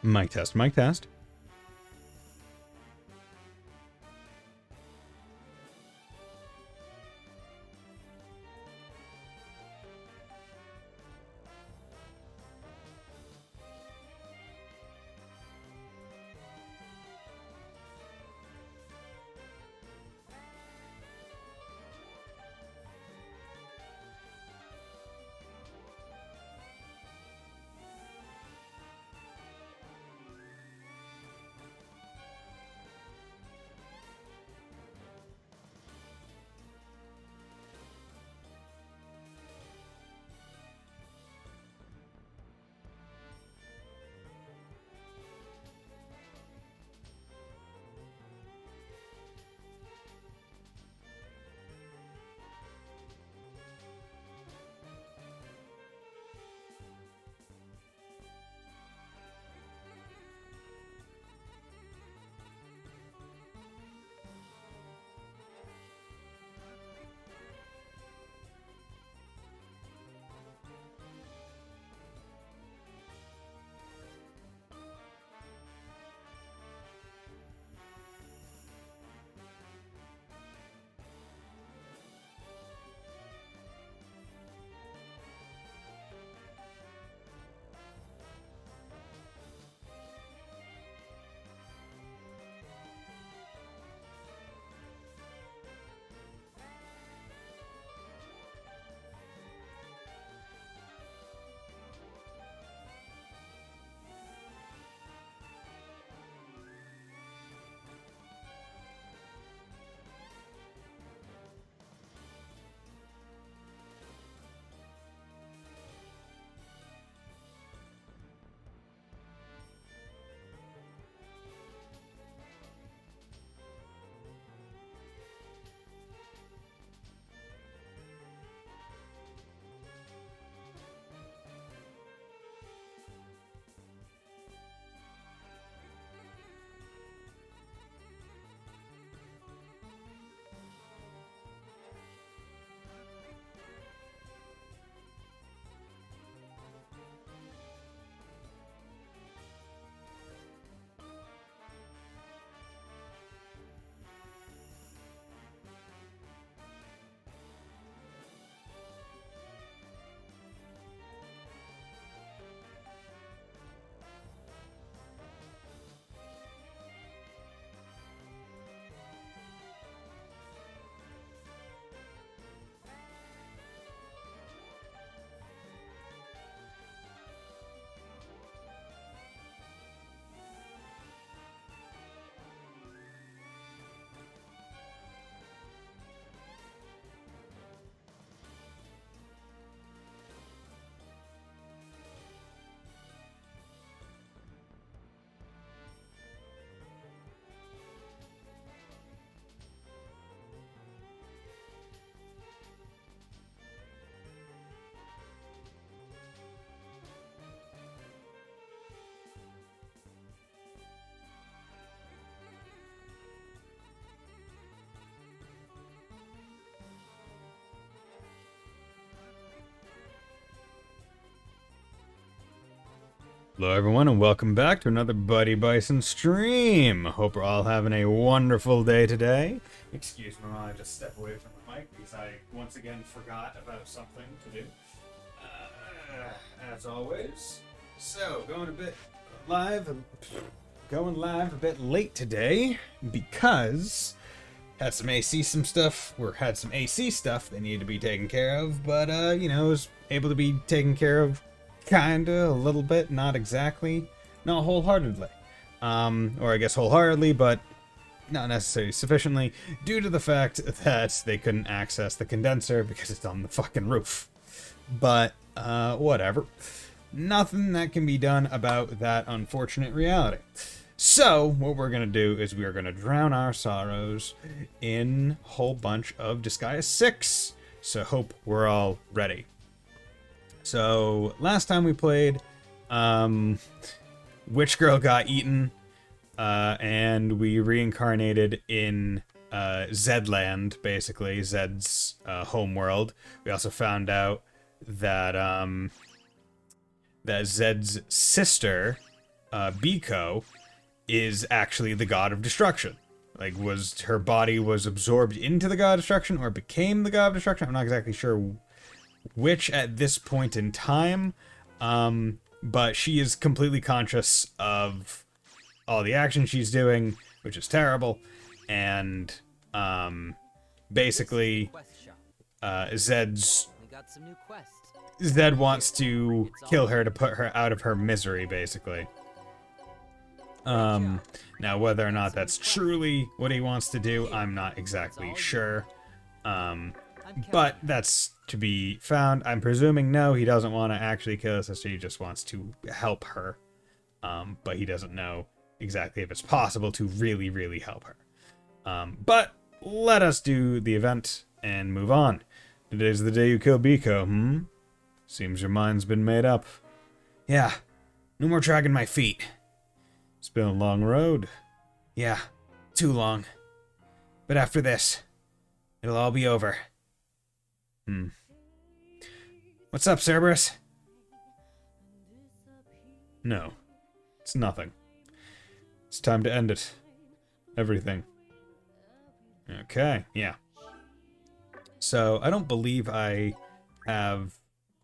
Mic test, mic test. Hello everyone and welcome back to another Buddy Bison stream. Hope we're all having a wonderful day today. Excuse me while I just step away from the mic because I once again forgot about something to do. As always. So, going live a bit late today because had some AC stuff that needed to be taken care of, but was able to be taken care of kinda, a little bit, not exactly, not wholeheartedly. Or I guess wholeheartedly, but not necessarily sufficiently, due to the fact that they couldn't access the condenser because it's on the fucking roof. But, whatever. Nothing that can be done about that unfortunate reality. So, what we're gonna do is we are gonna drown our sorrows in a whole bunch of Disgaea 6. So, hope we're all ready. So, last time we played, Witch Girl got eaten, and we reincarnated in Zedland, basically, Zed's homeworld. We also found out that that Zed's sister Biko is actually the god of destruction. Like, her body was absorbed into the god of destruction or became the god of destruction. I'm not exactly sure which at this point in time. But she is completely conscious of all the action she's doing, which is terrible. And, basically, Zed wants to kill her to put her out of her misery, basically. Now, whether or not that's truly what he wants to do, I'm not exactly sure. But that's to be found. I'm presuming no, he doesn't want to actually kill her sister, he just wants to help her. But he doesn't know exactly if it's possible to really, really help her. But let us do the event and move on. Today's the day you kill Biko, Seems your mind's been made up. Yeah, no more dragging my feet. It's been a long road. Yeah, too long. But after this, it'll all be over. What's up, Cerberus? No, it's nothing. It's time to end it. Everything. Okay, yeah. So, I don't believe I have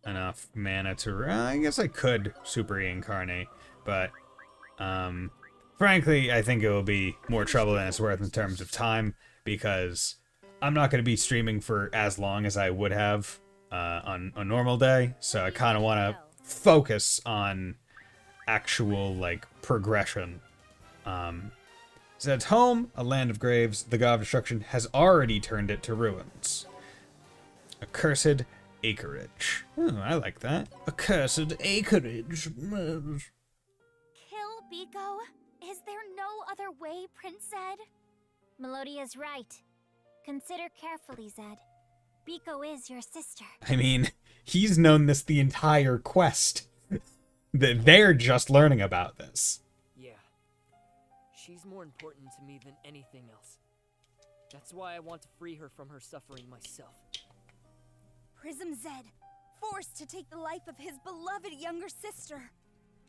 enough mana to... I guess I could super reincarnate, but... frankly, I think it will be more trouble than it's worth in terms of time, because I'm not going to be streaming for as long as I would have on a normal day, so I kind of want to focus on actual, like, progression. Zed's home, a land of graves, the god of destruction, has already turned it to ruins. Accursed acreage. Oh, I like that. Accursed acreage. Kill Biko? Is there no other way, Prince Zed? Melodia's right. Consider carefully, Zed. Biko is your sister. I mean, he's known this the entire quest. They're just learning about this. Yeah. She's more important to me than anything else. That's why I want to free her from her suffering myself. Prism Zed, forced to take the life of his beloved younger sister.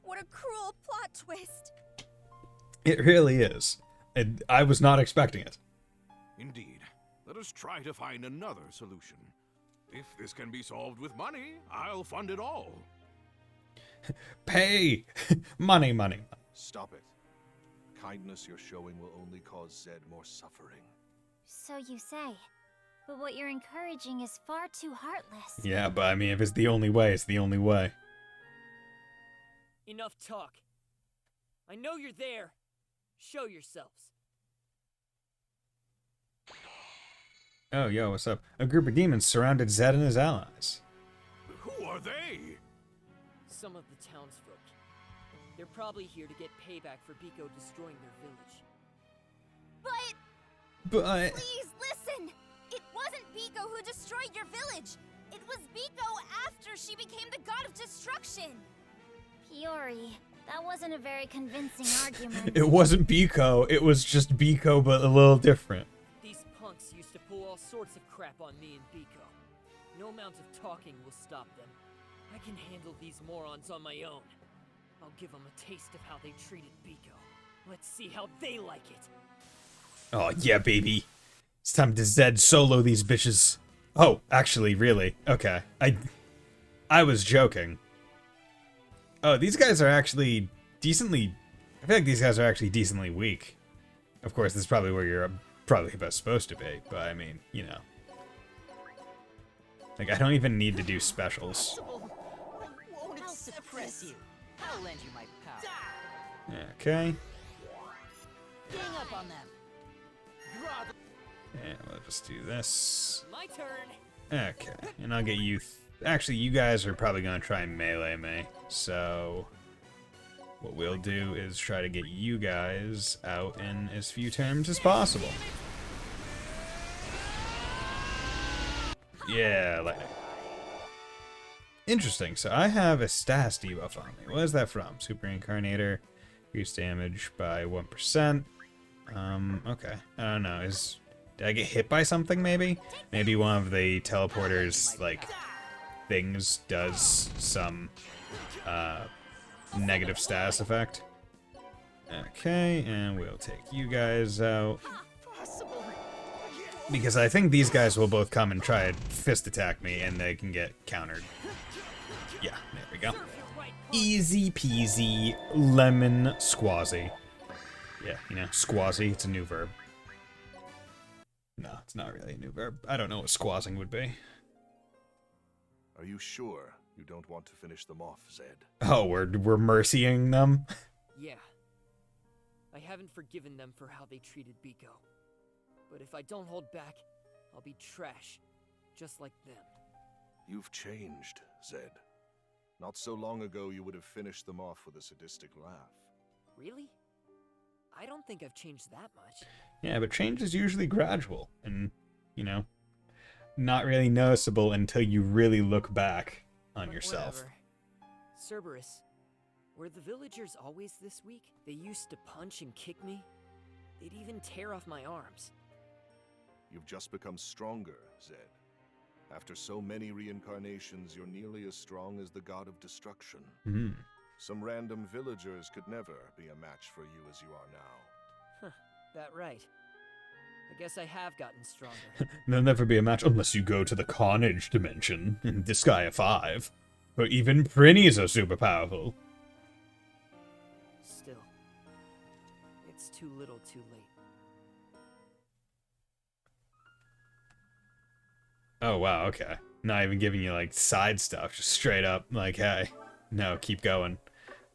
What a cruel plot twist. It really is. I was not expecting it. Indeed. Let us try to find another solution. If this can be solved with money, I'll fund it all. Pay! Money, money. Stop it. Kindness you're showing will only cause Zed more suffering. So you say. But what you're encouraging is far too heartless. Yeah, but I mean, if it's the only way, it's the only way. Enough talk. I know you're there. Show yourselves. Oh, yo, what's up? A group of demons surrounded Zed and his allies. Who are they? Some of the townsfolk. They're probably here to get payback for Biko destroying their village. But please listen! It wasn't Biko who destroyed your village! It was Biko after she became the god of destruction! Fiori, that wasn't a very convincing argument. It wasn't Biko, it was just Biko, but a little different. These punks used to pull all sorts of crap on me and Biko. No amount of talking will stop them. I can handle these morons on my own. I'll give them a taste of how they treated Biko. Let's see how they like it. Oh, yeah, baby. It's time to Zed solo these bitches. Oh, actually, really. Okay. I was joking. Oh, these guys are actually decently... I feel like these guys are actually decently weak. Of course, this is probably where you're probably best supposed to be, but I mean, you know. Like, I don't even need to do specials. I'll suppress you. I'll lend you my power. Okay. Gang up on them. Yeah, we'll just do this. My turn. Okay, and I'll get you... Actually, you guys are probably going to try and melee me. So, what we'll do is try to get you guys out in as few turns as possible. Yeah, lightning. Interesting, so I have a status debuff on me. What is that from? Super Incarnator. Increase damage by 1%. Okay. I don't know. Did I get hit by something, maybe? Maybe one of the teleporters, like, things does some, negative status effect. Okay, and we'll take you guys out. Because I think these guys will both come and try and fist attack me, and they can get countered. Yeah, there we go. Easy peasy, lemon squazzy. Yeah, you know, squazzy, it's a new verb. No, it's not really a new verb. I don't know what squazzing would be. Are you sure you don't want to finish them off, Zed? Oh, we're mercying them? Yeah. I haven't forgiven them for how they treated Biko. But if I don't hold back, I'll be trash, just like them. You've changed, Zed. Not so long ago, you would have finished them off with a sadistic laugh. Really? I don't think I've changed that much. Yeah, but change is usually gradual and, you know, not really noticeable until you really look back on yourself. Whatever. Cerberus, were the villagers always this weak? They used to punch and kick me. They'd even tear off my arms. You've just become stronger, Zed. After so many reincarnations, you're nearly as strong as the god of destruction. Some random villagers could never be a match for you as you are now. Huh, that right. I guess I have gotten stronger. There'll never be a match unless you go to the Carnage dimension in Disgaea 5. Where even Prinnies are super powerful. Still, it's too little too late. Oh, wow, okay. Not even giving you, like, side stuff. Just straight up, like, hey, no, keep going.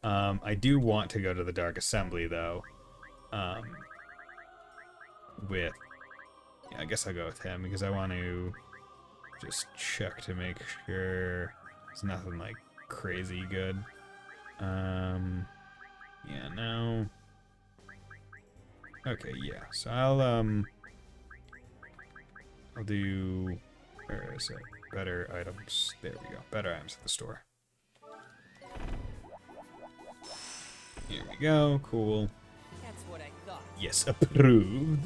I do want to go to the Dark Assembly, though. Yeah, I guess I'll go with him, because I want to just check to make sure there's nothing, like, crazy good. Yeah, no. Okay, yeah, so I'll do... Where is it? Better items. There we go. Better items at the store. Here we go. Cool. That's what I thought. Yes, approved.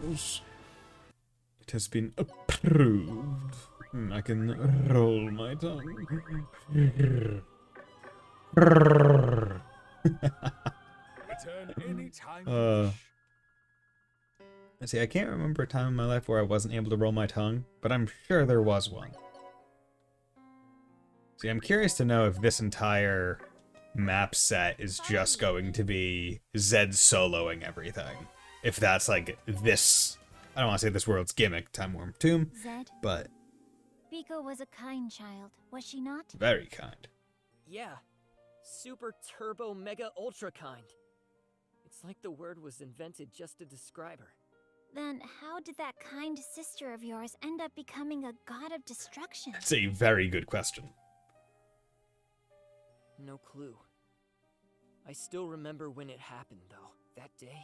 Yes. It has been approved. I can roll my tongue. Return anytime you wish. See, I can't remember a time in my life where I wasn't able to roll my tongue, but I'm sure there was one. See, I'm curious to know if this entire map set is just going to be Zed soloing everything. If that's like this, I don't want to say this world's gimmick, Time Worm Tomb, Zed, but Biko was a kind child, was she not? very kind. Yeah. Super turbo mega ultra kind. It's like the word was invented just to describe her. Then how did that kind sister of yours end up becoming a god of destruction? That's a very good question. No clue. I still remember when it happened, though. That day.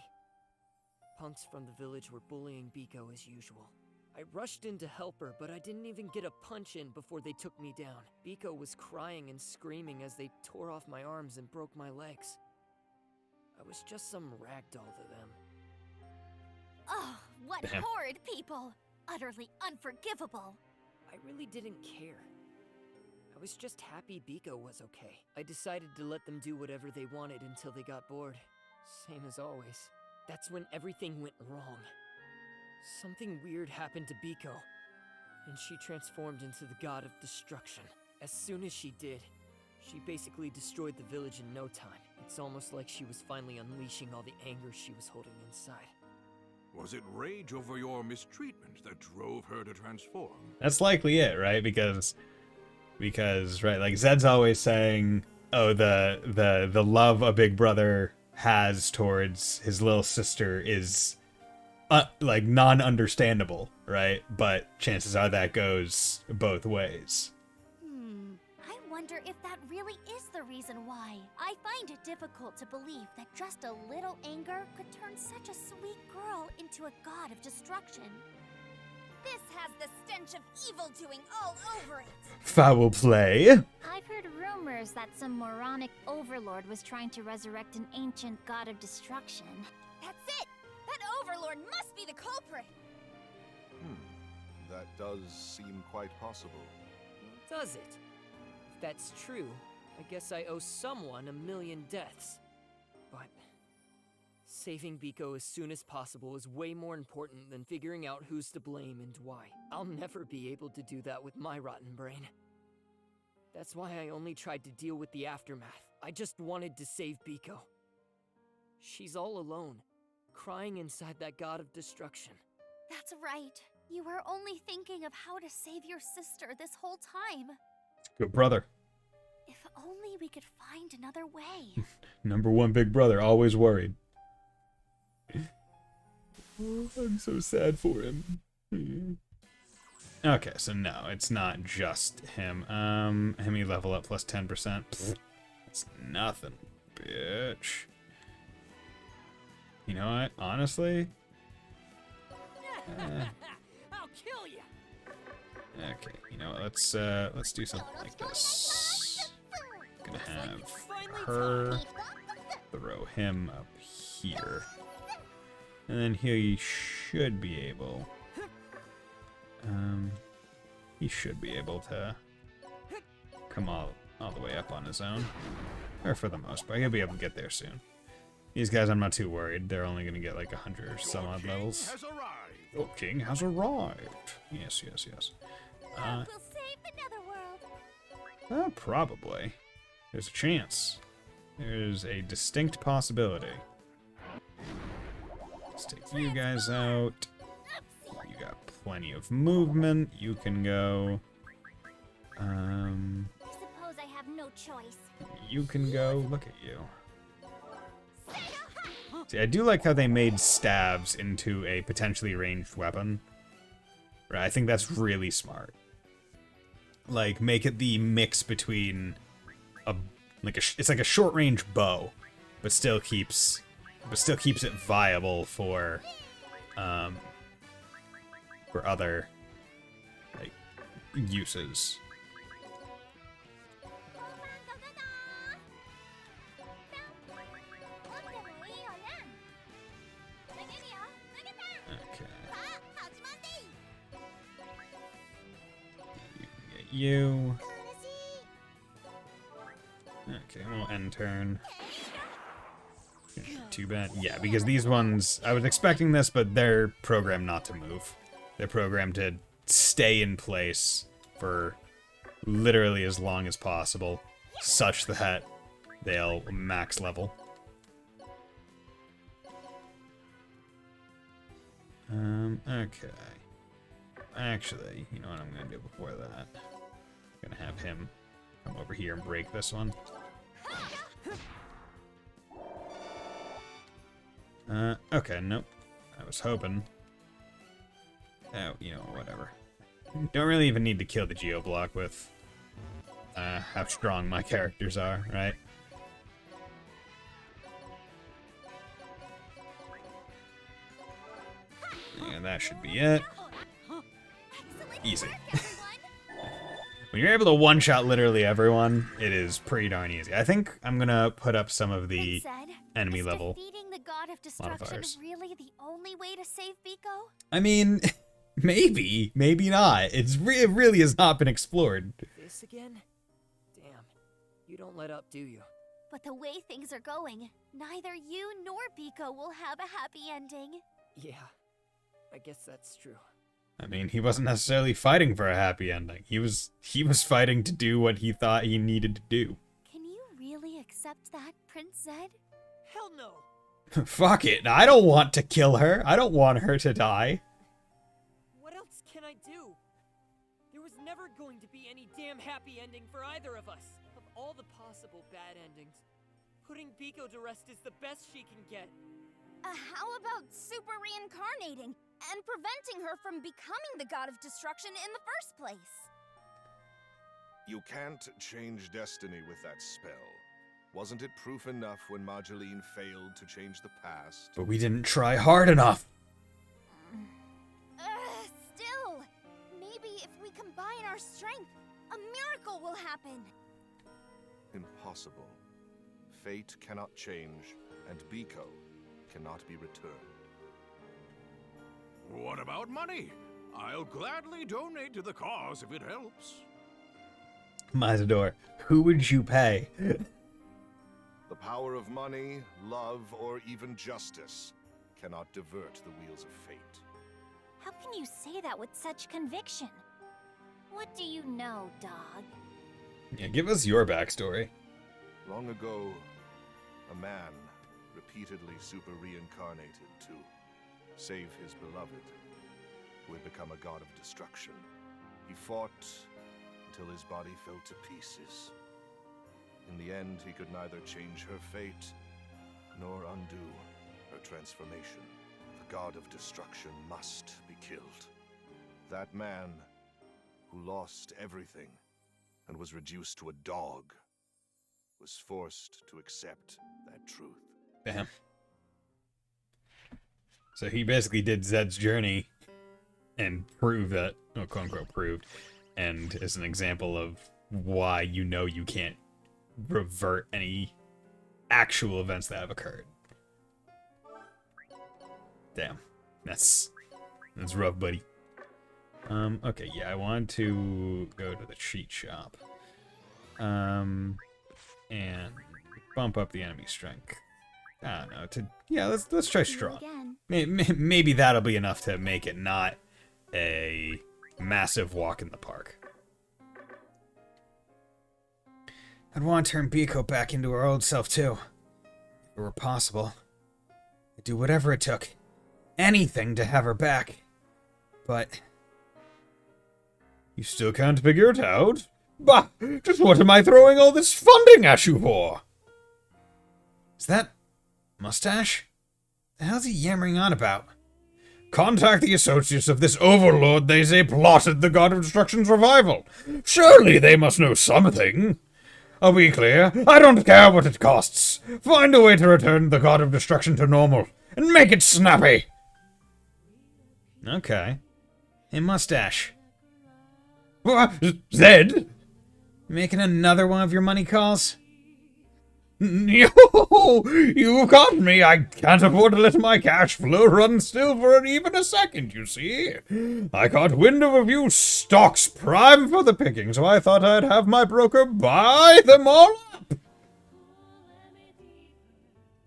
Punks from the village were bullying Biko as usual. I rushed in to help her, but I didn't even get a punch in before they took me down. Biko was crying and screaming as they tore off my arms and broke my legs. I was just some ragdoll to them. Oh, what Damn. horrid people! Utterly unforgivable! I really didn't care. I was just happy Biko was okay. I decided to let them do whatever they wanted until they got bored. Same as always. That's when everything went wrong. Something weird happened to Biko, and she transformed into the god of destruction. As soon as she did, she basically destroyed the village in no time. It's almost like she was finally unleashing all the anger she was holding inside. Was it rage over your mistreatment that drove her to transform? That's likely it, right? Because right, like Zed's always saying, oh, the love a big brother has towards his little sister is like non-understandable, right? But chances are that goes both ways. I wonder if that really is the reason why. I find it difficult to believe that just a little anger could turn such a sweet girl into a god of destruction. This has the stench of evil doing all over it. Foul play. I've heard rumors that some moronic overlord was trying to resurrect an ancient god of destruction. That's it! That overlord must be the culprit! That does seem quite possible. Does it? If that's true, I guess I owe someone 1,000,000 deaths. But Saving Biko as soon as possible is way more important than figuring out who's to blame and why. I'll never be able to do that with my rotten brain. That's why I only tried to deal with the aftermath. I just wanted to save Biko. She's all alone, crying inside that god of destruction. That's right. You were only thinking of how to save your sister this whole time. Good brother. If only we could find another way. Number one big brother, always worried. Oh, I'm so sad for him. Okay, so no, it's not just him. Hemi level up plus 10%. That's nothing, bitch. You know what? Honestly? I'll kill you. Okay, you know what? Let's do something like this. Gonna have her throw him up here. And then he should be able to come all the way up on his own. Or for the most part, he'll be able to get there soon. These guys, I'm not too worried. They're only gonna get like 100 or some odd levels. Your king has arrived. Yes, yes, yes. We'll save the Netherworld. Probably. There's a chance. There's a distinct possibility. Let's take you guys out. You got plenty of movement. You can go. I suppose I have no choice. You can go. Look at you. See, I do like how they made stabs into a potentially ranged weapon. Right, I think that's really smart. Like, make it the mix between it's like a short range bow, but still keeps it viable for other like uses. Okay. You. Okay, we'll end turn. Too bad. Yeah, because these ones, I was expecting this, but they're programmed not to move. They're programmed to stay in place for literally as long as possible, such that they'll max level. Okay. Actually, you know what I'm gonna do before that? I'm gonna have him come over here and break this one. Okay, nope. I was hoping. Oh, you know, whatever. Don't really even need to kill the Geo block with how strong my characters are, right? And that should be it. Easy. When you're able to one-shot literally everyone, it is pretty darn easy. I think I'm gonna put up some of the enemy level defeating the god of destruction really the only way to save Biko? I mean, maybe, maybe not. It really has not been explored. This again? Damn, you don't let up, do you? But the way things are going, neither you nor Biko will have a happy ending. Yeah, I guess that's true. I mean, he wasn't necessarily fighting for a happy ending. He was fighting to do what he thought he needed to do. Can you really accept that, Prince Zed? Hell no! Fuck it. I don't want to kill her. I don't want her to die. What else can I do? There was never going to be any damn happy ending for either of us. Of all the possible bad endings, putting Biko to rest is the best she can get. How about super reincarnating and preventing her from becoming the god of destruction in the first place? You can't change destiny with that spell. Wasn't it proof enough when Marjeline failed to change the past? But we didn't try hard enough. Still, maybe if we combine our strength, a miracle will happen. Impossible. Fate cannot change, and Biko cannot be returned. What about money? I'll gladly donate to the cause if it helps. Mazador, who would you pay? The power of money, love, or even justice cannot divert the wheels of fate. How can you say that with such conviction? What do you know, dog? Yeah, give us your backstory. Long ago, a man repeatedly super reincarnated to save his beloved, who had become a god of destruction. He fought until his body fell to pieces. In the end, he could neither change her fate nor undo her transformation. The god of destruction must be killed. That man, who lost everything and was reduced to a dog, was forced to accept that truth. Damn. So he basically did Zed's journey and proved that, well, quote unquote proved, and is an example of why you know you can't revert any actual events that have occurred. Damn. That's rough, buddy. Okay, yeah, I want to go to the cheat shop. And bump up the enemy strength. I don't know, let's try strong. Maybe that'll be enough to make it not a massive walk in the park. I'd want to turn Biko back into her old self too. If it were possible. I'd do whatever it took. Anything to have her back. But you still can't figure it out? Bah! Just what am I throwing all this funding at you for? Is that Mustache? The hell's he yammering on about? Contact the associates of this overlord they say plotted the God of Destruction's revival. Surely they must know something. Are we clear? I don't care what it costs. Find a way to return the God of Destruction to normal, and make it snappy. Okay. Hey, Mustache. What? Zed? Making another one of your money calls? Yo, you've got me. I can't afford to let my cash flow run still for even a second, you see. I caught wind of a few stocks prime for the picking, so I thought I'd have my broker buy them all up.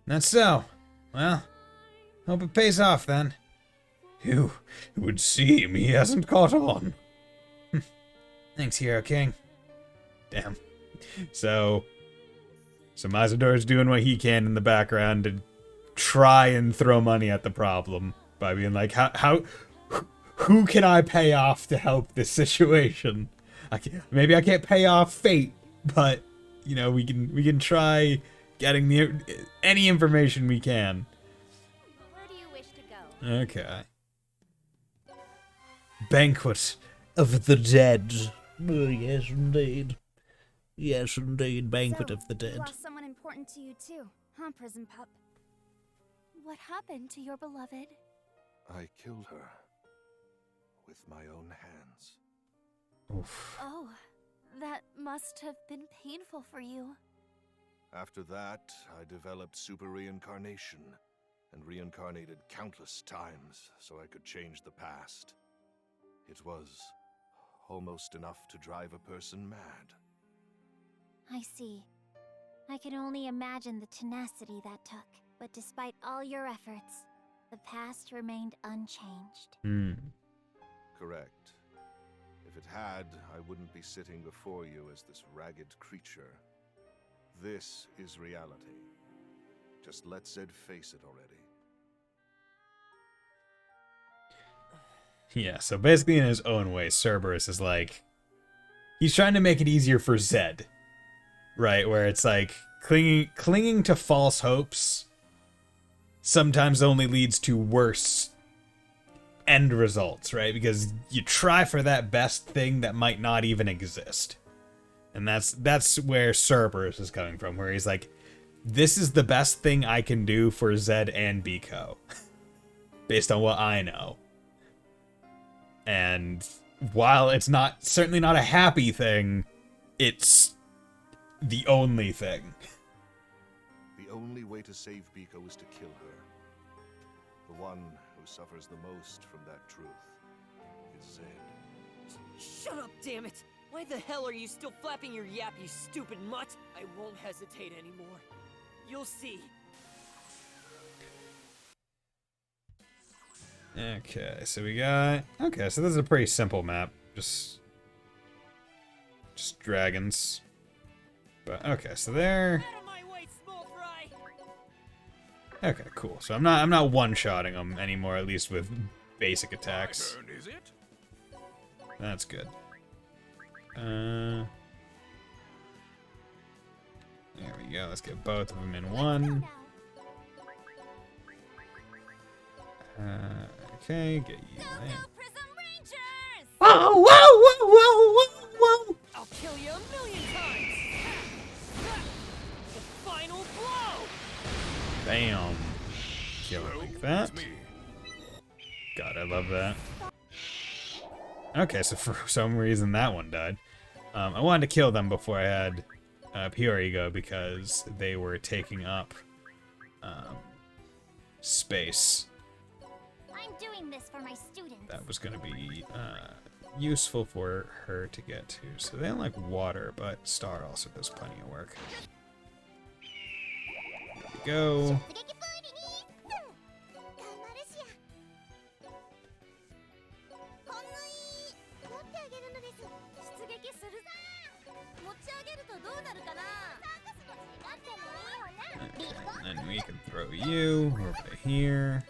That's so. Well, hope it pays off then. It would seem he hasn't caught on. Thanks, Hero King. Damn. So Mazador's doing what he can in the background to try and throw money at the problem by being like, who can I pay off to help this situation? Maybe I can't pay off fate, but you know, we can try getting any information we can. Where do you wish to go? Okay. Banquet of the Dead. Oh, yes, indeed. Yes, indeed, Banquet of the Dead. You lost someone important to you too, huh, Prism Pup? What happened to your beloved? I killed her with my own hands. Oof. Oh, that must have been painful for you. After that, I developed super reincarnation and reincarnated countless times so I could change the past. It was almost enough to drive a person mad. I see. I can only imagine the tenacity that took, but despite all your efforts, the past remained unchanged. Correct. If it had, I wouldn't be sitting before you as this ragged creature. This is reality. Just let Zed face it already. Yeah, so basically in his own way, Cerberus is like, he's trying to make it easier for Zed. Right, where it's like, clinging to false hopes sometimes only leads to worse end results, right? Because you try for that best thing that might not even exist. And that's where Cerberus is coming from, where he's like, this is the best thing I can do for Zed and Biko. Based on what I know. And while it's certainly not a happy thing, it's the only thing. The only way to save Biko is to kill her. The one who suffers the most from that truth is Zed. Shut up, damn it! Why the hell are you still flapping your yap, you stupid mutt? I won't hesitate anymore. You'll see. Okay, so we got... Okay, so this is a pretty simple map. Just dragons. But, okay, so there... Out of my way, small fry. Okay, cool. So I'm not one-shotting them anymore, at least with basic attacks. My turn, is it? That's good. There we go. Let's get both of them in one. Okay, get you Go, in. go, Prism Rangers! Whoa, whoa, whoa, whoa, whoa, whoa! I'll kill you a million times. The final blow. Bam. Kill it like that. It's me. God, I love that. Okay, so for some reason that one died. I wanted to kill them before I had Peori go because they were taking up space. I'm doing this for my students. That was going to be useful for her to get to. So they don't like water, but Star also does plenty of work. There we go. And then we can throw you over to here.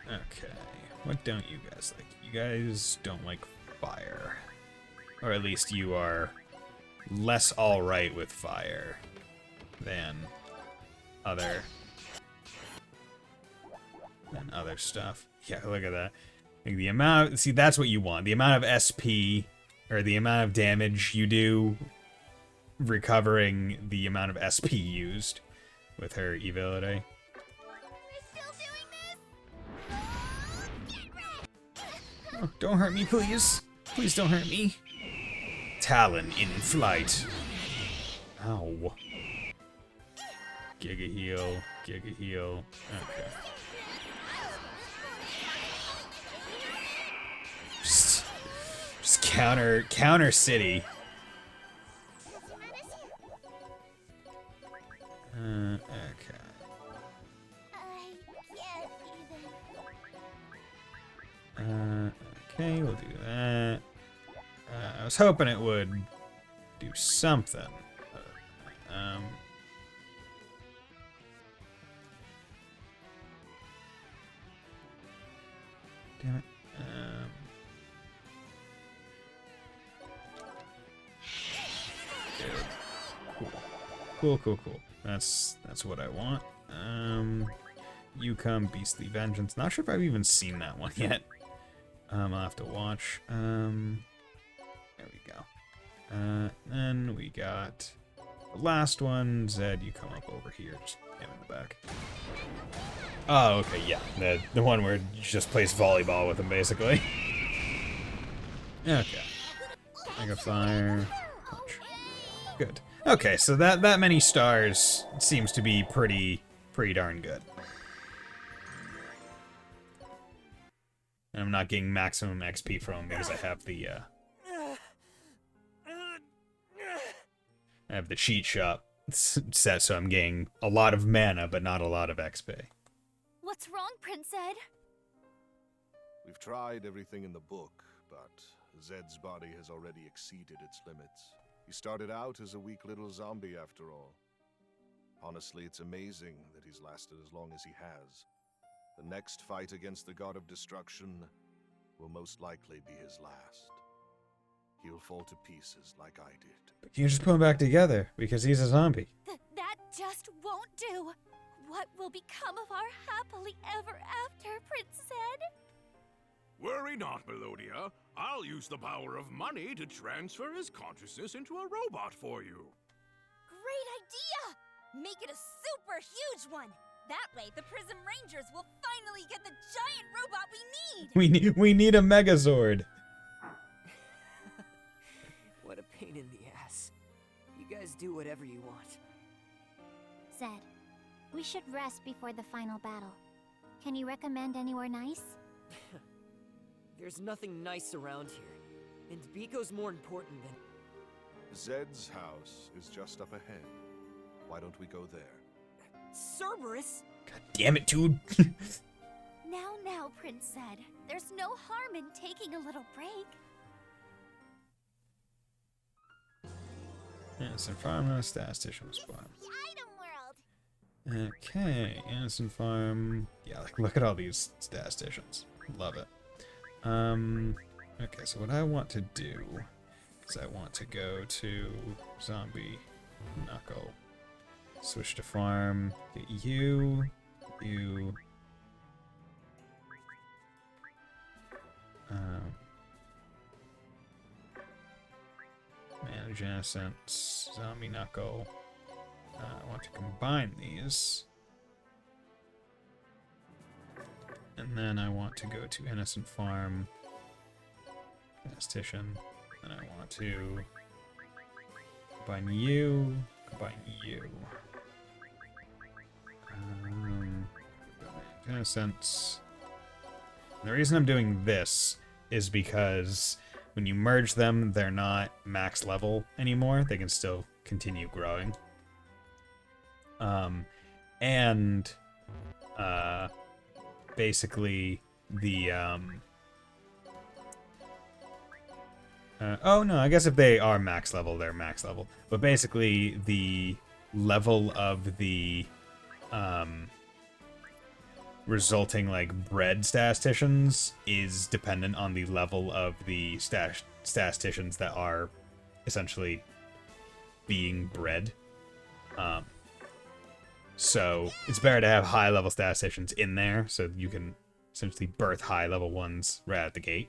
Okay, what don't you guys like? You guys don't like fire. Or at least you are less alright with fire than other stuff. Yeah, look at that. Like the amount of, see, that's what you want. The amount of SP, or the amount of damage you do recovering the amount of SP used with her ability. Oh, don't hurt me, please. Please don't hurt me. Talon in flight. Ow. Giga heal. Giga heal. Okay. Just counter city. Okay. Okay, we'll do that. I was hoping it would do something. Damn it. Cool. That's what I want. You come, Beastly Vengeance. Not sure if I've even seen that one yet. I'll have to watch. There we go. Then we got the last one. Zed, you come up over here. Just him in the back. Oh, okay, yeah. The one where you just plays volleyball with him, basically. Okay. Mega Fire. Punch. Good. Okay, so that many stars seems to be pretty darn good. And I'm not getting maximum XP from him because I have the cheat shop set, so I'm getting a lot of mana, but not a lot of XP. What's wrong, Prince Ed? We've tried everything in the book, but Zed's body has already exceeded its limits. He started out as a weak little zombie after all. Honestly, it's amazing that he's lasted as long as he has. The next fight against the God of Destruction will most likely be his last. He'll fall to pieces like I did. But you can just put him back together, because he's a zombie. That just won't do. What will become of our happily ever after, Prince Zed? Worry not, Melodia. I'll use the power of money to transfer his consciousness into a robot for you. Great idea! Make it a super huge one! That way, the Prism Rangers will finally get the giant robot we need! We need a Megazord. What a pain in the ass. You guys do whatever you want. Zed, we should rest before the final battle. Can you recommend anywhere nice? There's nothing nice around here. And Biko's more important than... Zed's house is just up ahead. Why don't we go there? Cerberus? God damn it, dude. Now, Prince Zed. There's no harm in taking a little break. Innocent Farm, statistician spawn. The item world. Okay, Innocent Farm. Yeah, like, look at all these statisticians. Love it. Okay, so what I want to do is I want to go to Zombie Knuckle. Switch to farm. Get you. Manage Innocence, Zombie Knuckle. I want to combine these. And then I want to go to Innocent Farm, Statistician. And I want to combine you. Innocence. The reason I'm doing this is because when you merge them, they're not max level anymore. They can still continue growing. Basically the oh no, I guess if they are max level, they're max level. But basically the level of the resulting like bred statisticians is dependent on the level of the statisticians that are essentially being bred. So it's better to have high level statisticians in there so you can essentially birth high level ones right out the gate.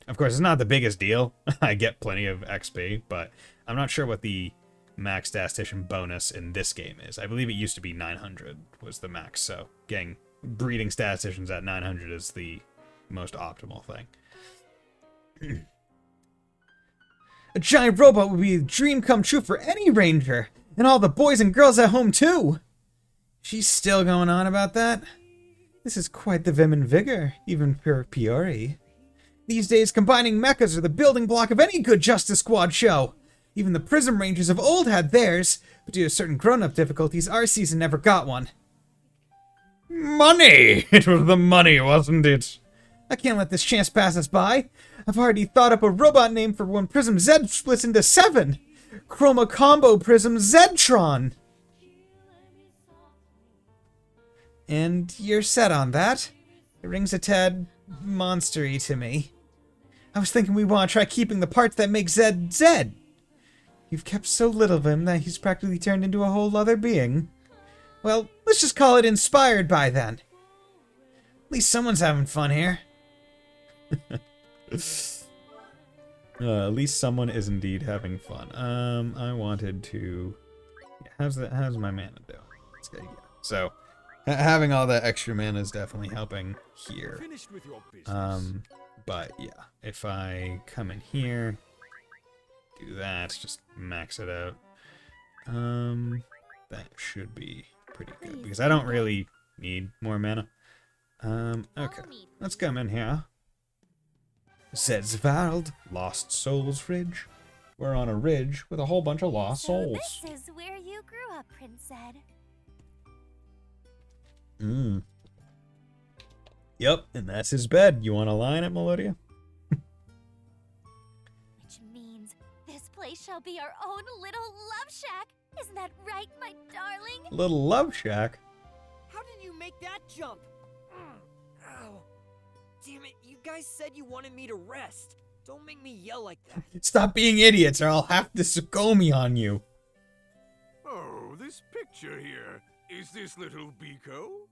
Of course, it's not the biggest deal. I get plenty of XP, but I'm not sure what the max statistician bonus in this game is. I believe it used to be 900 was the max, so breeding statisticians at 900 is the most optimal thing. A giant robot would be a dream come true for any ranger, and all the boys and girls at home too. She's still going on about that? This is quite the vim and vigor, even for Piori. These days, combining mechas are the building block of any good Justice Squad show. Even the Prism Rangers of old had theirs, but due to certain grown-up difficulties, our season never got one. Money! It was the money, wasn't it? I can't let this chance pass us by. I've already thought up a robot name for when Prism Z splits into 7. Chroma Combo Prism Zedtron. And you're set on that? It rings a tad monstery to me. I was thinking we want to try keeping the parts that make Zed Zed. You've kept so little of him that he's practically turned into a whole other being. Well, let's just call it inspired by then. At least someone's having fun here. At least someone is indeed having fun. I wanted to... How's my mana do? Let's go, yeah. So, having all that extra mana is definitely helping here. Finished with your business. But yeah, if I come in here, do that, just max it out. That should be pretty good because I don't really need more mana. Okay, let's come in here. Zedsvald, Lost Souls Ridge. We're on a ridge with a whole bunch of lost souls. So this is where you grew up, Prince Zed. Yep, and that's his bed. You want to lie in it, Melodia? Which means this place shall be our own little love shack. Isn't that right, my darling? Little love shack. How did you make that jump? Ow. Damn it, you guys said you wanted me to rest. Don't make me yell like that. Stop being idiots or I'll have to Sugomi on you. Oh, this picture here. Is this little Biko?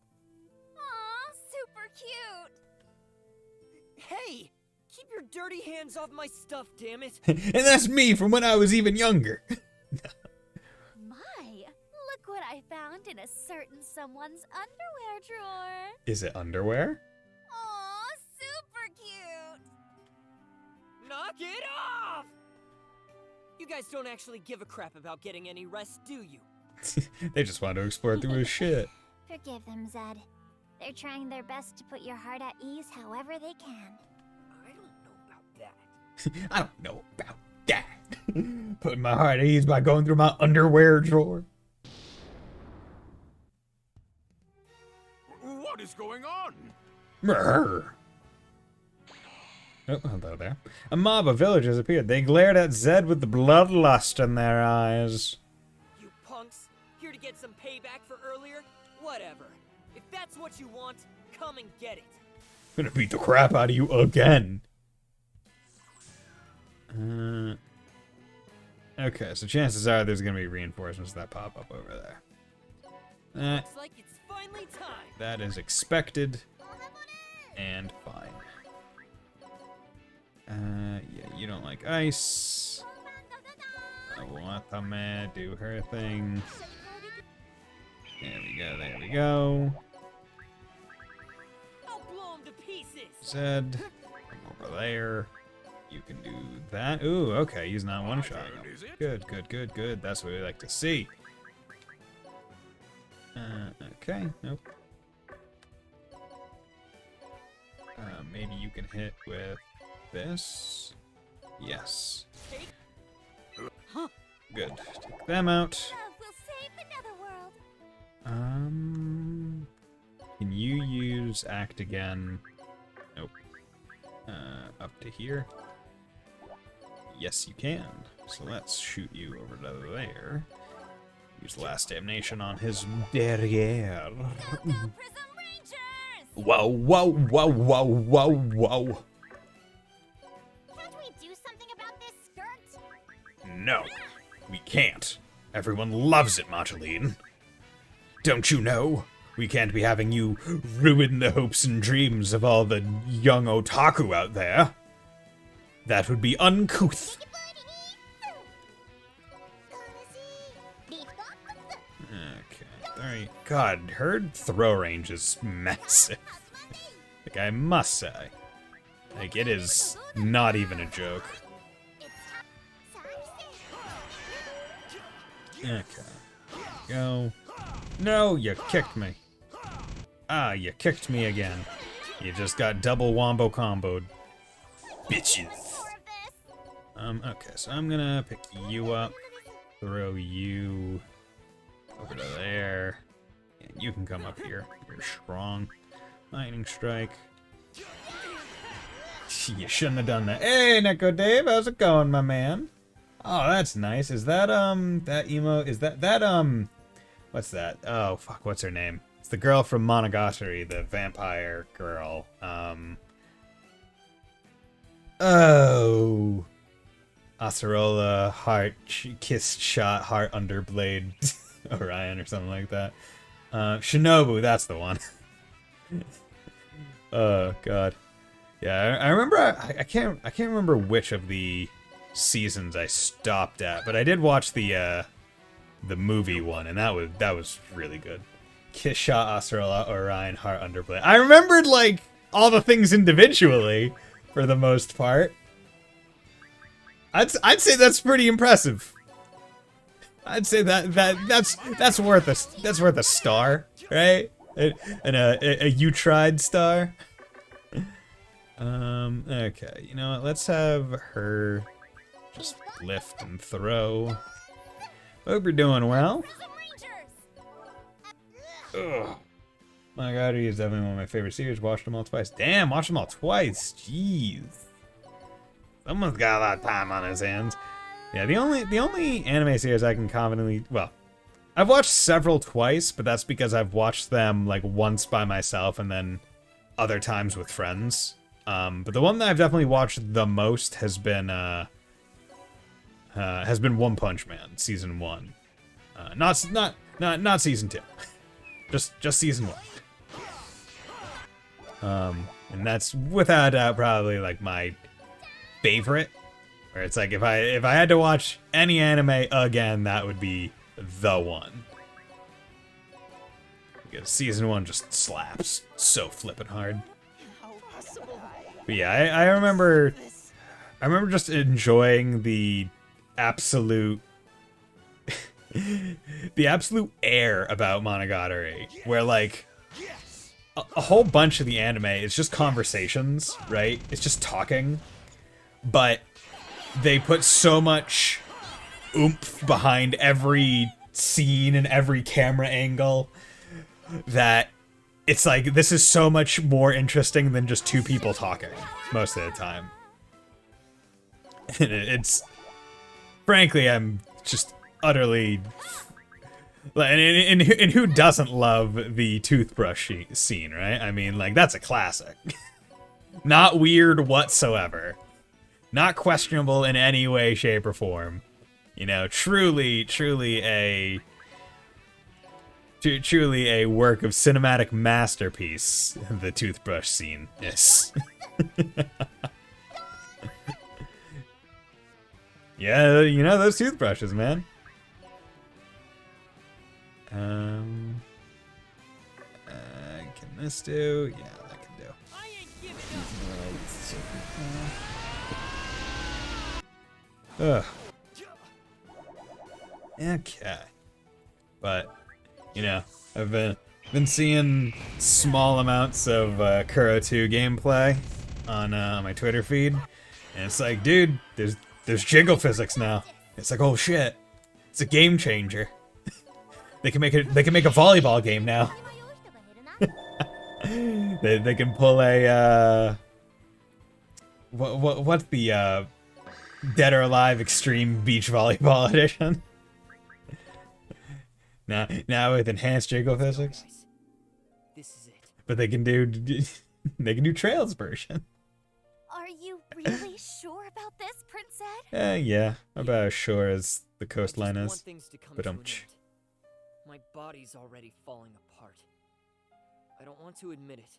Aw, super cute. Hey, keep your dirty hands off my stuff, damn it. And that's me from when I was even younger. My, look what I found in a certain someone's underwear drawer. Is it underwear? Aw, super cute. Knock it off! You guys don't actually give a crap about getting any rest, do you? They just want to explore through his shit. Forgive them, Zed. They're trying their best to put your heart at ease however they can. I don't know about that. I don't know about that. Putting my heart at ease by going through my underwear drawer. What is going on? Brr. Oh, hello there. A mob of villagers appeared. They glared at Zed with the bloodlust in their eyes. You punks, here to get some payback for earlier? Whatever. If that's what you want, come and get it. I'm gonna beat the crap out of you again. Okay, so chances are there's gonna be reinforcements that pop up over there. Looks like it's finally time. That is expected and fine. Yeah, you don't like ice. I will let the man do her thing. There we go, there we go. I'll blow him to pieces. Zed, come over there. You can do that. Ooh, okay, he's not one-shot. Good, good, good, good. That's what we like to see. Okay, nope. Maybe you can hit with this. Yes. Good. Take them out. Love will save the netherworld. Can you use act again? Nope. Up to here. Yes, you can. So let's shoot you over to there. Use last damnation on his derriere. Go, Prism Rangers! Whoa, whoa, whoa, whoa, whoa, whoa. Can't we do something about this skirt? No, we can't. Everyone loves it, Marceline. Don't you know? We can't be having you ruin the hopes and dreams of all the young otaku out there. That would be uncouth. Okay, there. God, her throw range is massive. Like, I must say. Like, it is not even a joke. Okay. Go. No, you kicked me. Ah, you kicked me again. You just got double wombo comboed. Bitches. Okay, so I'm gonna pick you up, throw you over to there, and you can come up here. You're strong. Lightning strike. You shouldn't have done that. Hey, Neko Dave, how's it going, my man? Oh, that's nice. Is that, that emo, is that, what's that? Oh, fuck, what's her name? It's the girl from Monogatari, the vampire girl. Oh. Acerola, heart, kissed shot, heart underblade, Orion or something like that. Shinobu, that's the one. Oh, God. Yeah, I remember, I can't remember which of the seasons I stopped at, but I did watch the movie one, and that was really good. Kiss shot, Acerola, Orion, heart underblade. I remembered, like, all the things individually, for the most part. I'd say that's pretty impressive. I'd say that's worth a star, right? And a you tried star. Okay, you know what? Let's have her just lift and throw. Hope you're doing well. Ugh. My God, he is definitely one of my favorite series. Watched them all twice. Damn, watched them all twice. Jeez. Someone's got a lot of time on his hands. Yeah, the only anime series I can confidently, well, I've watched several twice, but that's because I've watched them like once by myself and then other times with friends. But the one that I've definitely watched the most has been One Punch Man season 1. Not season 2. just season 1. And that's without a doubt probably like my favorite, where it's like if I had to watch any anime again, that would be the one, because season 1 just slaps so flippin' hard. But yeah, I remember just enjoying the absolute air about Monogatari, where like a whole bunch of the anime is just conversations, right? It's just talking. but they put so much oomph behind every scene and every camera angle that it's like, this is so much more interesting than just two people talking most of the time. It's, frankly, I'm just utterly, and who doesn't love the toothbrush scene, right? I mean, like, that's a classic. Not weird whatsoever. Not questionable in any way, shape, or form. You know, truly a work of cinematic masterpiece, the toothbrush scene is. Yeah, you know those toothbrushes, man. Can this do? Yeah, that can do. I ain't giving up. Ugh. Okay. But, you know, I've been seeing small amounts of Kuro 2 gameplay on my Twitter feed, and it's like, dude, there's jiggle physics now. It's like, oh shit, it's a game changer. They can make a volleyball game now. they can pull a what's the Dead or Alive Extreme Beach Volleyball Edition? Now with enhanced jiggle physics. This is it. But they can do Trails version. Are you really sure about this, Prince Ed? Yeah, about as sure as the I coastline just want is. things to come But to an end. My body's already falling apart. I don't want to admit it,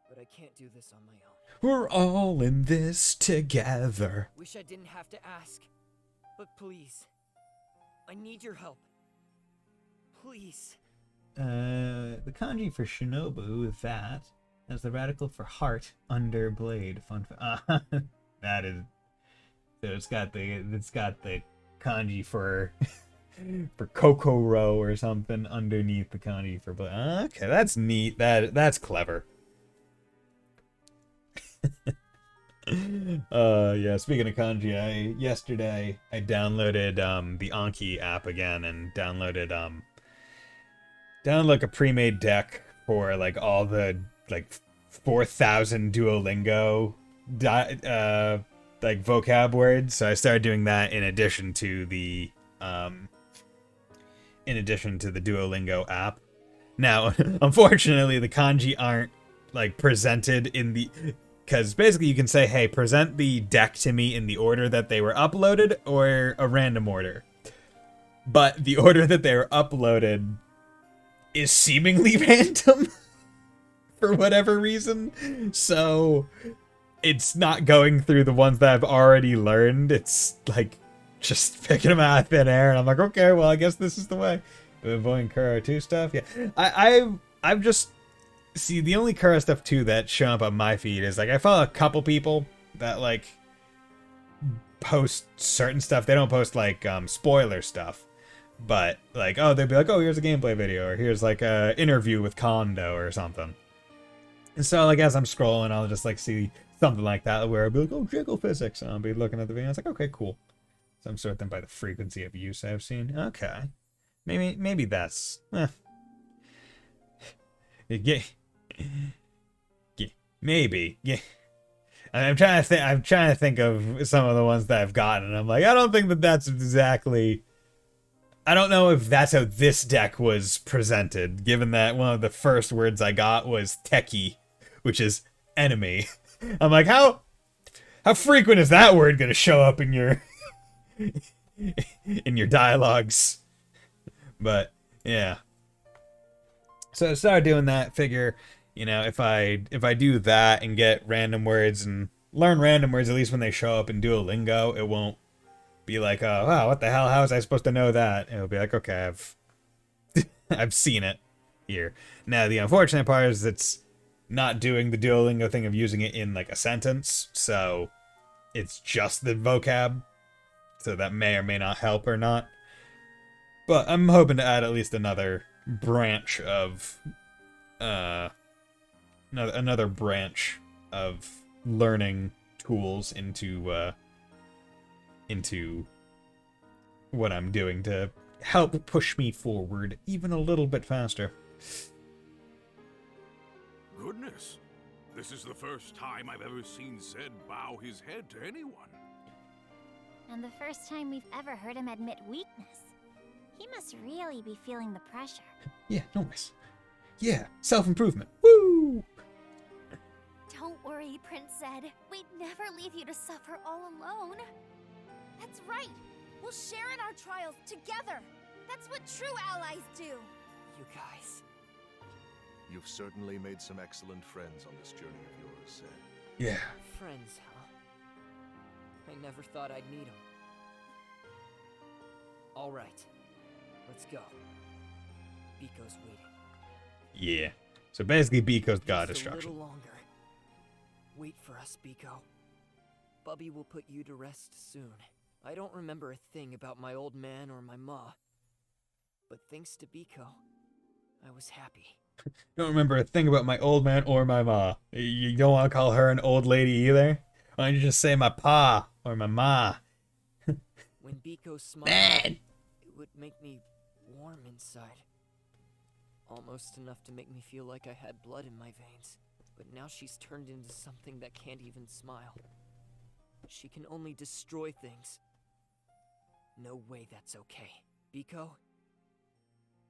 but I can't do this on my own. We're all in this together. Wish I didn't have to ask, but please, I need your help. Please. The kanji for Shinobu is that. As the radical for heart under blade. Fun. That is. So it's got the kanji for for Kokoro or something underneath the kanji for blade. Okay, that's neat. That's clever. Yeah, speaking of kanji, yesterday I downloaded the Anki app again and downloaded like a pre-made deck for like all the like 4,000 Duolingo like vocab words. So I started doing that in addition to the Duolingo app. Now, unfortunately, the kanji aren't like presented in the, because basically you can say, hey, present the deck to me in the order that they were uploaded or a random order. But the order that they were uploaded is seemingly random for whatever reason. So it's not going through the ones that I've already learned. It's like just picking them out of thin air. And I'm like, okay, well, I guess this is the way. Avoiding Kuro 2 stuff. Yeah, I've just... See, the only Kuro stuff, too, that show up on my feed is, like, I follow a couple people that, like, post certain stuff. They don't post, like, spoiler stuff. But, like, oh, they'd be like, oh, here's a gameplay video, or here's, like, a interview with Kondo or something. And so, like, as I'm scrolling, I'll just, like, see something like that where I'll be like, oh, jiggle physics. And I'll be looking at the video, and it's like, okay, cool. So I'm sorting by the frequency of use I've seen. Okay. Maybe that's... Maybe. Yeah. I'm trying to think of some of the ones that I've gotten, and I'm like, I don't think that's exactly... I don't know if that's how this deck was presented, given that one of the first words I got was Teki, which is enemy. I'm like, how frequent is that word going to show up in your in your dialogues? But yeah. So I started doing that. Figure, you know, if I do that and get random words and learn random words, at least when they show up in Duolingo, it won't be like, oh, wow, what the hell? How was I supposed to know that? It'll be like, okay, I've seen it here. Now, the unfortunate part is it's not doing the Duolingo thing of using it in like a sentence, so it's just the vocab. So that may or may not help or not. But I'm hoping to add at least another branch of another branch of learning tools into what I'm doing to help push me forward even a little bit faster. Goodness. This is the first time I've ever seen Zed bow his head to anyone. And the first time we've ever heard him admit weakness. He must really be feeling the pressure. Yeah, nice. Yeah, self-improvement. Woo! Don't worry, Prince Zed. We'd never leave you to suffer all alone. That's right. We'll share in our trials together. That's what true allies do. You guys. You've certainly made some excellent friends on this journey of yours, Zed. Yeah. Friends, huh? I never thought I'd need them. All right. Let's go. Biko's waiting. Yeah. So basically, Biko's god Just a destruction. little longer. Wait for us, Biko. Bubby will put you to rest soon. I don't remember a thing about my old man or my ma. But thanks to Biko, I was happy. Don't remember a thing about my old man or my ma. You don't want to call her an old lady either? Why don't you just say my pa or my ma? When Biko smiled, Man! it would make me warm inside. Almost enough to make me feel like I had blood in my veins. But now she's turned into something that can't even smile. She can only destroy things. No way that's okay. Biko,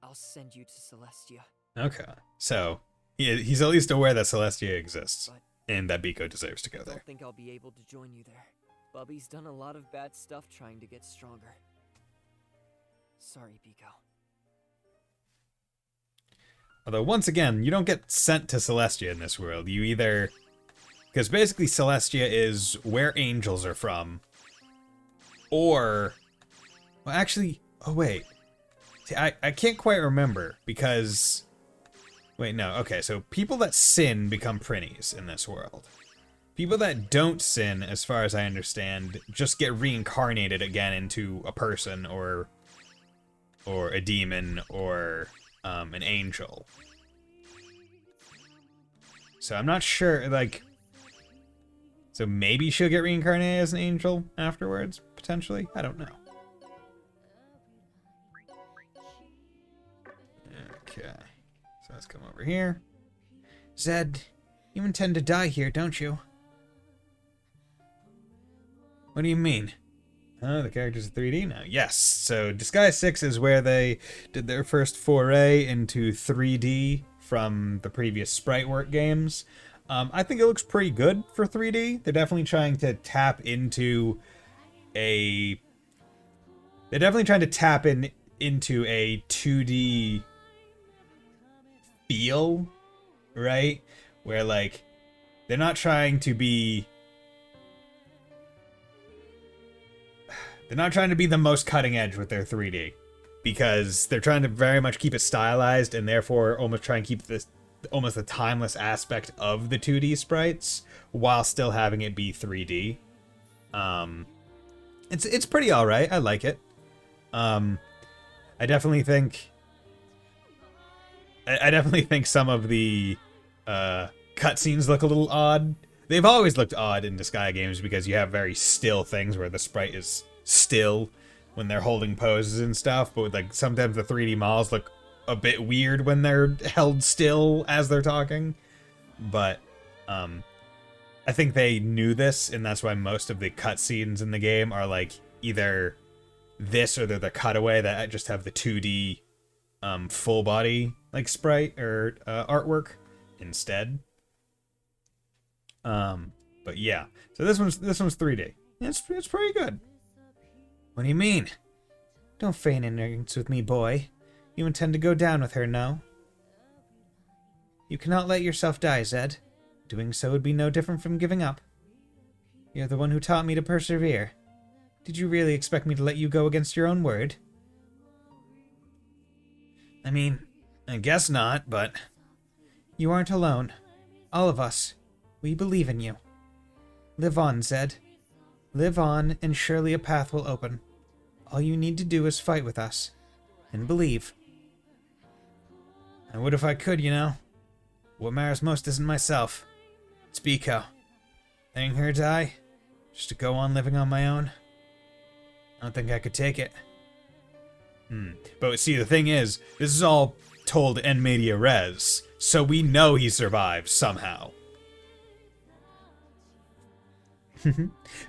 I'll send you to Celestia. Okay. So, he's at least aware that Celestia exists. But And that Biko deserves to go I there. don't think I'll be able to join you there. Bubby's done a lot of bad stuff trying to get stronger. Sorry, Biko. Although, once again, you don't get sent to Celestia in this world. You either... Because basically Celestia is where angels are from. Or... Well, actually... Oh, wait. See, I can't quite remember, because... Wait, no. Okay, so people that sin become Prinnies in this world. People that don't sin, as far as I understand, just get reincarnated again into a person, or a demon, or an angel. So I'm not sure, like... So maybe she'll get reincarnated as an angel afterwards, potentially? I don't know. Okay. So let's come over here. Zed, you intend to die here, don't you? What do you mean? Oh, the character's 3D now. Yes, so Disgaea 6 is where they did their first foray into 3D from the previous sprite work games. I think it looks pretty good for 3D. They're definitely trying to tap into a... They're definitely trying to tap into a 2D feel, right? Where, like, they're not trying to be... They're not trying to be the most cutting edge with their 3D, because they're trying to very much keep it stylized and therefore almost try and keep this almost the timeless aspect of the 2D sprites while still having it be 3D. It's pretty all right. I like it. I definitely think some of the cutscenes look a little odd. They've always looked odd in Disgaea games because you have very still things where the sprite is still when they're holding poses and stuff, but like sometimes the 3D models look a bit weird when they're held still as they're talking. But I think they knew this, and that's why most of the cutscenes in the game are like either this or they're the cutaway that just have the 2D full body like sprite or artwork instead. But yeah, so this one's 3D. It's pretty good. What do you mean? Don't feign ignorance with me, boy. You intend to go down with her, no? You cannot let yourself die, Zed. Doing so would be no different from giving up. You're the one who taught me to persevere. Did you really expect me to let you go against your own word? I mean, I guess not, but... You aren't alone. All of us. We believe in you. Live on, Zed. Live on, and surely a path will open. All you need to do is fight with us. And believe. I would if I could, you know. What matters most isn't myself. It's Biko. Letting her die? Just to go on living on my own? I don't think I could take it. But see, the thing is, this is all told en media res, so we know he survives somehow.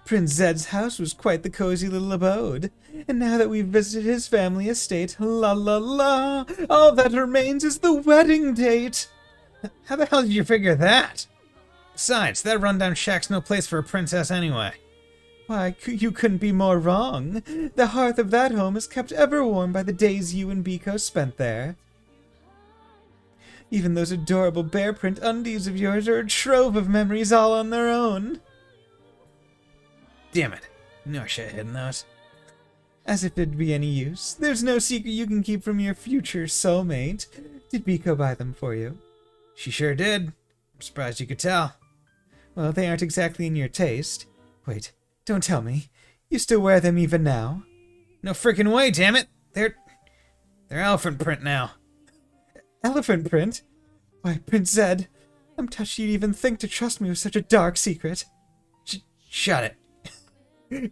Prince Zed's house was quite the cozy little abode, and now that we've visited his family estate, la la la, all that remains is the wedding date. How the hell did you figure that? Besides, that rundown shack's no place for a princess anyway. Why, you couldn't be more wrong. The hearth of that home is kept ever warm by the days you and Biko spent there. Even those adorable bear print undies of yours are a trove of memories all on their own. Damn it. No, I should have hidden those. As if it'd be any use. There's no secret you can keep from your future soulmate. Did Biko buy them for you? She sure did. I'm surprised you could tell. Well, they aren't exactly in your taste. Wait. Don't tell me. You still wear them even now? No freaking way, damn it! They're elephant print now. Elephant print? Why, Prince Zed, I'm touched you'd even think to trust me with such a dark secret. Shut it.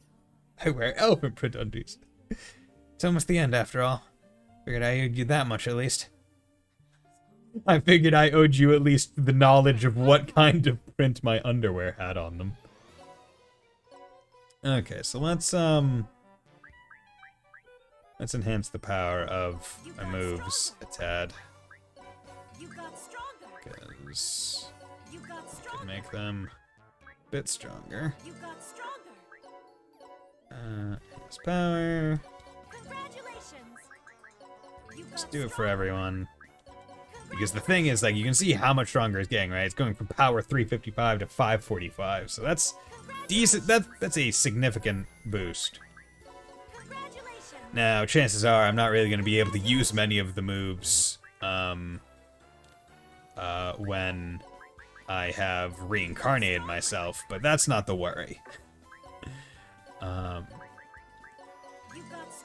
I wear elephant print undies. It's almost the end, after all. Figured I owed you that much, at least. I figured I owed you at least the knowledge of what kind of print my underwear had on them. Okay, so let's enhance the power of my moves a tad. Because I can make them a bit stronger. Enhance power. Let's do it for everyone. Because the thing is, like, you can see how much stronger it's getting, right? It's going from power 355 to 545, so that's decent. That's a significant boost. Now, chances are I'm not really going to be able to use many of the moves when I have reincarnated myself, but that's not the worry.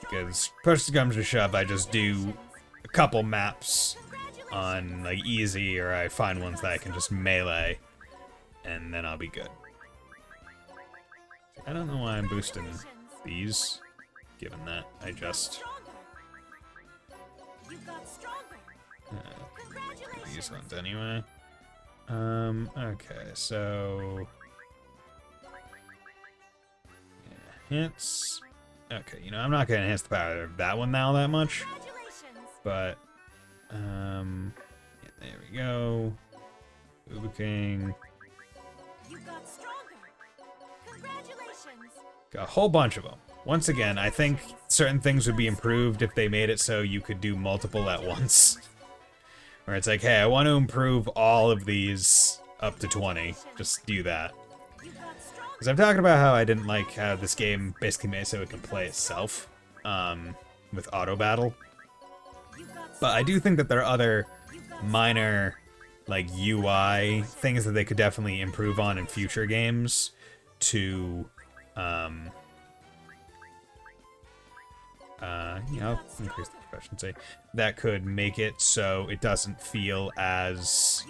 Because push comes to shove, I just do a couple maps on like easy, or I find ones that I can just melee, and then I'll be good. I don't know why I'm boosting these, given that I just do these ones anyway. Okay, so yeah, hits. Okay, you know, I'm not gonna enhance the power of that one now that much, but yeah, there we go. Uber King. Got a whole bunch of them. Once again, I think certain things would be improved if they made it so you could do multiple at once. Where it's like, hey, I want to improve all of these up to 20. Just do that. Because I'm talking about how I didn't like how this game basically made it so it can play itself with auto battle. But I do think that there are other minor like UI things that they could definitely improve on in future games to you know, increase the proficiency. That could make it so it doesn't feel as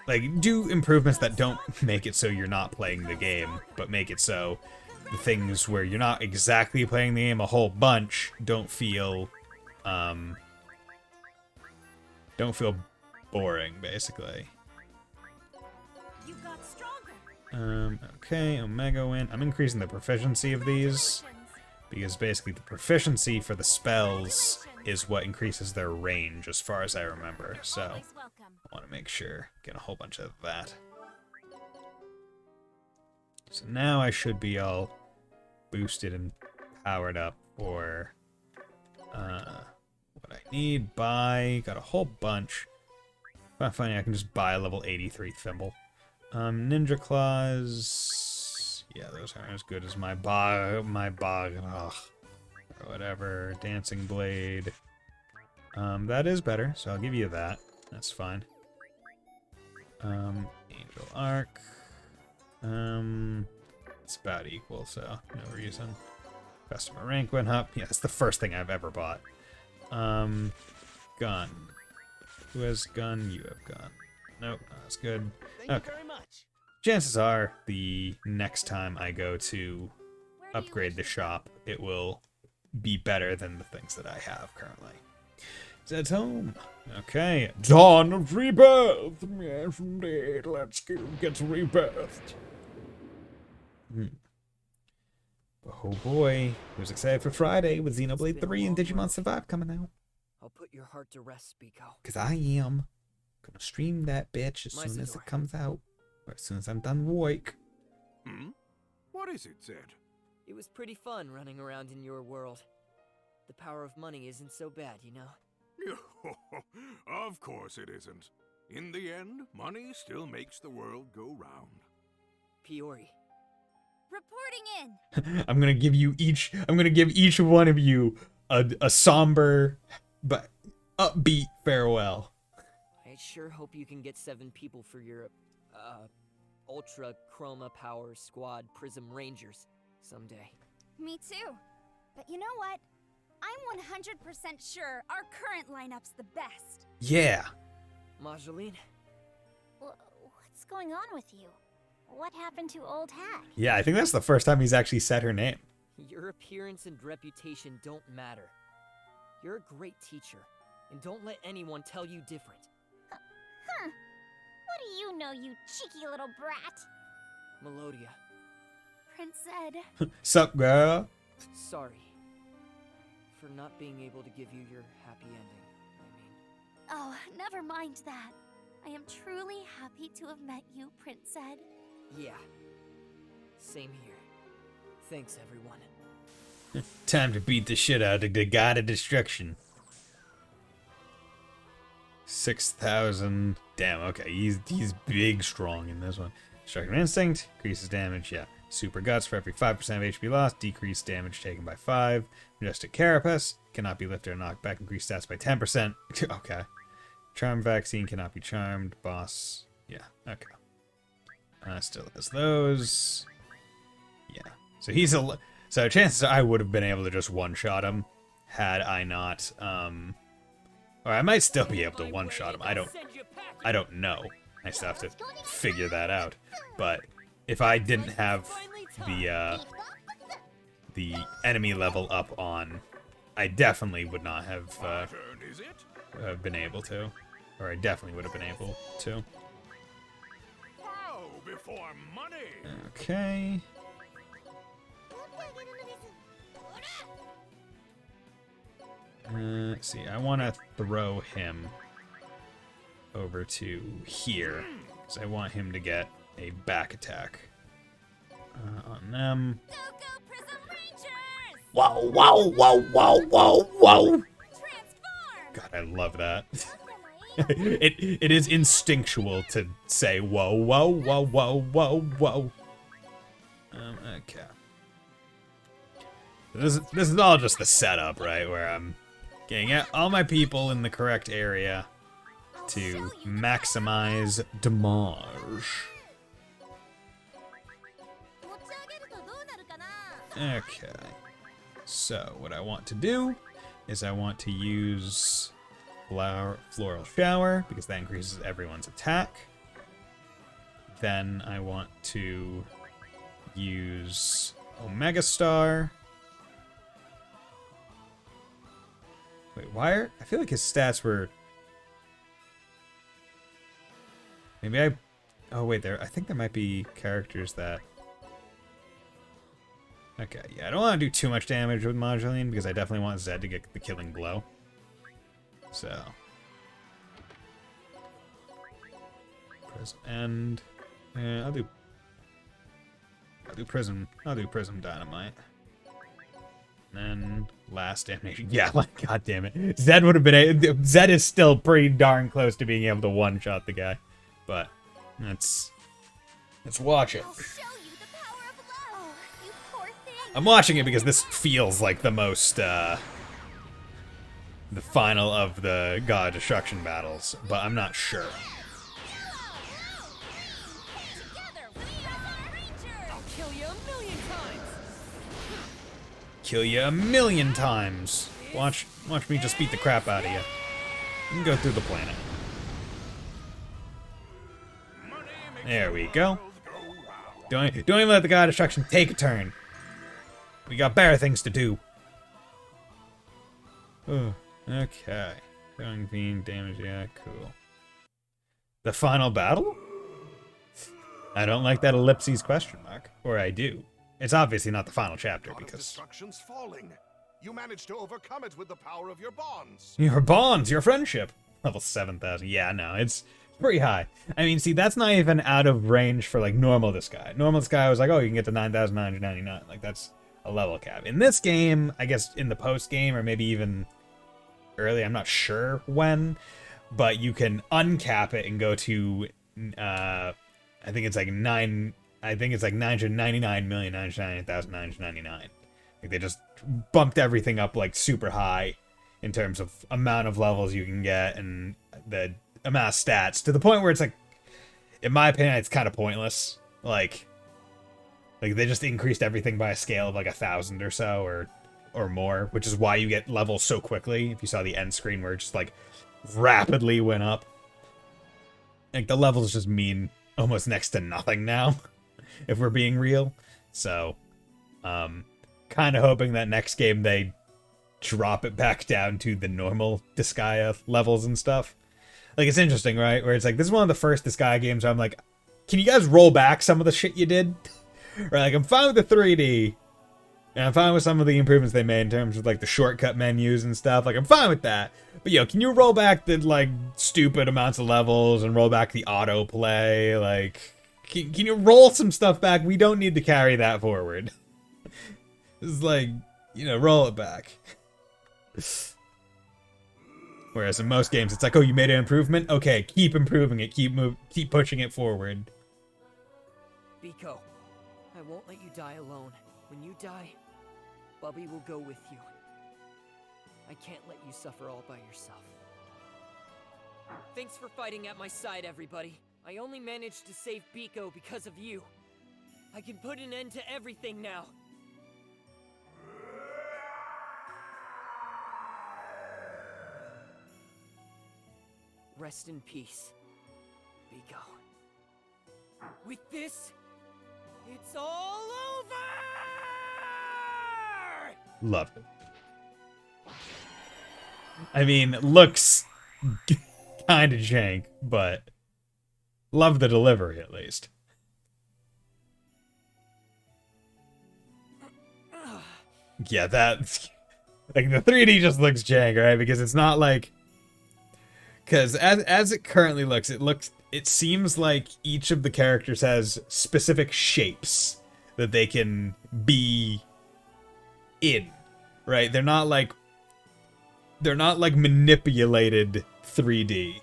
like, do improvements that don't make it so you're not playing the game, but make it so the things where you're not exactly playing the game a whole bunch don't feel boring, basically. Okay, Omega Win. I'm increasing the proficiency of these, because basically the proficiency for the spells is what increases their range, as far as I remember, so I want to make sure, get a whole bunch of that. So now I should be all boosted and powered up for what I need. Buy, got a whole bunch. But funny, I can just buy a level 83 thimble. Ninja Claws, yeah, those aren't as good as my bog, ugh, or whatever. Dancing Blade, that is better, so I'll give you that. That's fine. Angel Arc, it's about equal, so no reason. Customer rank went up. Yeah, that's the first thing I've ever bought. Gun. Who has gun? You have gun. Nope, that's good. Thank you very much. chances are the next time I go to upgrade the shop, it will be better than the things that I have currently. Zed's home. Okay. Dawn of Rebirth. Yes, indeed. Let's go get rebirthed. Oh boy. Who's excited for Friday with Xenoblade 3 and Digimon Survive coming out? I'll put your heart to rest, Biko. Because I am gonna stream that bitch as soon as it comes out. Or as soon as I'm done work. What is it, Zed? It was pretty fun running around in your world. The power of money isn't so bad, you know? Of course it isn't. In the end, money still makes the world go round. Piori. Reporting in. I'm gonna give each one of you a somber but upbeat farewell. I sure hope you can get 7 people for your, Ultra Chroma Power Squad Prism Rangers someday. Me too. But you know what? I'm 100% sure our current lineup's the best. Yeah. Mageline? What's going on with you? What happened to Old Hat? Yeah, I think that's the first time he's actually said her name. Your appearance and reputation don't matter. You're a great teacher, and don't let anyone tell you different. Huh. What do you know, you cheeky little brat? Melodia. Prince Zed. Sup, girl? Sorry. For not being able to give you your happy ending, Oh, never mind that. I am truly happy to have met you, Prince Zed. Yeah. Same here. Thanks, everyone. Time to beat the shit out of the God of Destruction. 6,000. Damn, okay. He's big strong in this one. Destructive Instinct, increases damage, yeah. Super Guts for every 5% of HP lost, decreased damage taken by 5. Majestic Carapace, cannot be lifted or knocked back, increased stats by 10%. Okay. Charm Vaccine, cannot be charmed. Boss, yeah, okay. Still has those. Yeah. So he's a... So chances are I would have been able to just one-shot him had I not, or I might still be able to one-shot him. I don't know. I still have to figure that out. But if I didn't have the enemy level up on, I definitely would not have been able to. Or I definitely would have been able to. Before money. Okay. Let's see, I want to throw him over to here, because I want him to get a back attack on them. Go, go, Prism Rangers! Whoa, whoa, whoa, whoa, whoa, whoa! Transform! God, I love that. it is instinctual to say whoa, whoa, whoa, whoa, whoa, whoa. Okay. This is all just the setup, right? Where I'm getting all my people in the correct area to maximize damage. Okay. So what I want to do is I want to use Floral Shower because that increases everyone's attack. Then I want to use Omega Star. Wait, why are... I feel like his stats were... Maybe I... Oh, wait, I think there might be characters that... Okay, yeah, I don't want to do too much damage with Mageline because I definitely want Zed to get the killing blow. So... Prism End... I'll do Prism Dynamite. And then last damnation. Yeah, like god damn it. Zed would have been Zed is still pretty darn close to being able to one-shot the guy. But let's watch it. I'll show you the power of love. You poor thing. I'm watching it because this feels like the most the final of the God of Destruction battles, but I'm not sure. Together, we are Rangers. I'll kill you 1,000,000 times! Kill you 1,000,000 times. Watch me just beat the crap out of you. You can go through the planet. There we go. Don't even let the God of Destruction take a turn. We got better things to do. Oh, okay. Going beam damage, yeah, cool. The final battle? I don't like that ellipses question mark. Or I do. It's obviously not the final chapter God of because... Destruction's falling. You managed to overcome it with the power of your bonds. Your bonds, your friendship. Level 7,000. Yeah, no, it's pretty high. I mean, see, that's not even out of range for, like, normal Disgaea. Normal Disgaea was like, oh, you can get to 9,999. Like, that's a level cap. In this game, I guess in the post-game, or maybe even early, I'm not sure when, but you can uncap it and go to, I think it's like 999,999,999. Like, they just bumped everything up, like, super high in terms of amount of levels you can get and the amount of stats, to the point where it's like, in my opinion, it's kind of pointless. Like they just increased everything by a scale of like 1,000 or so, or more, which is why you get levels so quickly. If you saw the end screen where it just like rapidly went up, like the levels just mean almost next to nothing now, if we're being real. So, kind of hoping that next game they drop it back down to the normal Disgaea levels and stuff. Like, it's interesting, right? Where it's like, this is one of the first Disgaea games where I'm like, can you guys roll back some of the shit you did? Right, like, I'm fine with the 3D, and I'm fine with some of the improvements they made in terms of, like, the shortcut menus and stuff. Like, I'm fine with that. But, yo, can you roll back the, like, stupid amounts of levels and roll back the autoplay? Like, can you roll some stuff back? We don't need to carry that forward. It's like, you know, roll it back. Whereas in most games, it's like, oh, you made an improvement? Okay, keep improving it, keep pushing it forward. Biko, I won't let you die alone. When you die, Bubby will go with you. I can't let you suffer all by yourself. Thanks for fighting at my side, everybody. I only managed to save Biko because of you. I can put an end to everything now. Rest in peace, Biko. With this, it's all over! Loved it. I mean, looks kind of jank, but love the delivery at least. Yeah, that, like, the 3D just looks jank, right? Because it's not like, because as it currently looks, it seems like each of the characters has specific shapes that they can be in, right? They're not like manipulated 3D,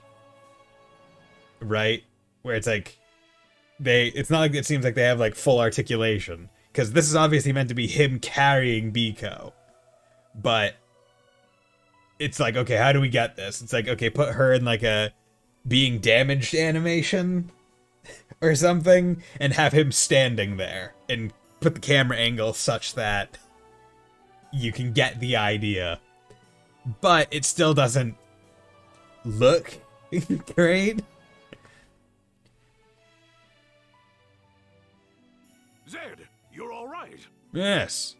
right? Where it's like it's not like it seems like they have like full articulation, because this is obviously meant to be him carrying Biko, but it's like, okay, how do we get this? It's like, okay, put her in like a being damaged animation or something and have him standing there and put the camera angle such that you can get the idea. But it still doesn't look great. Zed, you're all right. Yes.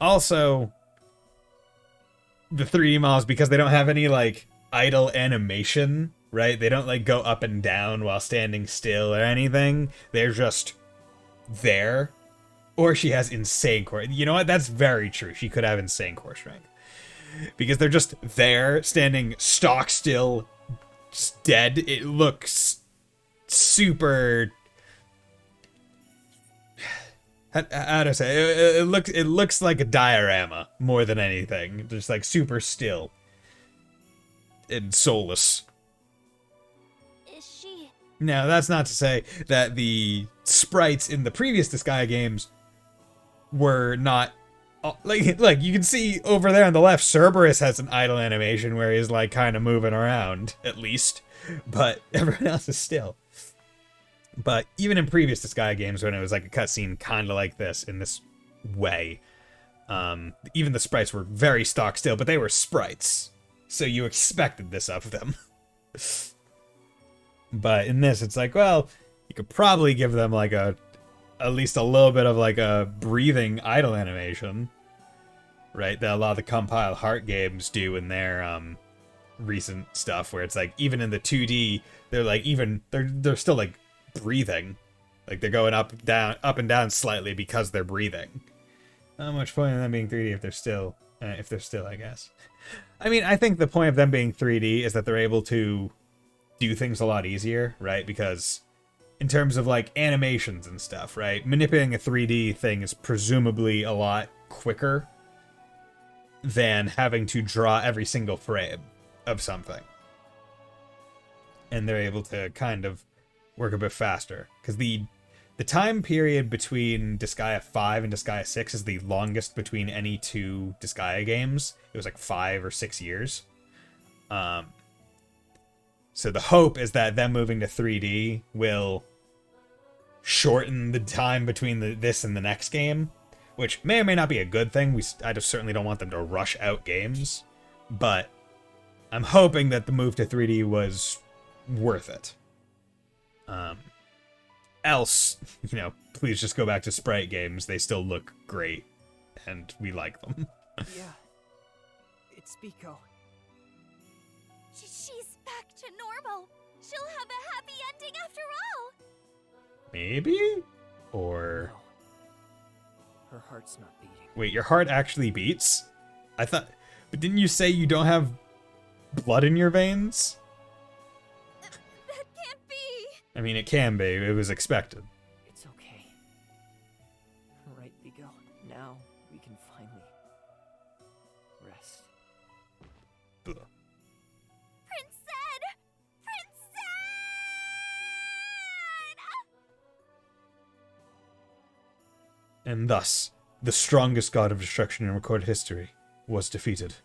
Also, the 3D models, because they don't have any, like, idle animation, right? They don't, like, go up and down while standing still or anything. They're just there. Or she has insane core. You know what? That's very true. She could have insane core strength. Because they're just there, standing stock still, just dead. It looks super... How to say it looks like a diorama more than anything, just like super still and soulless. Is she? Now, that's not to say that the sprites in the previous Disgaea games were not like you can see over there on the left, Cerberus has an idle animation where he's like kind of moving around at least, but everyone else is still. But even in previous Disgaea games, when it was like a cutscene kind of like this, in this way, even the sprites were very stock still, but they were sprites, so you expected this of them. But in this, it's like, well, you could probably give them like a at least a little bit of like a breathing idle animation, right? That a lot of the compiled Heart games do in their recent stuff, where it's like even in the 2D, they're like they're still like breathing, like they're going up and down slightly because they're breathing. Not much point in them being 3D if they're still, I guess. I mean, I think the point of them being 3D is that they're able to do things a lot easier, right? Because in terms of like animations and stuff, right? Manipulating a 3D thing is presumably a lot quicker than having to draw every single frame of something. And they're able to kind of work a bit faster. Because the time period between Disgaea 5 and Disgaea 6 is the longest between any two Disgaea games. It was like 5 or 6 years. So the hope is that them moving to 3D will shorten the time between this and the next game, which may or may not be a good thing. I just certainly don't want them to rush out games, but I'm hoping that the move to 3D was worth it. Else, please just go back to sprite games. They still look great, and we like them. Yeah, it's Biko. She's back to normal. She'll have a happy ending after all. Maybe? Or... No. Her heart's not beating. Wait, your heart actually beats? I thought... But didn't you say you don't have blood in your veins? That can't be. I mean, it can be. It was expected. It's okay. Right, Biko. Now we can finally rest. Ugh. Prince Zed! Prince Zed! And thus, the strongest god of destruction in recorded history was defeated.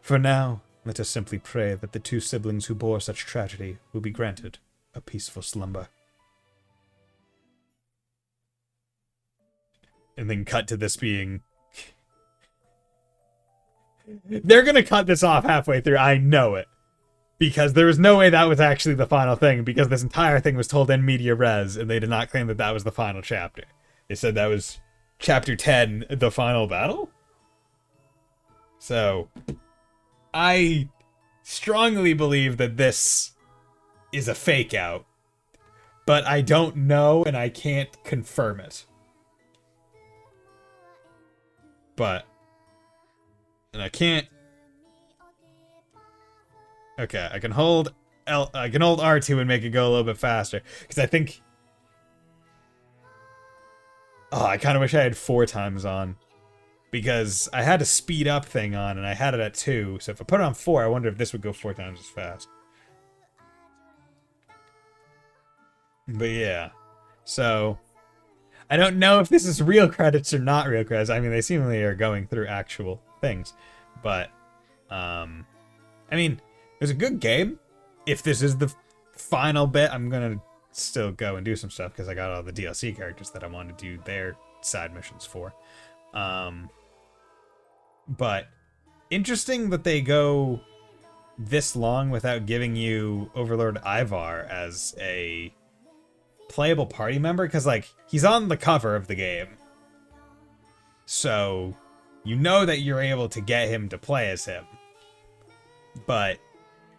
For now, let us simply pray that the two siblings who bore such tragedy will be granted a peaceful slumber. And then cut to this being... They're gonna cut this off halfway through, I know it. Because there was no way that was actually the final thing, because this entire thing was told in media res, and they did not claim that that was the final chapter. They said that was chapter 10, the final battle? So, I strongly believe that this is a fake out, but I don't know and I can't confirm it. And I can't... Okay, I can hold R2 and make it go a little bit faster, because I think... Oh, I kind of wish I had 4 times on. Because I had a speed up thing on, and I had it at 2. So if I put it on 4, I wonder if this would go 4 times as fast. But yeah. So, I don't know if this is real credits or not real credits. I mean, they seemingly are going through actual things. But, I mean, it was a good game. If this is the final bit, I'm going to still go and do some stuff, because I got all the DLC characters that I want to do their side missions for. But interesting that they go this long without giving you Overlord Ivar as a playable party member, because like he's on the cover of the game, so you know that you're able to get him to play as him. But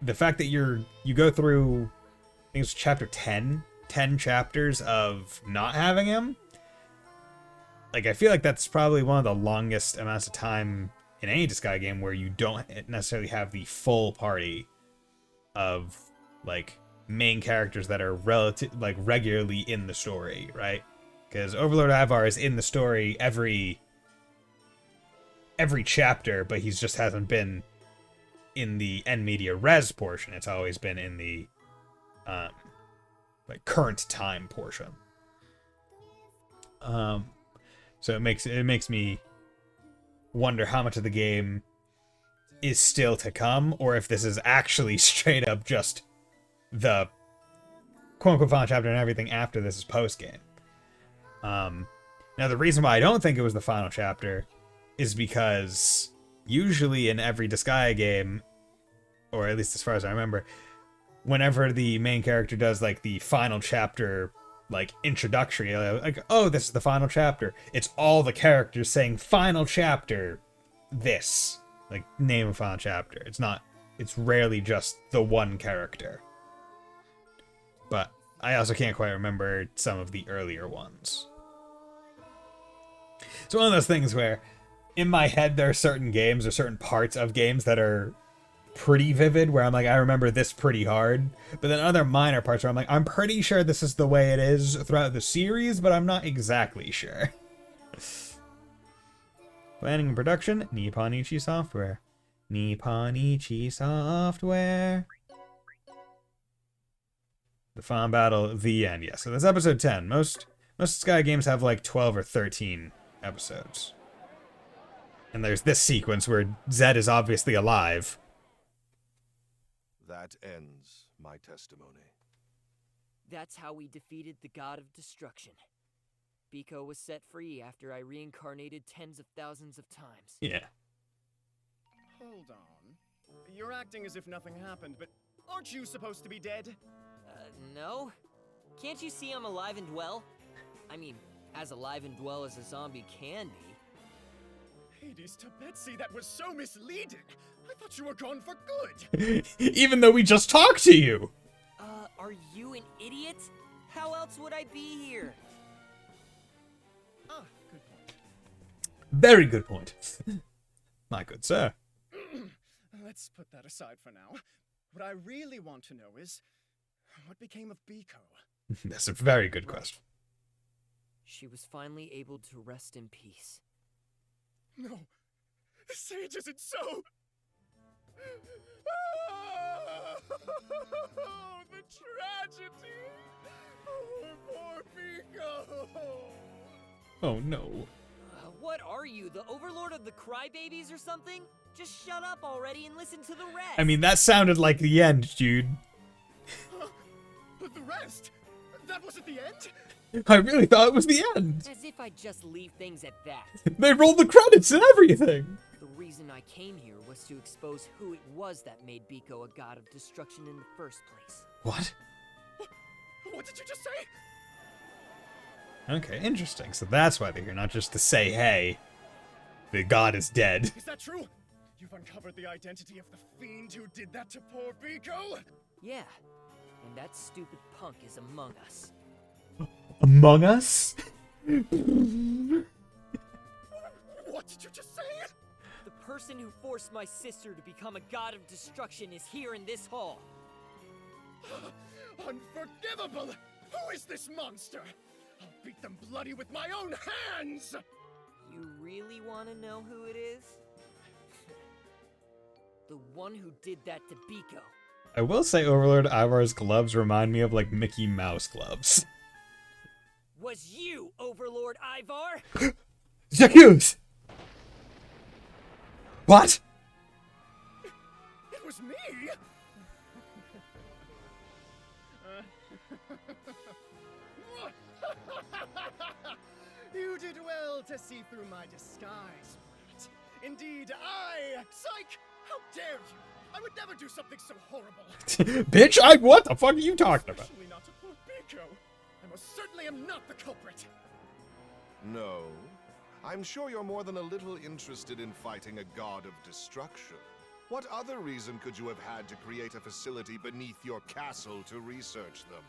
the fact that you go through, I think it's chapter 10 chapters of not having him, like, I feel like that's probably one of the longest amounts of time in any Disgaea game where you don't necessarily have the full party of, like, main characters that are regularly in the story, right? Because Overlord Ivar is in the story every chapter, but he just hasn't been in the end media res portion. It's always been in the, current time portion. So it makes me wonder how much of the game is still to come, or if this is actually straight up just the quote-unquote final chapter and everything after this is post-game. Now, the reason why I don't think it was the final chapter is because usually in every Disgaea game, or at least as far as I remember, whenever the main character does, like, the final chapter like introductory, like, oh, this is the final chapter. It's all the characters saying final chapter, this, like, name of final chapter. It's rarely just the one character. But I also can't quite remember some of the earlier ones. It's one of those things where in my head there are certain games or certain parts of games that are pretty vivid, where I'm like, I remember this pretty hard, but then other minor parts where I'm like, I'm pretty sure this is the way it is throughout the series, but I'm not exactly sure. Planning and production, Nipponichi Software. Nipponichi Software. The final battle, the end. Yeah, so that's episode 10. Most Sky games have like 12 or 13 episodes. And there's this sequence where Zed is obviously alive. That ends my testimony. That's how we defeated the god of destruction. Biko was set free after I reincarnated tens of thousands of times. Yeah. Hold on. You're acting as if nothing happened, but aren't you supposed to be dead? No? Can't you see I'm alive and well? I mean, as alive and well as a zombie can be. Hades to Betsy, that was so misleading! I thought you were gone for good! Even though we just talked to you! Are you an idiot? How else would I be here? Ah, good point. Very good point. My good sir. Let's put that aside for now. What I really want to know is, what became of Biko? That's a very good question. She was finally able to rest in peace. No, Sage isn't so. Oh, the tragedy! Oh, poor Biko! Oh no. What are you, the overlord of the crybabies or something? Just shut up already and listen to the rest! I mean, that sounded like the end, dude. But the rest? That wasn't the end? I really thought it was the end. As if I'd just leave things at that. They rolled the credits and everything. The reason I came here was to expose who it was that made Biko a god of destruction in the first place. What? What did you just say? Okay, interesting. So that's why they're here, not just to say, hey, the god is dead. Is that true? You've uncovered the identity of the fiend who did that to poor Biko? Yeah, and that stupid punk is among us. Among Us? What did you just say? The person who forced my sister to become a god of destruction is here in this hall. Unforgivable! Who is this monster? I'll beat them bloody with my own hands! You really want to know who it is? The one who did that to Biko. I will say Overlord Ivar's gloves remind me of, like, Mickey Mouse gloves. Was you, Overlord Ivar? J'accuse! What? It was me! You did well to see through my disguise, Rat. Indeed, Psych! How dare you! I would never do something so horrible! Bitch, what the fuck are you talking about? Especially not to poor Biko. I most certainly am not the culprit. No. I'm sure you're more than a little interested in fighting a god of destruction. What other reason could you have had to create a facility beneath your castle to research them?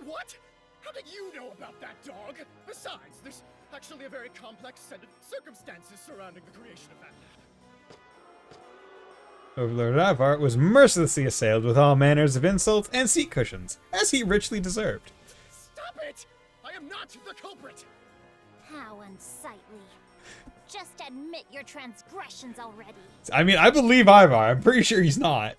What? How did you know about that dog? Besides, there's actually a very complex set of circumstances surrounding the creation of that lab. Overlord Ivar was mercilessly assailed with all manners of insults and seat cushions, as he richly deserved. Stop it! I am not the culprit! How unsightly. Just admit your transgressions already. I mean, I believe Ivar. I'm pretty sure he's not.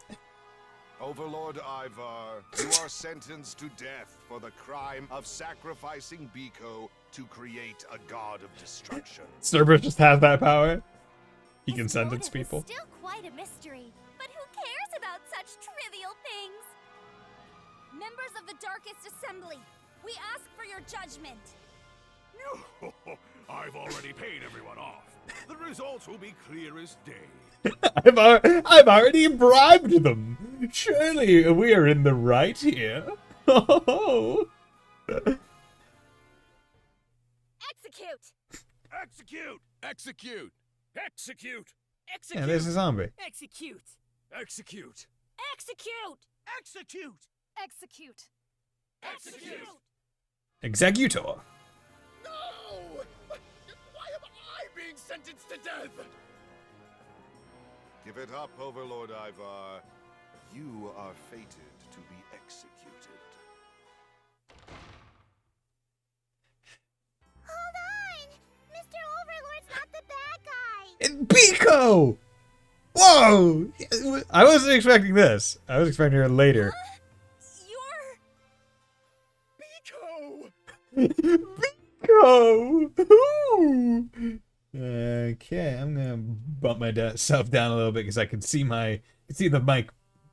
Overlord Ivar, you are sentenced to death for the crime of sacrificing Biko to create a god of destruction. Cerberus just has that power. He can His sentence motive is people. still quite a mystery, but who cares about such trivial things? Members of the Darkest Assembly, we ask for your judgment. I've already paid everyone off. The results will be clear as day. I've already bribed them. Surely we are in the right here. Oh. Execute! Execute! Execute! Execute! Execute! Yeah, there's a zombie. Execute! Execute! Execute! Execute! Execute! Execute! Executor. No! Why am I being sentenced to death? Give it up, Overlord Ivar. You are fated to be executed. Hold on! Mr. Overlord's not the bad guy! And Biko! Whoa! I wasn't expecting this. I was expecting her later. You're... Biko! Biko! Ooh. Okay, I'm gonna bump myself down a little bit because I can see the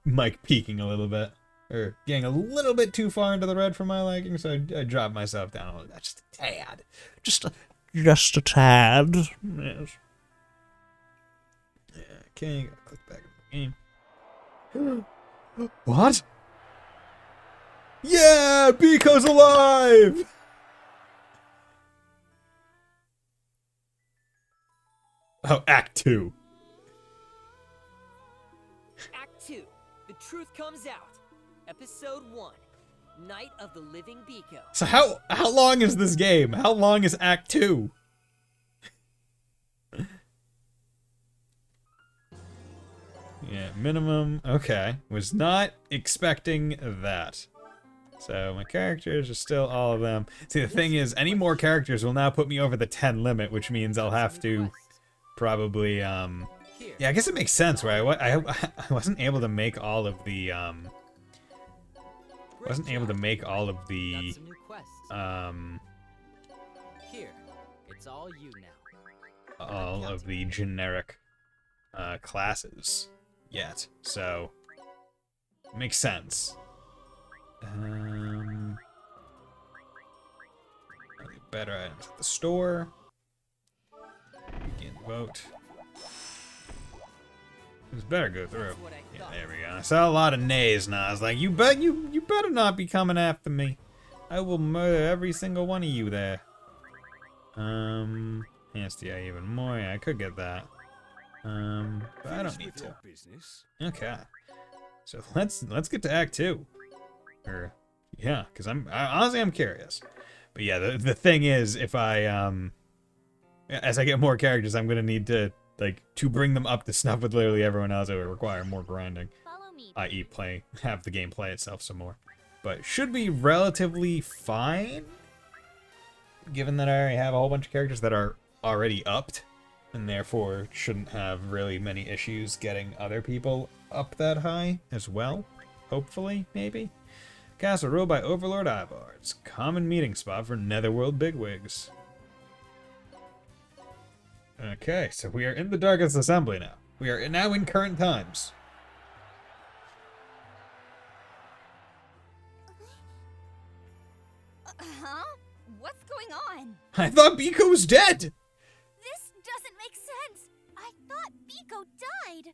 mic peaking a little bit, or getting a little bit too far into the red for my liking. So I dropped myself down a little bit, just a tad, just a tad. Yes. Okay, gotta click back in the game. What? Yeah, Biko's alive! Oh, Act 2. Act 2. The truth comes out. Episode 1. Night of the Living Biko. So how long is this game? How long is Act 2? Yeah, minimum. Okay. Was not expecting that. So my characters are still all of them. See, the thing is, any more characters will now put me over the 10 limit, which means I'll have to probably, yeah, I guess it makes sense, right? I wasn't able to make all of the, Here, it's all you now. all of the generic, classes yet. So, makes sense. Better items at the store. Begin vote. This better go through. Yeah, there we go. I saw a lot of nays now. I was like, you better not be coming after me. I will murder every single one of you there. SDI even more. Yeah, I could get that. But I don't need to. Okay. So let's get to Act 2. Or yeah, because honestly I'm curious. But yeah, the thing is, if I as I get more characters, I'm gonna need to to bring them up to snuff with literally everyone else. It would require more grinding, i.e., have the game play itself some more. But should be relatively fine, given that I already have a whole bunch of characters that are already upped, and therefore shouldn't have really many issues getting other people up that high as well. Hopefully, maybe. Castle ruled by Overlord Ivar. It's a common meeting spot for Netherworld bigwigs. Okay, so we are in the Darkest Assembly now. We are now in current times. Huh? What's going on? I thought Biko was dead! This doesn't make sense! I thought Biko died!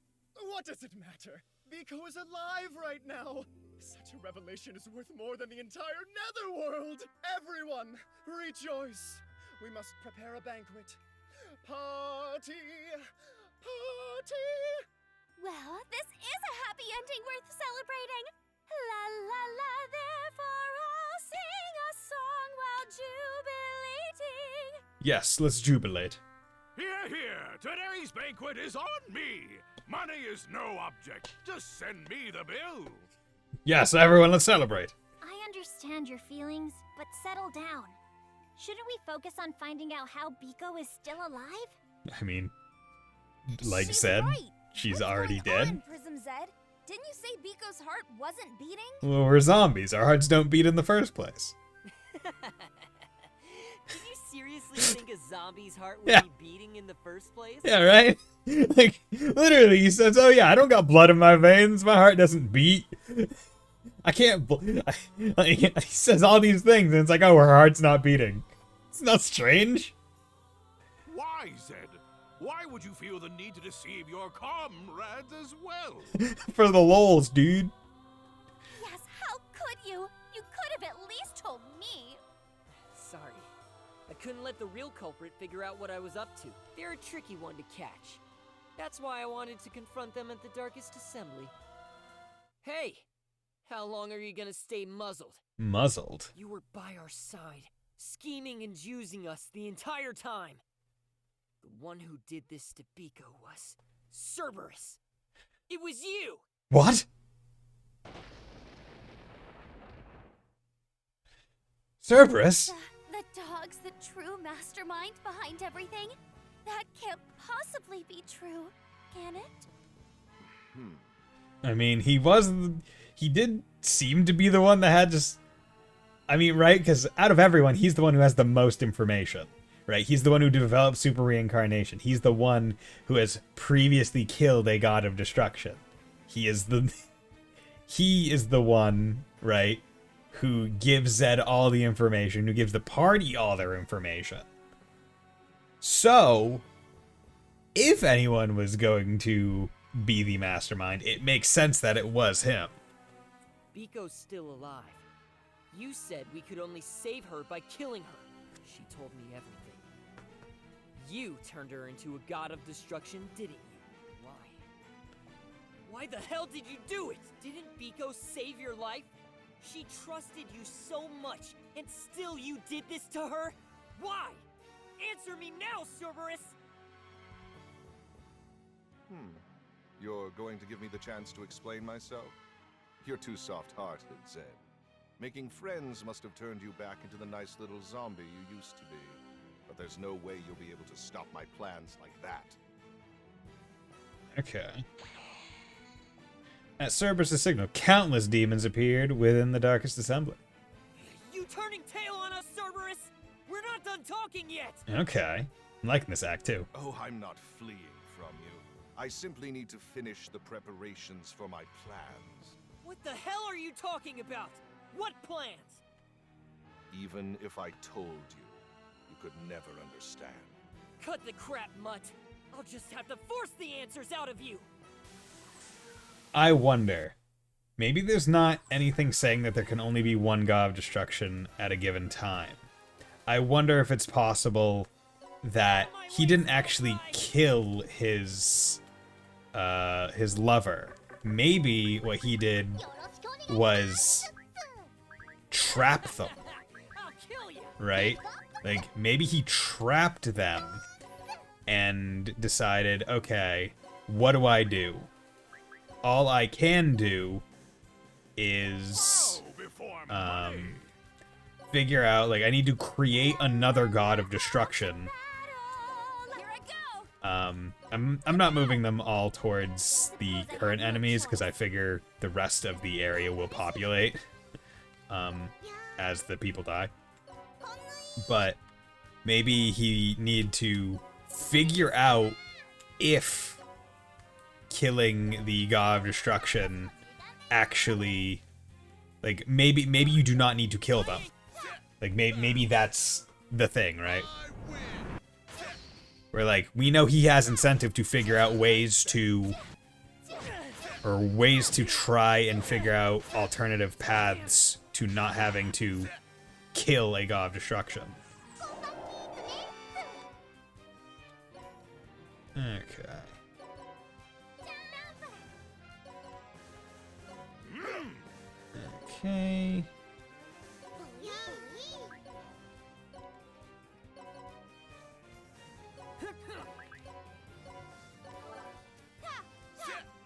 What does it matter? Biko is alive right now! Such a revelation is worth more than the entire Netherworld! Everyone, rejoice! We must prepare a banquet. Party! Party! Well, this is a happy ending worth celebrating! La la la, therefore I'll sing a song while jubilating! Yes, let's jubilate. Hear, hear! Today's banquet is on me! Money is no object. Just send me the bill. Yes, everyone, let's celebrate. I understand your feelings, but settle down. Shouldn't we focus on finding out how Biko is still alive? I mean, like She's said, right. she's What's already going dead. on, Prism Zed? Didn't you say Biko's heart wasn't beating? Well, we're zombies. Our hearts don't beat in the first place. Did you seriously think a zombie's heart would be beating in the first place? Yeah, right? Like, literally, he says, oh yeah, I don't got blood in my veins. My heart doesn't beat. I can't... he says all these things, and it's like, oh, her heart's not beating. It's not strange. Why, Zed? Why would you feel the need to deceive your comrades as well? For the lols, dude. Yes, how could you? You could have at least told me, couldn't let the real culprit figure out what I was up to. They're a tricky one to catch. That's why I wanted to confront them at the Darkest Assembly. Hey! How long are you gonna stay muzzled? Muzzled? You were by our side, scheming and using us the entire time. The one who did this to Biko was Cerberus. It was you! What? Cerberus? The dog's the true mastermind behind everything? That can't possibly be true, can it? I mean, he did seem to be the one that had just... I mean, right? Because out of everyone, he's the one who has the most information, right? He's the one who developed super reincarnation. He's the one who has previously killed a god of destruction. He is the one, right, who gives Zed all the information, who gives the party all their information. So, if anyone was going to be the mastermind, it makes sense that it was him. Biko's still alive. You said we could only save her by killing her. She told me everything. You turned her into a god of destruction, didn't you? Why? Why the hell did you do it? Didn't Biko save your life? She trusted you so much, and still you did this to her? Why? Answer me now, Cerberus! You're going to give me the chance to explain myself? You're too soft-hearted, Zed. Making friends must have turned you back into the nice little zombie you used to be. But there's no way you'll be able to stop my plans like that. Okay. At Cerberus' signal, countless demons appeared within the Darkest Assembly. You turning tail on us, Cerberus? We're not done talking yet! Okay. I'm liking this act, too. Oh, I'm not fleeing from you. I simply need to finish the preparations for my plans. What the hell are you talking about? What plans? Even if I told you, you could never understand. Cut the crap, Mutt. I'll just have to force the answers out of you. I wonder. Maybe there's not anything saying that there can only be one god of destruction at a given time. I wonder if it's possible that he didn't actually kill his lover. Maybe what he did was trap them, right? Like, maybe he trapped them and decided, okay, what do I do? All I can do is figure out, like, I need to create another god of destruction. I'm not moving them all towards the current enemies because I figure the rest of the area will populate as the people die. But maybe he need to figure out if killing the god of destruction actually, like, maybe you do not need to kill them. Like, maybe that's the thing, right? Where, like, we know he has incentive to figure out ways to try and figure out alternative paths to not having to kill a god of destruction. Okay. Okay. There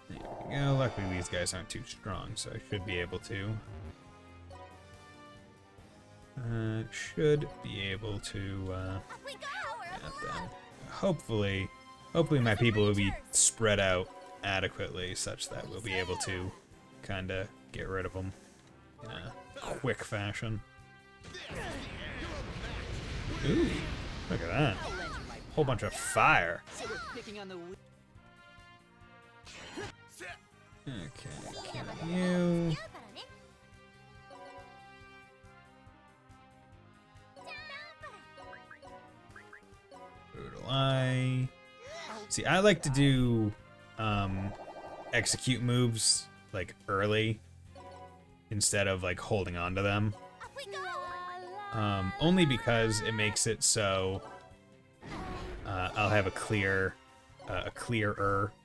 we go. Luckily these guys aren't too strong, so I should be able to. Get them. Hopefully my people will be spread out adequately such that we'll be able to kind of get rid of them in a quick fashion. Ooh, look at that. Whole bunch of fire. Okay, kill you. Brutal Eye. See, I like to do execute moves like early instead of like holding on to them. Only because it makes it so I'll have a clearer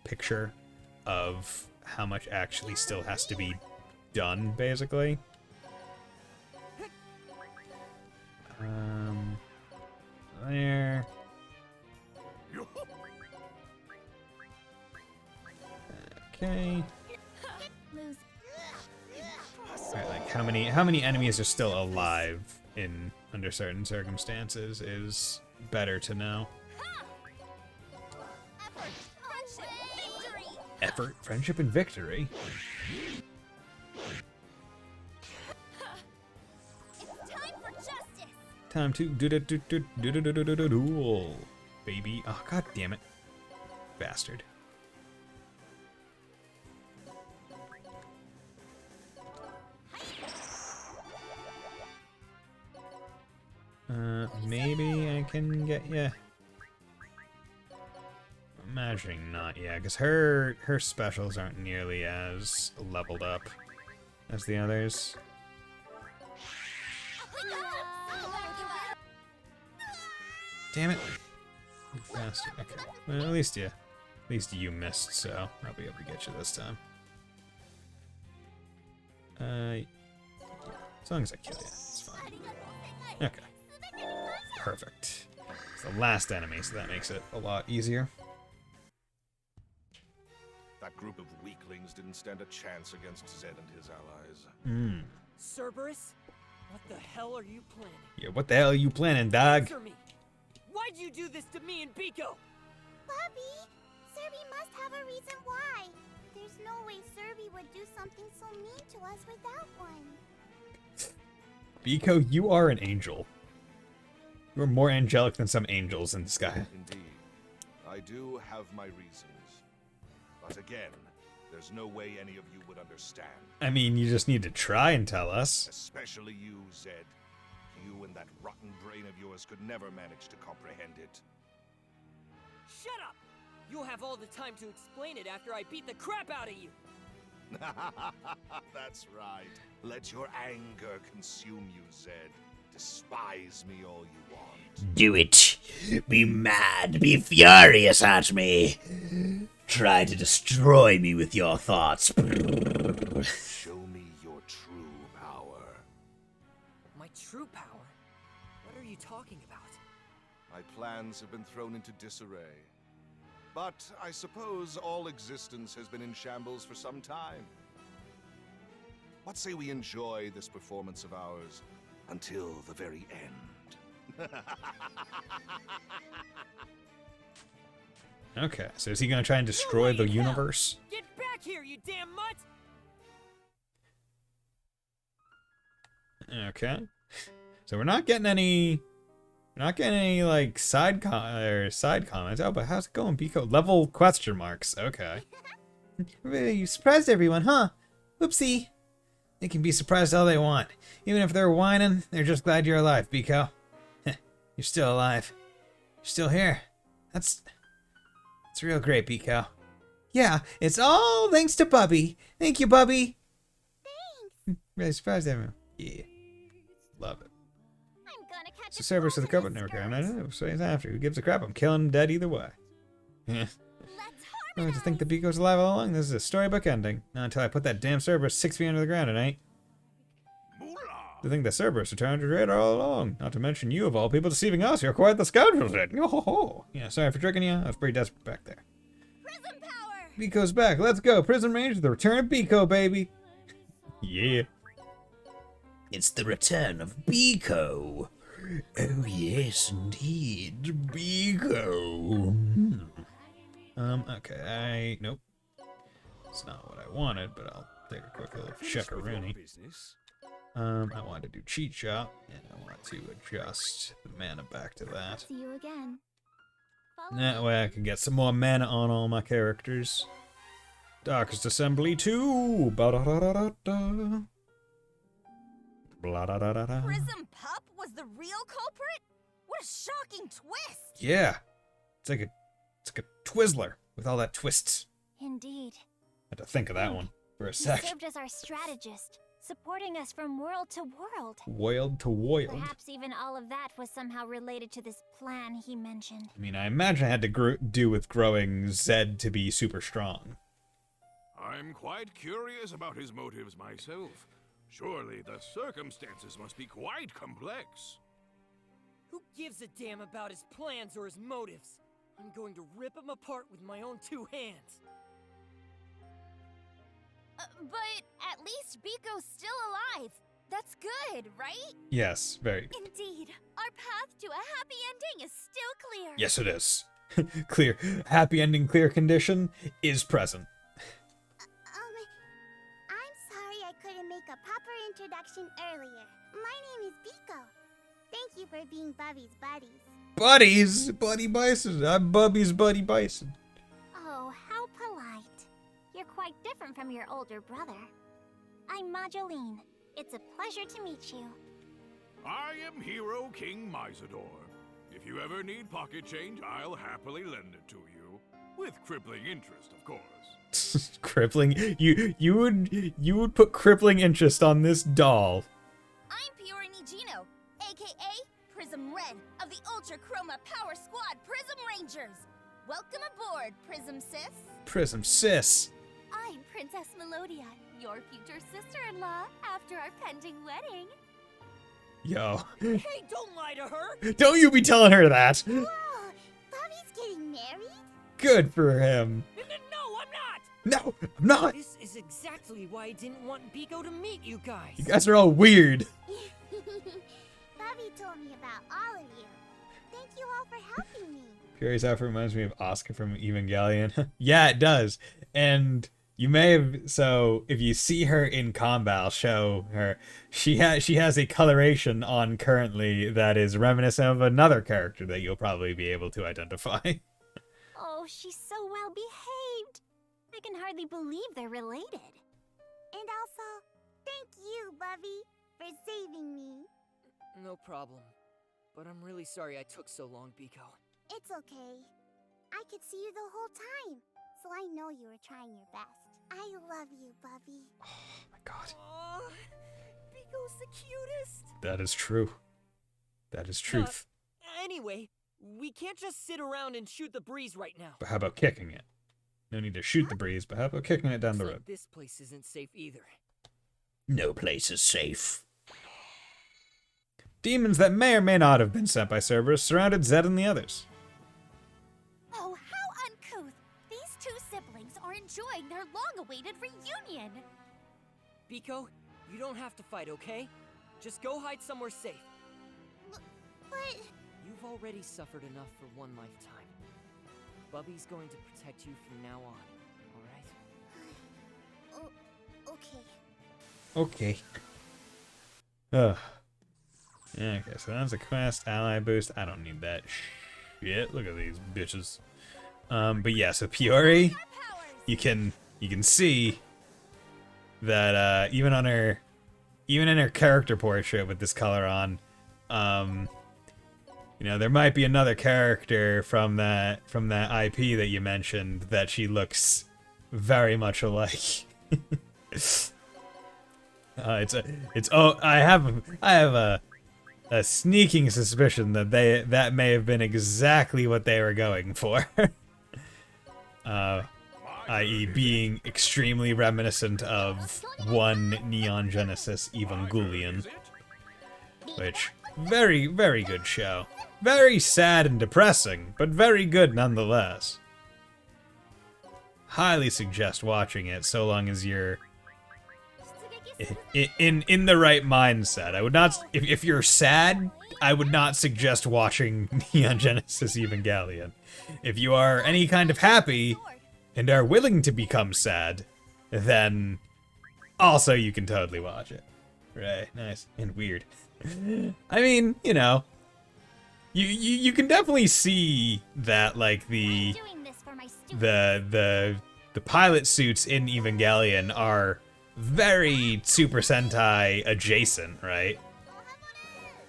picture of how much actually still has to be done, basically. There. Okay. Alright, like how many enemies are still alive in under certain circumstances is better to know. Effort, friendship, and victory. It's time for justice. Time to duel, baby. Oh, god damn it, bastard. Maybe I can get ya. Imagining not, yeah, because her specials aren't nearly as leveled up as the others. Damn it! You bastard. Okay. Well, at least you missed, so I'll be able to get you this time. As long as I kill you, it's fine. Okay. Perfect. It's the last enemy, so that makes it a lot easier. That group of weaklings didn't stand a chance against Zed and his allies. Cerberus? What the hell are you planning? Yeah, what the hell are you planning, dog? Answer me! Why'd you do this to me and Biko? Bubby, Serby must have a reason why. There's no way Serby would do something so mean to us without one. Biko, you are an angel. You're more angelic than some angels in Disgaea. Indeed. I do have my reasons. But again, there's no way any of you would understand. I mean, you just need to try and tell us. Especially you, Zed. You and that rotten brain of yours could never manage to comprehend it. Shut up! You'll have all the time to explain it after I beat the crap out of you! That's right. Let your anger consume you, Zed. Despise me all you want. Do it. Be mad. Be furious at me. Try to destroy me with your thoughts. Show me your true power. My true power? What are you talking about? My plans have been thrown into disarray. But I suppose all existence has been in shambles for some time. What say we enjoy this performance of ours until the very end? Okay, so is he gonna try and destroy the universe? Get back here, you damn mutt! Okay. So we're not getting any like side comments. Oh, but how's it going, Biko? Level question marks. Okay. Really, you surprised everyone, huh? Whoopsie. They can be surprised all they want. Even if they're whining, they're just glad you're alive, Biko. You're still alive. You're still here. It's real great, Biko. Yeah, it's all thanks to Bubby. Thank you, Bubby. Thanks. Really surprised everyone. Yeah. Love it. I'm gonna catch So Cerberus with the cup never care. I know. So he's after. Who gives a crap? I'm killing him dead either way. Yeah. I like to think the Biko's alive all along. This is a storybook ending. Not until I put that damn Cerberus 6 feet under the ground tonight. To think the Cerberus returned to trade all along. Not to mention you, of all people, deceiving us. You're quite the scoundrel, Zed. Yo-ho-ho. Yeah, sorry for tricking you. I was pretty desperate back there. Prism power! Biko's back. Let's go. Prism Range, the return of Biko, baby. Yeah. It's the return of Biko. Oh, yes, indeed. Biko. Okay. Nope. It's not what I wanted, but I'll take a quick little check-a-rooney. I want to do cheat shot, and I want to adjust the mana back to that. See you again. That way I can get some more mana on all my characters. Darkest Assembly 2! Ba-da-da-da-da-da. Blah-da-da-da-da. Prism Pup was the real culprit? What a shocking twist! Yeah. It's like a Twizzler with all that twists. Indeed. I had to think of that one for a He sec. served as our strategist, supporting us from world to world. World to world. Perhaps even all of that was somehow related to this plan he mentioned. I mean, I imagine it had to do with growing Zed to be super strong. I'm quite curious about his motives myself. Surely the circumstances must be quite complex. Who gives a damn about his plans or his motives? I'm going to rip him apart with my own 2 hands. But at least Biko's still alive. That's good, right? Yes, very good. Indeed, our path to a happy ending is still clear. Yes, it is. Clear. Happy ending clear condition is present. I'm sorry I couldn't make a proper introduction earlier. My name is Biko. Thank you for being Bubby's buddies. Buddies! Buddy Bison. I'm Bubby's buddy Bison. Oh, how polite. You're quite different from your older brother. I'm Majoline. It's a pleasure to meet you. I am Hero King Misador. If you ever need pocket change, I'll happily lend it to you. With crippling interest, of course. Crippling? You would put crippling interest on this doll. I'm Peori Nigino, aka Prism Red of the Ultra Chroma Power Squad Prism Rangers. Welcome aboard, Prism Sis. Prism Sis. I'm Princess Melodia, your future sister-in-law after our pending wedding. Yo. Hey, don't lie to her! Don't you be telling her that. Whoa, Bubby's getting married? Good for him. No, I'm not! No, I'm not. This is exactly why I didn't want Biko to meet you guys. You guys are all weird. Bubby told me about all of you. Thank you all for helping me. Furious outfit reminds me of Asuka from Evangelion. Yeah, it does. And you may have, so if you see her in combat, I'll show her. She has a coloration on currently that is reminiscent of another character that you'll probably be able to identify. Oh, she's so well behaved. I can hardly believe they're related. And also, thank you, Bubby, for saving me. No problem. But I'm really sorry I took so long, Biko. It's okay. I could see you the whole time, so I know you were trying your best. I love you, Bubby. Oh my god. Oh, Biko's the cutest. That is true. That is truth. Anyway, we can't just sit around and shoot the breeze right now. But how about kicking it? No need to shoot the breeze, but how about kicking it down the Looks road? like this place isn't safe either. No place is safe. Demons that may or may not have been sent by Cerberus surrounded Zed and the others. Oh, how uncouth. These 2 siblings are enjoying their long-awaited reunion. Biko, you don't have to fight, okay? Just go hide somewhere safe. But... You've already suffered enough for one lifetime. Bubby's going to protect you from now on, alright? okay. Okay. Ugh. Yeah, okay, so that's a quest, ally boost. I don't need that shit. Look at these bitches. But yeah, so Peori, you can see that even in her character portrait with this color on, you know, there might be another character from that IP that you mentioned that she looks very much alike. I have a sneaking suspicion that that may have been exactly what they were going for. I.e. being extremely reminiscent of one Neon Genesis Evangelion, which very, very good show. Very sad and depressing, but very good nonetheless. Highly suggest watching it so long as you're in the right mindset. I would not, if you're sad, I would not suggest watching Neon Genesis Evangelion. If you are any kind of happy and are willing to become sad, then also you can totally watch it. Right, nice and weird. I mean, you know, you can definitely see that, like, the pilot suits in Evangelion are very Super Sentai adjacent, right?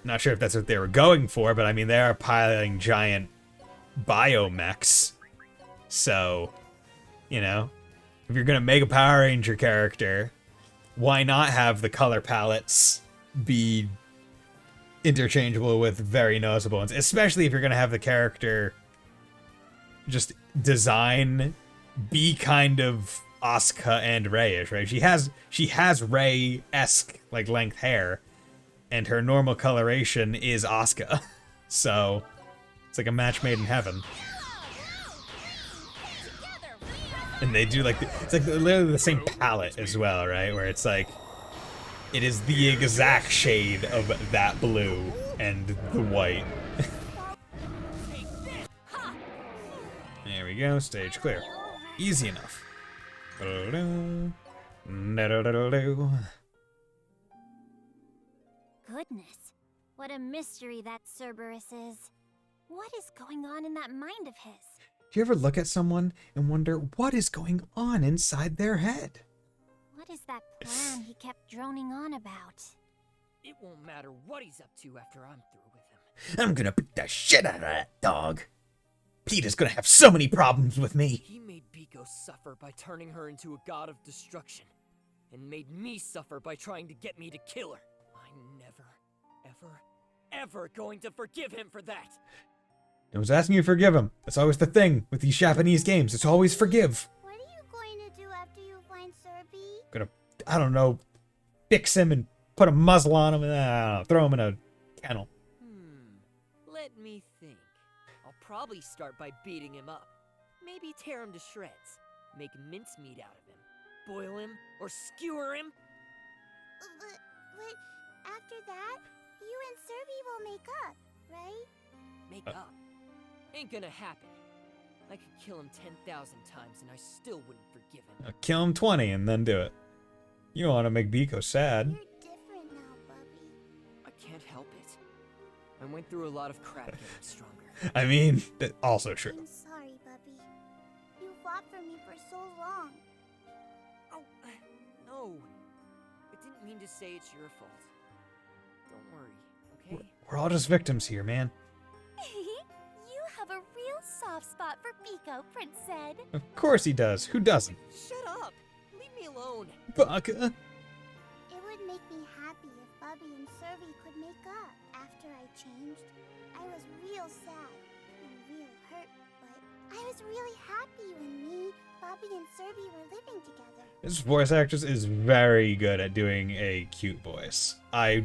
Not sure if that's what they were going for, but I mean, they are piloting giant biomechs. So, you know, if you're gonna make a Power Ranger character why not have the color palettes be interchangeable with very noticeable ones, especially if you're going to have the character just design be kind of Asuka and Rei-ish, right? She has Rei-esque like length hair, and her normal coloration is Asuka. So it's like a match made in heaven. And they do like it's like literally the same palette as well, right? Where it's like it is the exact shade of that blue and the white. There we go, stage clear. Easy enough. Goodness, what a mystery that Cerberus is. What is going on in that mind of his? Do you ever look at someone and wonder what is going on inside their head? What is that plan he kept droning on about? It won't matter what he's up to after I'm through with him. I'm gonna beat the shit out of that dog. Peter's gonna have so many problems with me. He made Biko suffer by turning her into a god of destruction, and made me suffer by trying to get me to kill her. I'm never, ever, ever going to forgive him for that. I was asking you to forgive him. That's always the thing with these Japanese games. It's always forgive. What are you going to do after you find Serby? Gonna, I don't know, fix him and put a muzzle on him and I don't know, throw him in a kennel. Let me think. I'll probably start by beating him up. Maybe tear him to shreds. Make mincemeat out of him. Boil him or skewer him. But after that, you and Serby will make up, right? Make up? Ain't gonna happen. I could kill him 10,000 times and I still wouldn't forgive him. Kill him 20 and then do it. You don't want to make Biko sad. You're different now, Bubby. I can't help it. I went through a lot of crap getting stronger. I mean, that's also true. I'm sorry, Bubby. You fought for me for so long. Oh, no. I didn't mean to say it's your fault. Don't worry, okay? We're all just victims here, man. You have a real soft spot for Biko, Prince Zed. Of course he does. Who doesn't? Shut up! Leave me alone! Baka. It would make me happy if Bubby and Serby could make up. After I changed, I was real sad and real hurt, but I was really happy when me, Bobby, and Serby were living together. This voice actress is very good at doing a cute voice. I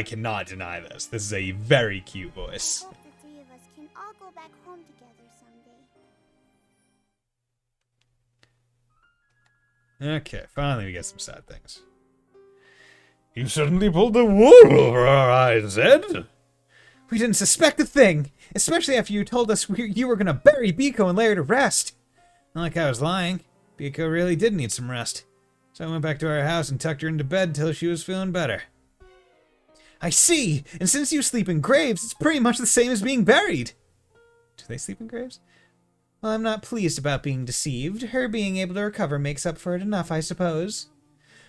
cannot deny this. This is a very cute voice. I hope the three of us can all go back home together someday. Okay, finally we get some sad things. You suddenly pulled the wool over our eyes, Zed. We didn't suspect a thing, especially after you told us you were going to bury Biko and lay her to rest. Not like I was lying. Biko really did need some rest. So I went back to our house and tucked her into bed till she was feeling better. I see! And since you sleep in graves, it's pretty much the same as being buried. Do they sleep in graves? Well, I'm not pleased about being deceived. Her being able to recover makes up for it enough, I suppose.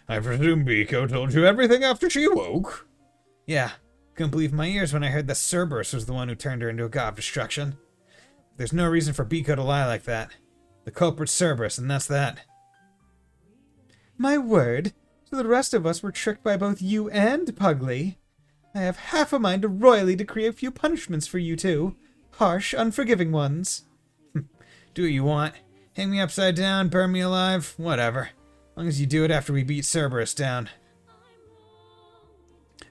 I presume Biko told you everything after she awoke? Yeah. Couldn't believe my ears when I heard that Cerberus was the one who turned her into a god of destruction. There's no reason for Biko to lie like that. The culprit's Cerberus, and that's that. My word. So the rest of us were tricked by both you and Pugly. I have half a mind to royally decree a few punishments for you two. Harsh, unforgiving ones. Do what you want. Hang me upside down, burn me alive, whatever. As long as you do it after we beat Cerberus down.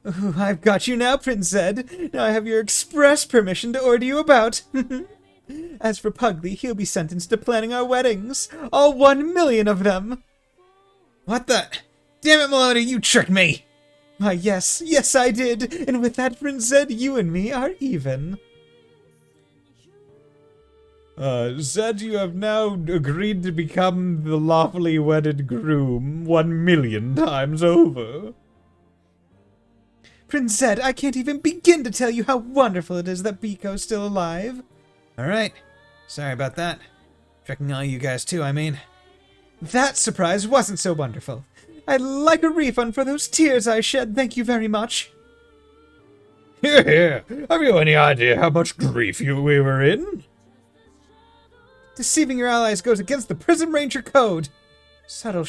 Ooh, I've got you now, Prince Zed. Now I have your express permission to order you about. As for Pugly, he'll be sentenced to planning our weddings. All 1 million of them. What the? Damn it, Maloney, you tricked me! Why, yes, I did. And with that, Prince Zed, you and me are even. Zed, you have now agreed to become the lawfully wedded groom 1 million times over. Prince Zed, I can't even begin to tell you how wonderful it is that Biko's still alive. Alright. Sorry about that. Tricking all you guys too, I mean. That surprise wasn't so wonderful. I'd like a refund for those tears I shed, thank you very much. Here. Have you any idea how much grief we were in? Deceiving your allies goes against the Prism Ranger Code. Subtle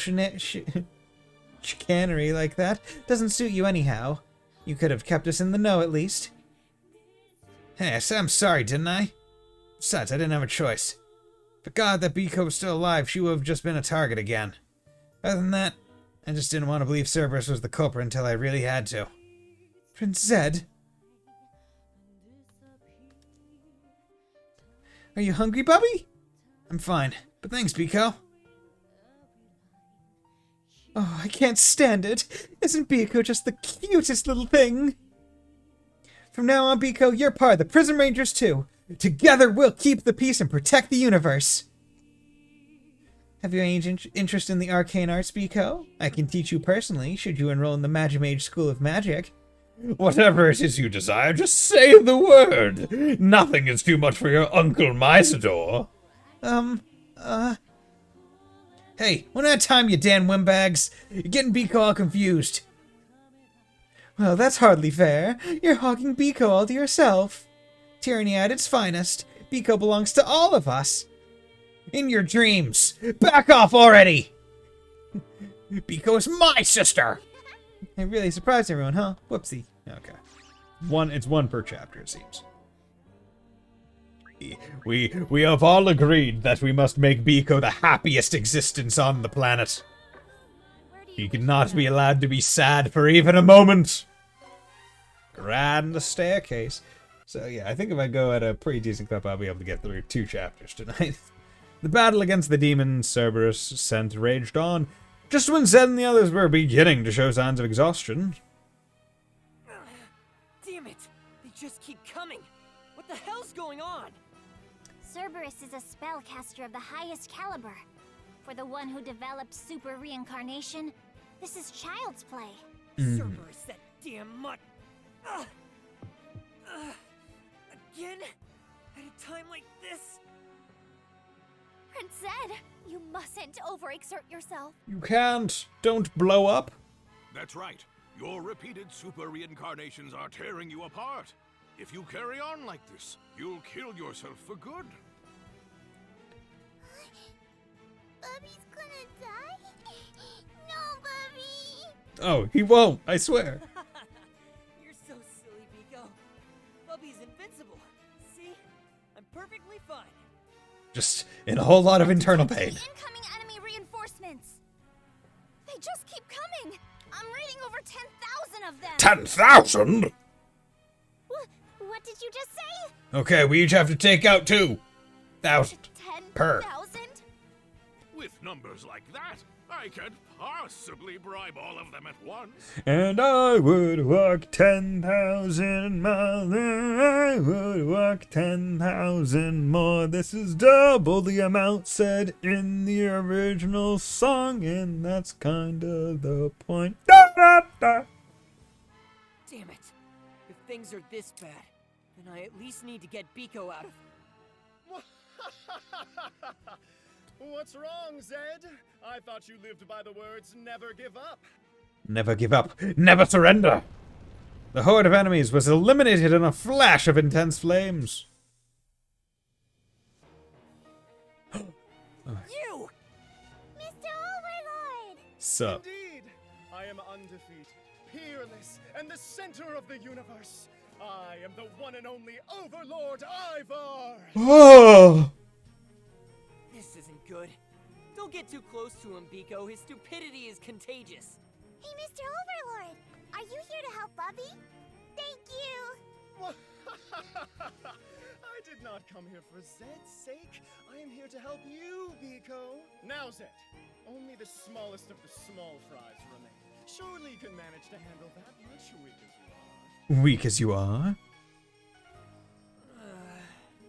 chicanery like that. Doesn't suit you anyhow. You could have kept us in the know at least. Hey, I said I'm sorry, didn't I? Besides, I didn't have a choice. But God, that Biko was still alive, she would have just been a target again. Other than that, I just didn't want to believe Cerberus was the culprit until I really had to. Prince Zed? Are you hungry, Bubby? I'm fine, but thanks, Biko. Oh, I can't stand it. Isn't Biko just the cutest little thing? From now on, Biko, you're part of the Prism Rangers too. Together we'll keep the peace and protect the universe. Have you any interest in the arcane arts, Biko? I can teach you personally, should you enroll in the Magimage School of Magic. Whatever it is you desire, just say the word. Nothing is too much for your Uncle Mysador. Hey, one at a time, you damn windbags. You're getting Biko all confused. Well, that's hardly fair. You're hogging Biko all to yourself. Tyranny at its finest. Biko belongs to all of us. In your dreams. Back off already! Biko is my sister! I really surprised everyone, huh? Whoopsie. Okay. It's one per chapter, it seems. We have all agreed that we must make Biko the happiest existence on the planet. He cannot be allowed to be sad for even a moment. Grand staircase. So yeah, I think if I go at a pretty decent clip, I'll be able to get through 2 chapters tonight. The battle against the Demon Cerberus sent raged on, just when Zed and the others were beginning to show signs of exhaustion. Damn it! They just keep coming! What the hell's going on? Cerberus is a spellcaster of the highest caliber. For the one who developed super reincarnation, this is child's play. Cerberus, that damn mutt! Again? At a time like this? Prince Zed, you mustn't overexert yourself. You can't. Don't blow up. That's right. Your repeated super reincarnations are tearing you apart. If you carry on like this, you'll kill yourself for good. Bubby's gonna die? No, Bubby! Oh, he won't, I swear. You're so silly, Biko. Bubby's invincible. See? I'm perfectly fine. Just in a whole lot of internal pain. Incoming enemy reinforcements. They just keep coming. I'm reading over 10,000 of them. 10,000? What did you just say? Okay, we each have to take out 2,000 per. 10,000? With numbers like that, I can't possibly bribe all of them at once. And I would walk 10,000 miles. I would walk 10,000 more. This is double the amount said in the original song, and that's kind of the point. Da, da, da. Damn it. If things are this bad, then I at least need to get Biko out of... What's wrong, Zed? I thought you lived by the words, never give up. Never give up. Never surrender. The horde of enemies was eliminated in a flash of intense flames. You! Mr. Overlord! Sup? Indeed, I am undefeated, peerless, and the center of the universe. I am the one and only Overlord Ivar! Oh! This isn't good. Don't get too close to him, Biko. His stupidity is contagious. Hey, Mr. Overlord! Are you here to help Bubby? Thank you! I did not come here for Zed's sake. I am here to help you, Biko. Now, Zed, only the smallest of the small fries remain. Surely you can manage to handle that much, weak as you are. Weak as you are?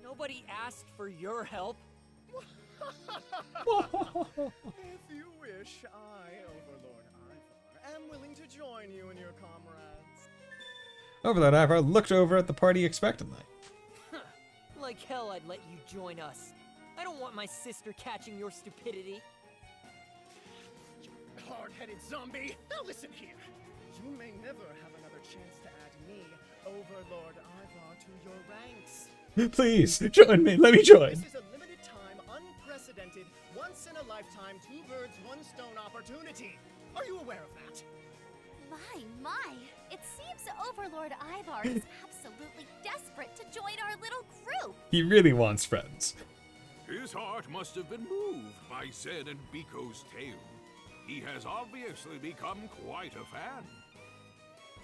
Nobody asked for your help. If you wish, I, Overlord Ivar, am willing to join you and your comrades. Overlord Ivar looked over at the party expectantly. Like hell I'd let you join us. I don't want my sister catching your stupidity. Hard-headed zombie! Now listen here. You may never have another chance to add me, Overlord Ivar, to your ranks. Please, join me. Let me join. This is a limited time, unprecedented, once-in-a-lifetime, 2 birds, 1 stone opportunity. Are you aware of that? My. It seems Overlord Ivar is absolutely desperate to join our little group. He really wants friends. His heart must have been moved by Zed and Biko's tale. He has obviously become quite a fan.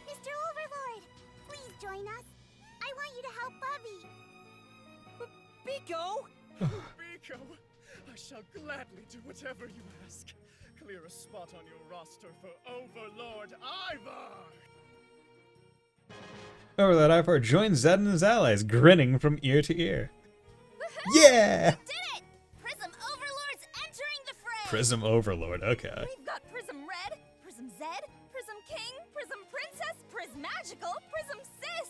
Mr. Overlord, please join us. I want you to help Bubby. Biko! Biko, I shall gladly do whatever you ask. Clear a spot on your roster for Overlord Ivar! Overlord Ivar joins Zed and his allies, grinning from ear to ear. Yeah! Did it! Prism Overlord's entering the fray! Prism Overlord, okay. We've got Prism Red, Prism Zed, Prism King, Prism Princess, Prismagical, Prism Sis!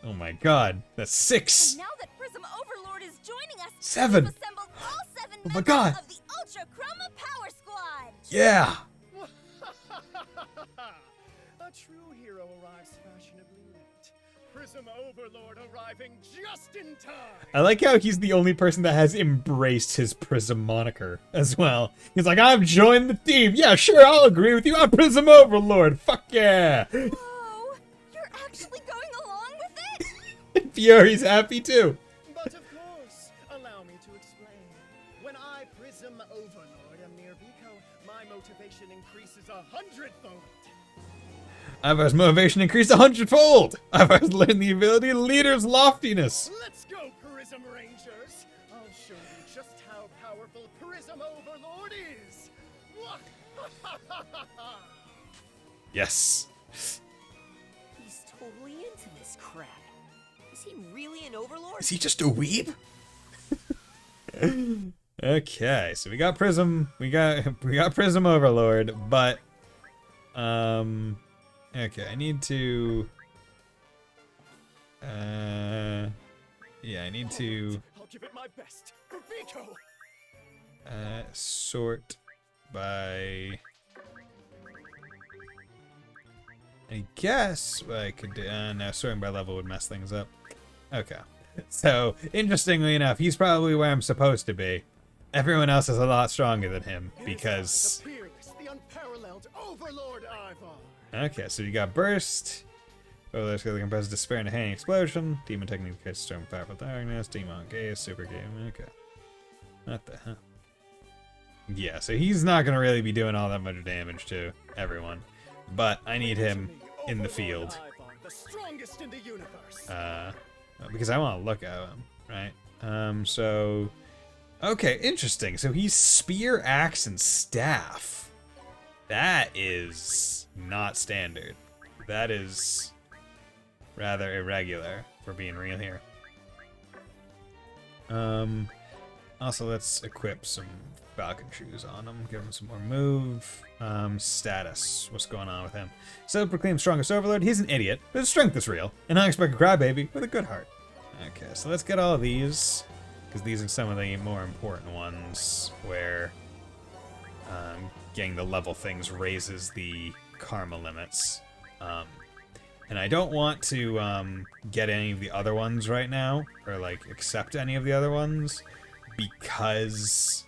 Oh my god, that's 6! And now that Prism Overlord is joining us, 7! we've assembled all 7 Oh my members god! of the Ultra Chroma Power Squad! Yeah! A true hero arrives fashionably late. Prism Overlord arriving just in time! I like how he's the only person that has embraced his Prism moniker as well. He's like, I've joined the team! Yeah, sure, I'll agree with you, I'm Prism Overlord! Fuck yeah! Whoa! You're actually going along with it? Fiori's happy too! But of course, allow me to explain. When I Prism Overlord am near Biko, my motivation increases 100-fold. Ivar's motivation increased 100-fold! Ivar's learned the ability of Leader's Loftiness! Let's go, Prism Rangers! I'll show you just how powerful Prism Overlord is! Yes. He's totally into this crap. Is he really an overlord? Is he just a weeb? Okay, so we got Prism, we got Prism Overlord, but okay, I need to yeah, I need to I'll give it my best for Biko! sort by, I guess what I could do, no, sorting by level would mess things up. Okay, so interestingly enough, he's probably where I'm supposed to be. Everyone else is a lot stronger than him because The fearless, the unparalleled Overlord Ivar! okay, so you got Burst. Overlord's got the compressed Despair and a Hanging Explosion. Demon Technique case Storm Powerful Darkness. Demon Gaze, Super Game. Okay. What the hell? Yeah, so he's not gonna really be doing all that much damage to everyone. But I need him in the field. Ivar, the strongest in the universe! Because I want to look at him, right? So okay, interesting. So he's Spear, Axe, and Staff. That is not standard. That is rather irregular, for being real here. Also, let's equip some Falcon Shoes on him. Give him some more move. Status. What's going on with him? So, proclaimed strongest Overlord. He's an idiot, but his strength is real. And I expect a crybaby with a good heart. Okay, so let's get all of these, because these are some of the more important ones where getting the level things raises the karma limits. And I don't want to get any of the other ones right now, or like accept any of the other ones, because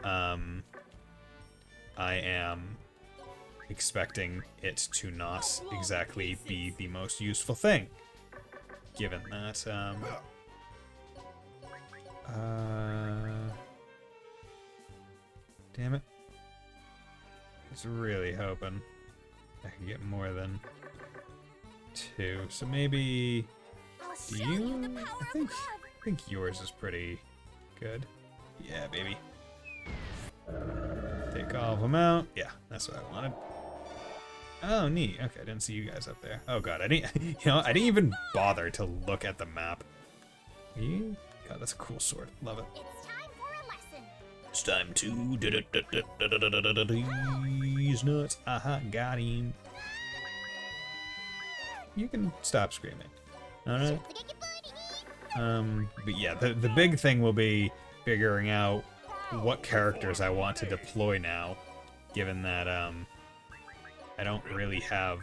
I am expecting it to not exactly be the most useful thing. Given that, damn it. I was really hoping I could get more than 2. So maybe, do you? I think yours is pretty good. Yeah, baby. Take all of them out. Yeah, that's what I wanted. Oh, neat. Okay, I didn't see you guys up there. Oh god, I didn't. I didn't even bother to look at the map. God, that's a cool sword. Love it. It's time for a lesson. It's time to these nuts. Aha, got him. You can stop screaming. All right. But yeah, the big thing will be figuring out what characters I want to deploy now, given that I don't really have,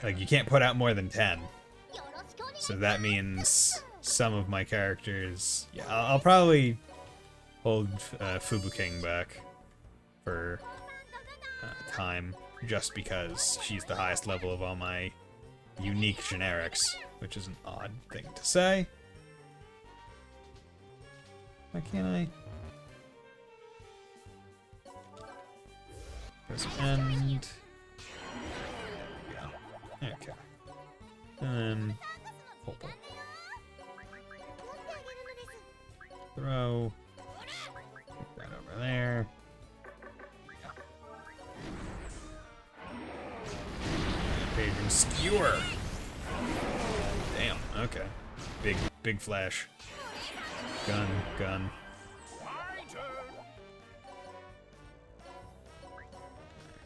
like, you can't put out more than 10. So that means some of my characters, yeah, I'll probably hold Fubu King back for time just because she's the highest level of all my unique generics, which is an odd thing to say. Why can't I? Press end. Yeah. Okay. And then hold on. Throw. Put that over there. Patron skewer. Damn. Okay. Big flash. Gun.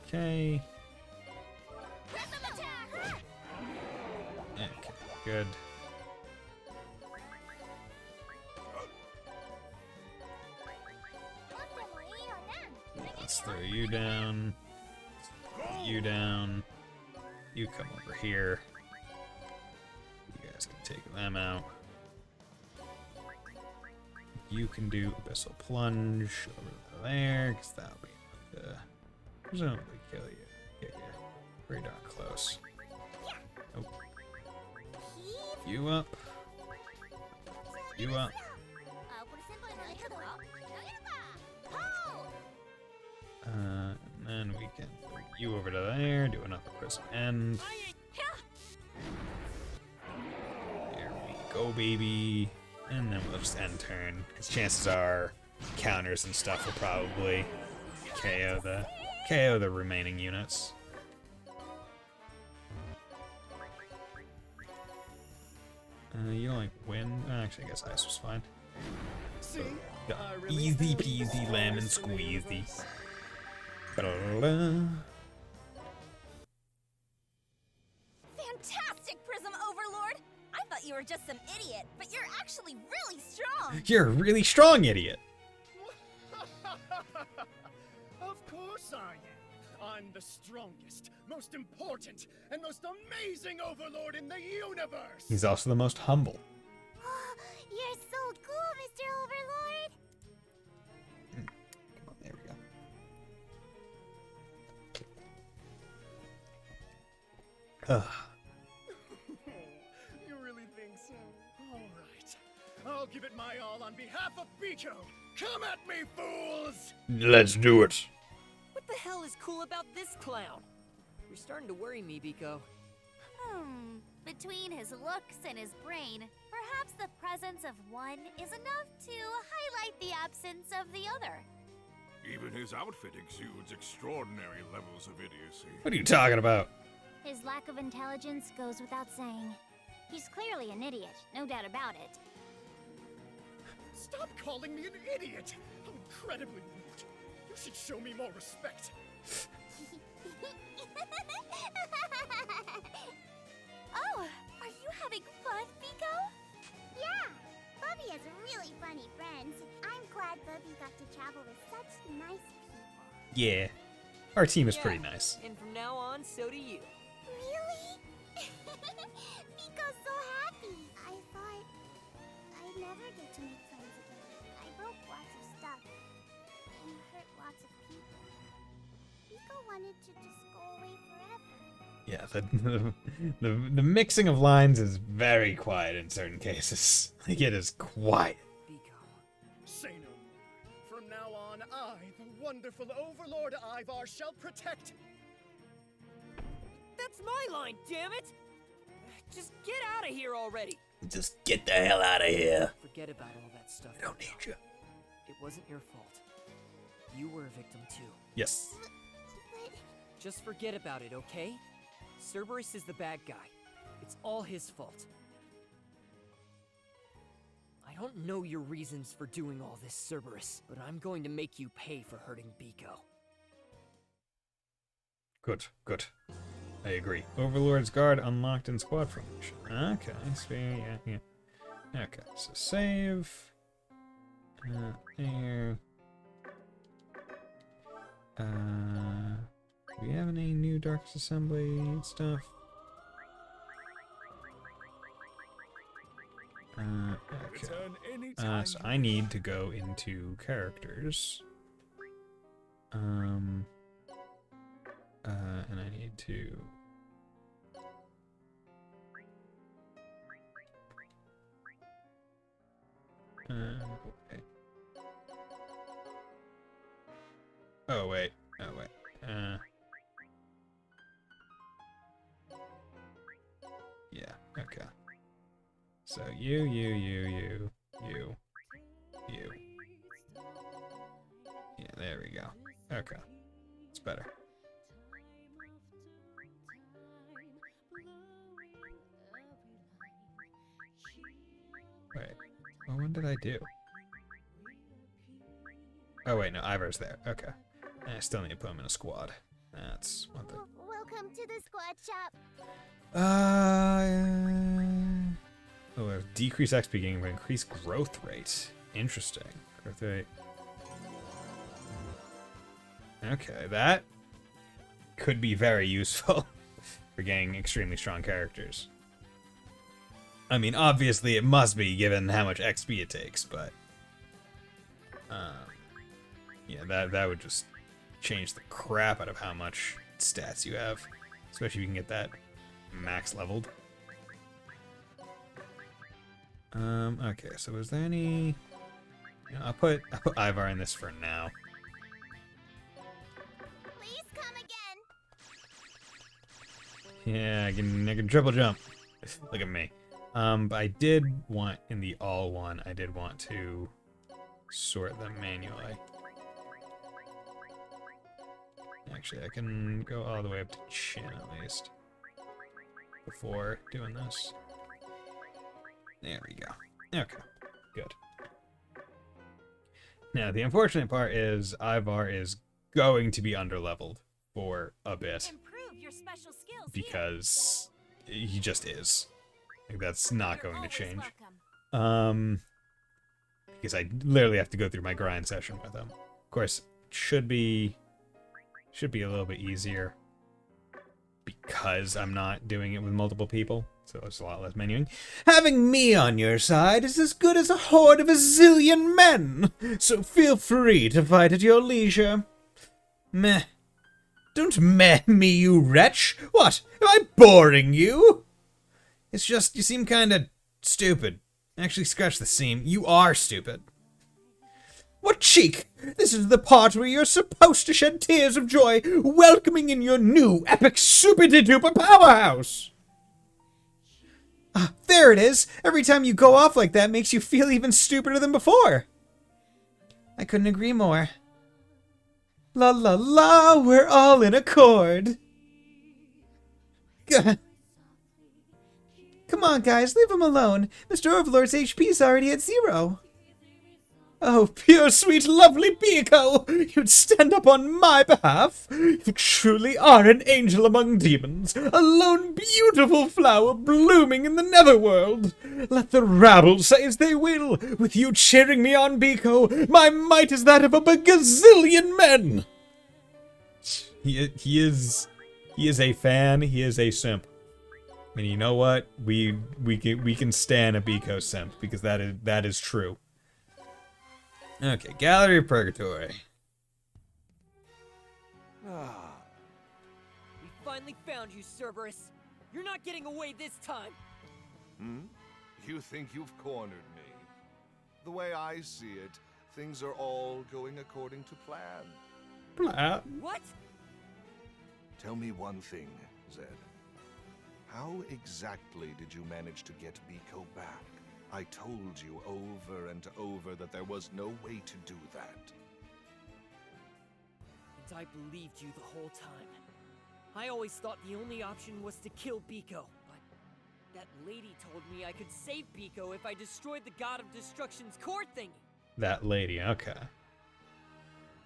Okay. Okay. Good. Let's throw you down. You down. You come over here. You guys can take them out. You can do Abyssal Plunge over there, because that'll be enough to presumably kill you. Get you pretty darn close. Nope. You up. You up. And then we can bring you over to there, do another Prism End. There we go, baby. And then we'll just end turn, because chances are counters and stuff will probably KO the remaining units. You don't like wind? Actually, I guess ice was fine. Easy peasy lemon squeezy. Fantastic, Prism Overlord! I thought you were just some idiot, but you're actually really strong! You're a really strong idiot! Of course I am. I'm the strongest, most important, and most amazing overlord in the universe! He's also the most humble. You're so cool, Mr. Overlord! Come on, there we go. Ugh. You really think so? Alright. I'll give it my all on behalf of Biko! Come at me, fools! Let's do it. What the hell is cool about this clown? You're starting to worry me, Biko. Between his looks and his brain, perhaps the presence of one is enough to highlight the absence of the other. Even his outfit exudes extraordinary levels of idiocy. What are you talking about? His lack of intelligence goes without saying. He's clearly an idiot, no doubt about it. Stop calling me an idiot! How incredibly rude! You should show me more respect! Oh, are you having fun, Biko? Yeah, Bubby has really funny friends. I'm glad Bubby got to travel with such nice people. Yeah. Our team is pretty nice. And from now on, so do you. Really? Biko's so happy. I thought I'd never get to make friends again. I broke lots of stuff and hurt lots of people. Biko wanted to just go away forever. Yeah, the mixing of lines is very quiet in certain cases. Like, it is quiet. Biko. Say no more. From now on, I, the wonderful Overlord Ivar, shall protect. That's my line, damn it! Just get out of here already! Just get the hell out of here. Forget about all that stuff. I don't need you. It wasn't your fault. You were a victim too. Yes. Just forget about it, okay? Cerberus is the bad guy. It's all his fault. I don't know your reasons for doing all this, Cerberus, but I'm going to make you pay for hurting Biko. Good, good. I agree. Overlord's Guard unlocked in squad formation. Okay, sphere, yeah. Okay, so save. There. Do we have any new Darkest Assembly stuff? Okay. So I need to go into characters. And I need to... okay. Oh, wait. Oh, wait. Yeah, okay. So you. Yeah, there we go. Okay. It's better. Wait. Well, when did I do? Oh, wait, no, Ivar's there. Okay. I still need to put him in a squad. That's one thing. Welcome to the squad shop. Oh, decrease XP gain but increase growth rate. Interesting. Growth rate. Okay, that could be very useful for getting extremely strong characters. I mean, obviously it must be given how much XP it takes, but yeah, that would just change the crap out of how much stats you have, especially if you can get that max leveled. Okay, so is there any... I'll put Ivar in this for now. Please come again. Yeah, I can triple jump. Look at me. But I did want, in the all one, I did want to sort them manually. Actually, I can go all the way up to chin at least before doing this. There we go. Okay, good. Now, the unfortunate part is Ivar is going to be underleveled for a bit. Improve your special skills because he just is. Like, that's not going to change. welcome. Because I literally have to go through my grind session with him. Of course, it should be a little bit easier because I'm not doing it with multiple people, so it's a lot less menuing. Having me on your side is as good as a horde of a zillion men, so feel free to fight at your leisure. Meh. Don't meh me, you wretch! What? Am I boring you? It's just, you seem kinda stupid. Actually, scratch the seam. You are stupid. What cheek! This is the part where you're supposed to shed tears of joy, welcoming in your new epic super-de-duper powerhouse! Ah, there it is! Every time you go off like that makes you feel even stupider than before! I couldn't agree more. La la la, we're all in accord! Gah. Come on, guys, leave him alone. Mr. Overlord's HP's already at 0. Oh, pure, sweet, lovely Biko! You'd stand up on my behalf? You truly are an angel among demons, a lone beautiful flower blooming in the netherworld. Let the rabble say as they will. With you cheering me on, Biko, my might is that of a bagazillion men! He is a fan, he is a simp. And you know what? We can stan a Biko simp because that is true. Okay, Gallery of Purgatory. We finally found you, Cerberus. You're not getting away this time. You think you've cornered me? The way I see it, things are all going according to plan. What? Tell me one thing, Zed. How exactly did you manage to get Biko back? I told you over and over that there was no way to do that. And I believed you the whole time. I always thought the only option was to kill Biko, but that lady told me I could save Biko if I destroyed the God of Destruction's core thingy. That lady, okay.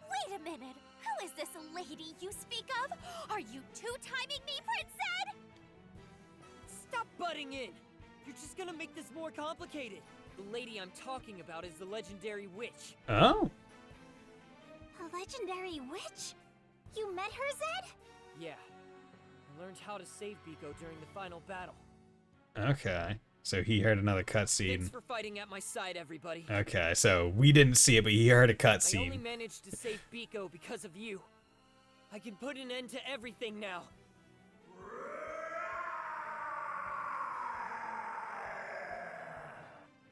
Wait a minute! Who is this lady you speak of? Are you two-timing me, Prince Zed? Stop butting in! You're just gonna make this more complicated. The lady I'm talking about is the legendary witch. Oh. A legendary witch? You met her, Zed? Yeah. I learned how to save Biko during the final battle. Okay. So he heard another cutscene. Thanks for fighting at my side, everybody. Okay, so we didn't see it, but he heard a I only cutscene. managed to save Biko because of you. I can put an end to everything now.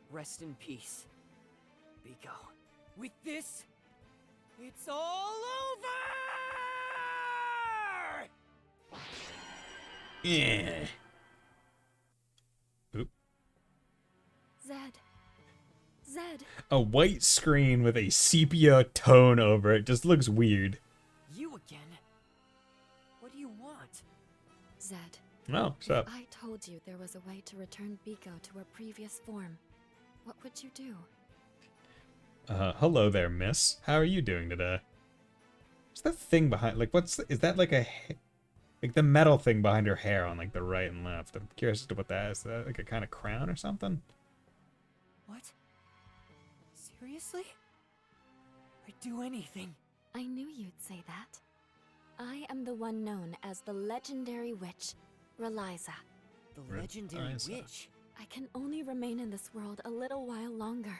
Rest in peace, Biko. With this, it's all over! Yeah. Oop. Zed. A white screen with a sepia tone over it just looks weird. You again? What do you want? Zed. Oh, what's up? If I told you there was a way to return Biko to her previous form, what would you do? Hello there, miss. How are you doing today? What's that thing behind, like, is that like like the metal thing behind her hair on like the right and left? I'm curious as to what that is. Is that like a kind of crown or something? What? Seriously? I'd do anything. I knew you'd say that. I am the one known as the legendary witch, Reliza. The legendary witch? I can only remain in this world a little while longer.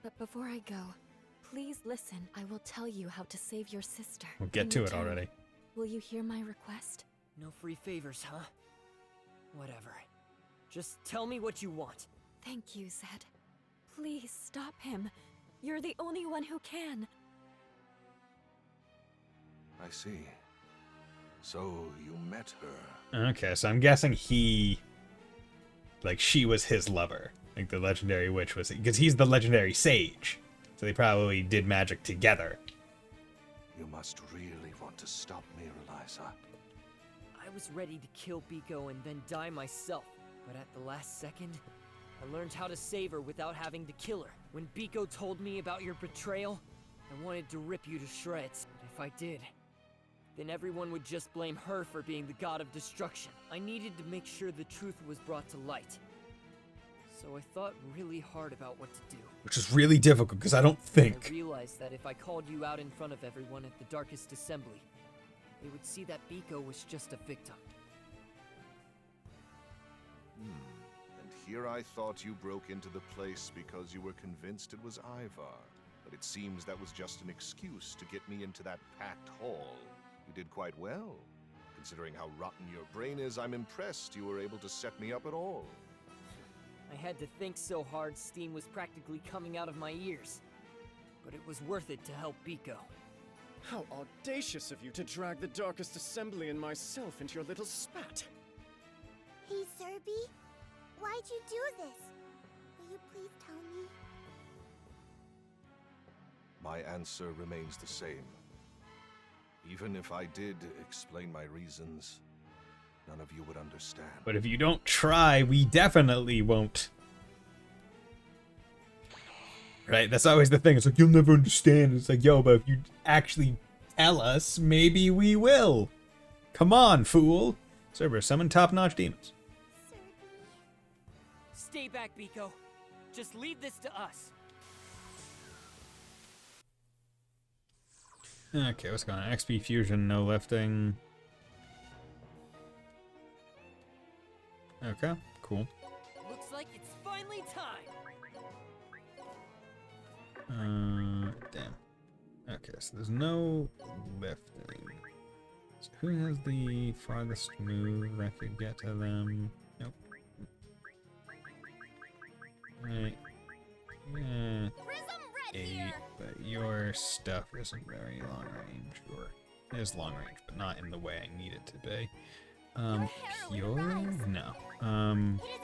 But before I go, please listen. I will tell you how to save your sister. We'll get to it already. Will you hear my request? No free favors, huh? Whatever. Just tell me what you want. Thank you, Zed. Please stop him. You're the only one who can. I see. So you met her. Okay, so I'm guessing she was his lover. Like the legendary witch was, because he's the legendary sage. So they probably did magic together. You must really want to stop me, Reliza. I was ready to kill Biko and then die myself. But at the last second, I learned how to save her without having to kill her. When Biko told me about your betrayal, I wanted to rip you to shreds. But if I did, then everyone would just blame her for being the god of destruction. I needed to make sure the truth was brought to light. So I thought really hard about what to do. Which is really difficult, because I don't think. I realized that if I called you out in front of everyone at the Darkest Assembly, they would see that Biko was just a victim. And here I thought you broke into the place because you were convinced it was Ivar. But it seems that was just an excuse to get me into that packed hall. You did quite well. Considering how rotten your brain is, I'm impressed you were able to set me up at all. I had to think so hard steam was practically coming out of my ears. But it was worth it to help Biko. How audacious of you to drag the Darkest Assembly and myself into your little spat. Hey, Serby, why'd you do this? Will you please tell me? My answer remains the same. Even if I did explain my reasons, none of you would understand. But if you don't try, we definitely won't. Right? That's always the thing. It's like, you'll never understand. It's like, yo, but if you actually tell us, maybe we will. Come on, fool. Cerberus, summon top-notch demons. Stay back, Biko. Just leave this to us. Okay, what's going on? XP fusion, no lifting. Okay, cool. Looks like it's finally time. Damn. Okay, so there's no lifting. So who has the farthest move? I could get to them. Nope. Right. Yeah. Prism Red 8, here. but your stuff isn't very long range. Or it is long range, but not in the way I need it to be. Pure? No.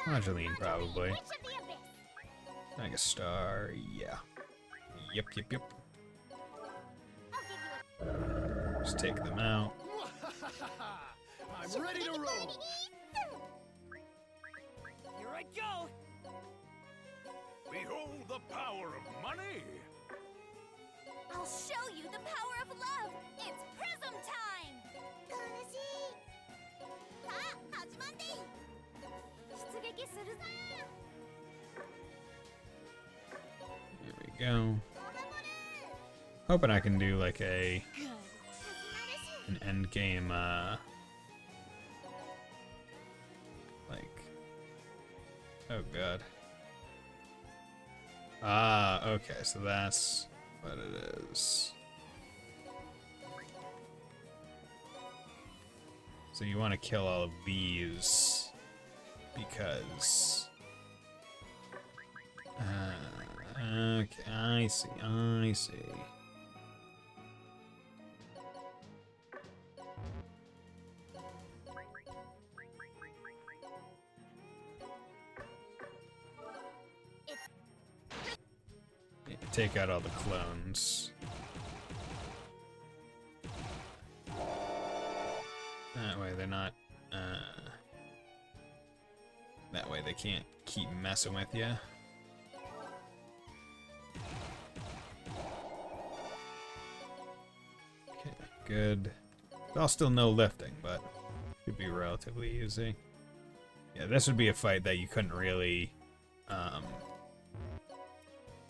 Angeline probably. Witch of the Abyss. Like a star, yeah. Yep. Just take them out. I'm ready to roll. Here I go. Behold the power of money! I'll show you the power of love. It's Prism time. There we go. Hoping I can do like an end game like, oh god. Ah, okay, so that's what it is. So you want to kill all of these because... okay, I see. Yeah, take out all the clones. That way they're not, that way they can't keep messing with you. Okay, good. I'll still no lifting, but should be relatively easy. Yeah, this would be a fight that you couldn't really,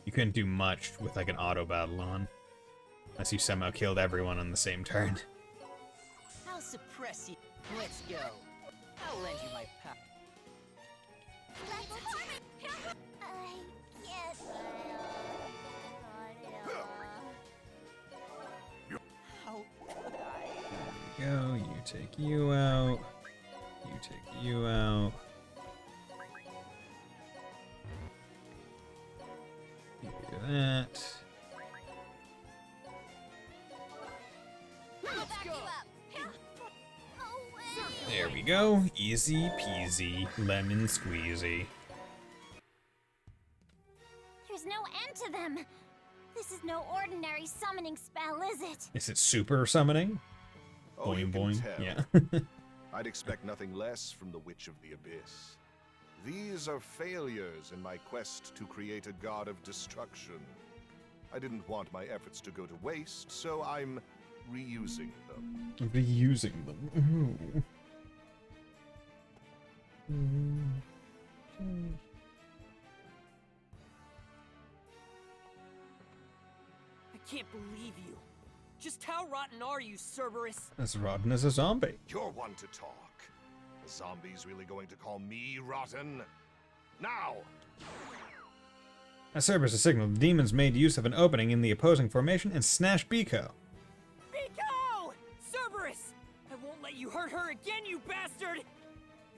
you couldn't do much with like an auto battle on, unless you somehow killed everyone on the same turn. I'll suppress you. Let's go. I'll lend you my power. How could I? There we go. You take you out. You take you out. You do that. There we go. Easy peasy, lemon squeezy. There's no end to them. This is no ordinary summoning spell, is it? Is it super summoning? Oh, you Boing can boing. tell. Yeah. I'd expect nothing less from the Witch of the Abyss. These are failures in my quest to create a god of destruction. I didn't want my efforts to go to waste, so I'm reusing them. Reusing them. Ooh. I can't believe you. Just how rotten are you, Cerberus? As rotten as a zombie. You're one to talk. The zombie's really going to call me rotten? Now! As Cerberus signaled, the demons made use of an opening in the opposing formation and snatched Biko. Biko! Cerberus! I won't let you hurt her again, you bastard!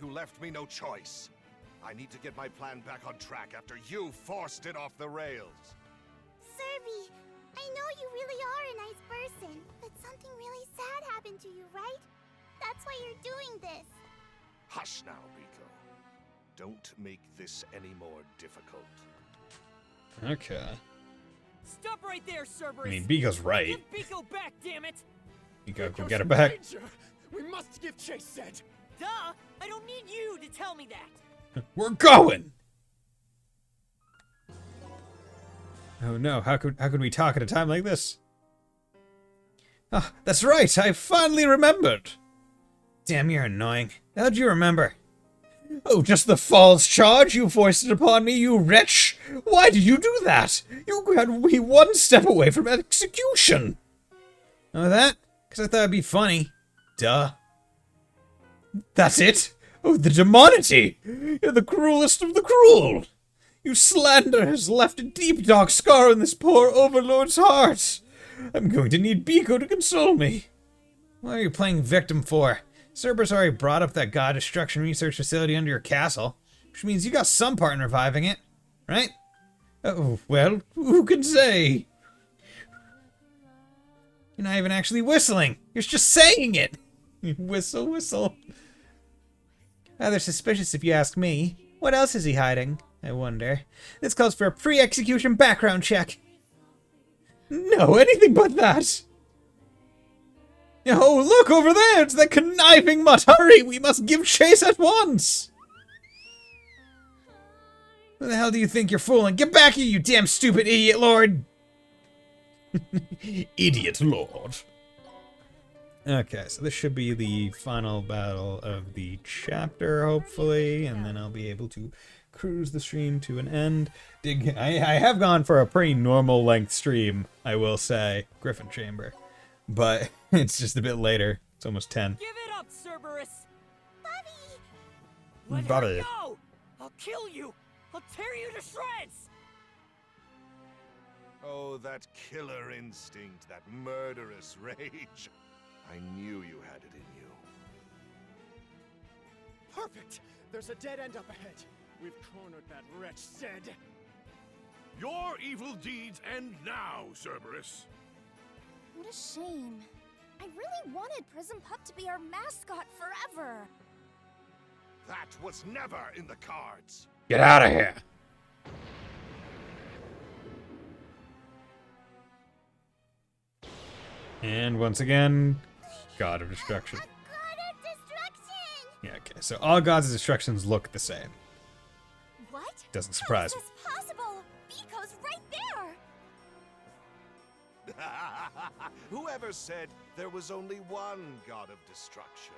You left me no choice. I need to get my plan back on track after you forced it off the rails. Cerby, I know you really are a nice person, but something really sad happened to you, right? That's why you're doing this. Hush now, Biko. Don't make this any more difficult. Okay. Stop right there, Cerberus! I mean, Biko's right. Give Biko back, damn it! Biko, go get her back. Danger. We must give chase, Zed. Duh! I don't need you to tell me that! We're going! Oh no, how could we talk at a time like this? Ah, that's right, I finally remembered! Damn, you're annoying. How'd you remember? Oh, just the false charge you foisted upon me, you wretch! Why did you do that? You had me one step away from execution! Oh, that? Because I thought it'd be funny. Duh. That's it? Oh, the demonity! You're the cruelest of the cruel! Your slander has left a deep, dark scar in this poor overlord's heart! I'm going to need Biko to console me. What are you playing victim for? Cerberus already brought up that god destruction research facility under your castle, which means you got some part in reviving it, right? Oh, well, who can say? You're not even actually whistling. You're just saying it. Whistle, whistle. Rather suspicious if you ask me. What else is he hiding, I wonder? This calls for a pre-execution background check. No, anything but that. Oh, look over there! It's that conniving mutt! Hurry! We must give chase at once! Who the hell do you think you're fooling? Get back here, you damn stupid idiot lord! Idiot lord. Okay, so this should be the final battle of the chapter, hopefully, and then I'll be able to cruise the stream to an end. I have gone for a pretty normal length stream, I will say, Griffin Chamber. But it's just a bit later. It's almost 10. Give it up, Cerberus! Bobby! Let Bobby. her go! I'll kill you! I'll tear you to shreds! Oh, that killer instinct, that murderous rage. I knew you had it in you. Perfect! There's a dead end up ahead. We've cornered that wretch, Zed. Your evil deeds end now, Cerberus. What a shame. I really wanted Prism Pup to be our mascot forever. That was never in the cards. Get out of here. And once again, God of Destruction. God of Destruction! Yeah, okay. So all gods of destructions look the same. What? Doesn't surprise How me. is this possible? Biko's right there! Whoever said there was only one god of destruction?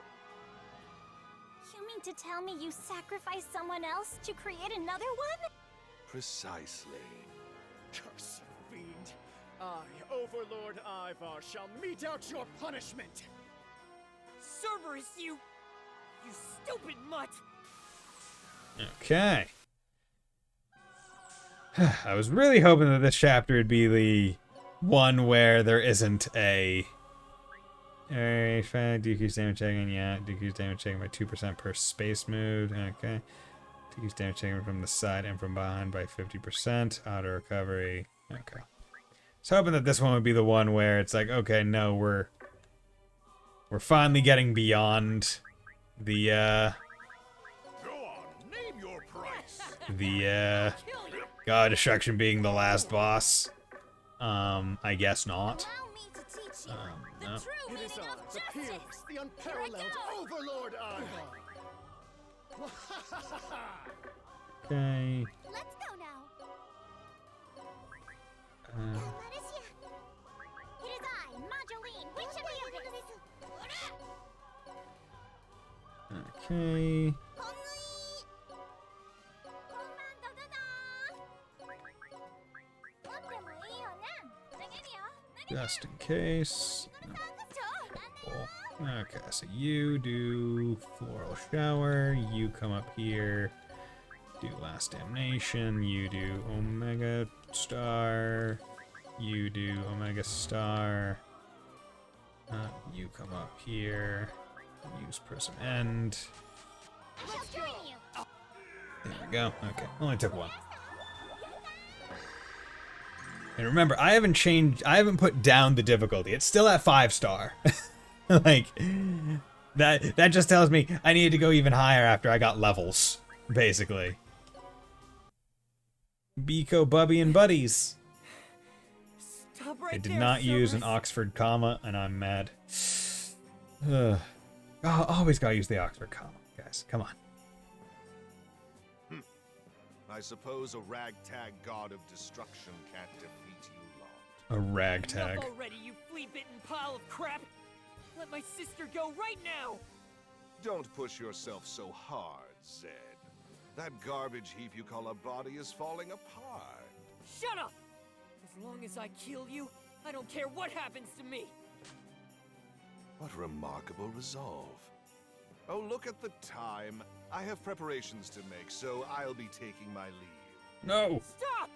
You mean to tell me you sacrificed someone else to create another one? Precisely. Curse, fiend. I, Overlord Ivar, shall mete out your punishment. Cerberus, you stupid mutt! Okay. I was really hoping that this chapter would be the one where there isn't a... Alright, fine. Decrease damage taken, yeah. Decrease damage taken by 2% per space move. Okay. Decrease damage taken from the side and from behind by 50%. Auto recovery. Okay. So hoping that this one would be the one where it's like, okay, no, we're finally getting beyond the Go on, name your price. God Destruction being the last boss. I guess not. Allow me to teach you the no. true It meaning is I, of the justice. peerless, the unparalleled Overlord Ivar. Okay. Let's go now. Maricia. It is I, Madeline, Witch of the Abyss. Okay. Just in case. Cool. Okay, so you do Floral Shower, you come up here, do Last Damnation, you do Omega Star, you do Omega Star, you come up here, use Prism End. There we go. Okay, only took one. And remember, I haven't put down the difficulty. It's still at 5-star. Like, that just tells me I needed to go even higher after I got levels, basically. Biko, Bubby, and Buddies. Stop right I did there, not use an Cerberus. Oxford comma, and I'm mad. Oh, always gotta use the Oxford comma, guys. Come on. I suppose a ragtag god of destruction can't defeat you lot. A ragtag. Enough already, you flea-bitten pile of crap! Let my sister go right now! Don't push yourself so hard, Zed. That garbage heap you call a body is falling apart. Shut up! As long as I kill you, I don't care what happens to me! What remarkable resolve. Oh, look at the time. I have preparations to make, so I'll be taking my leave. No! Stop!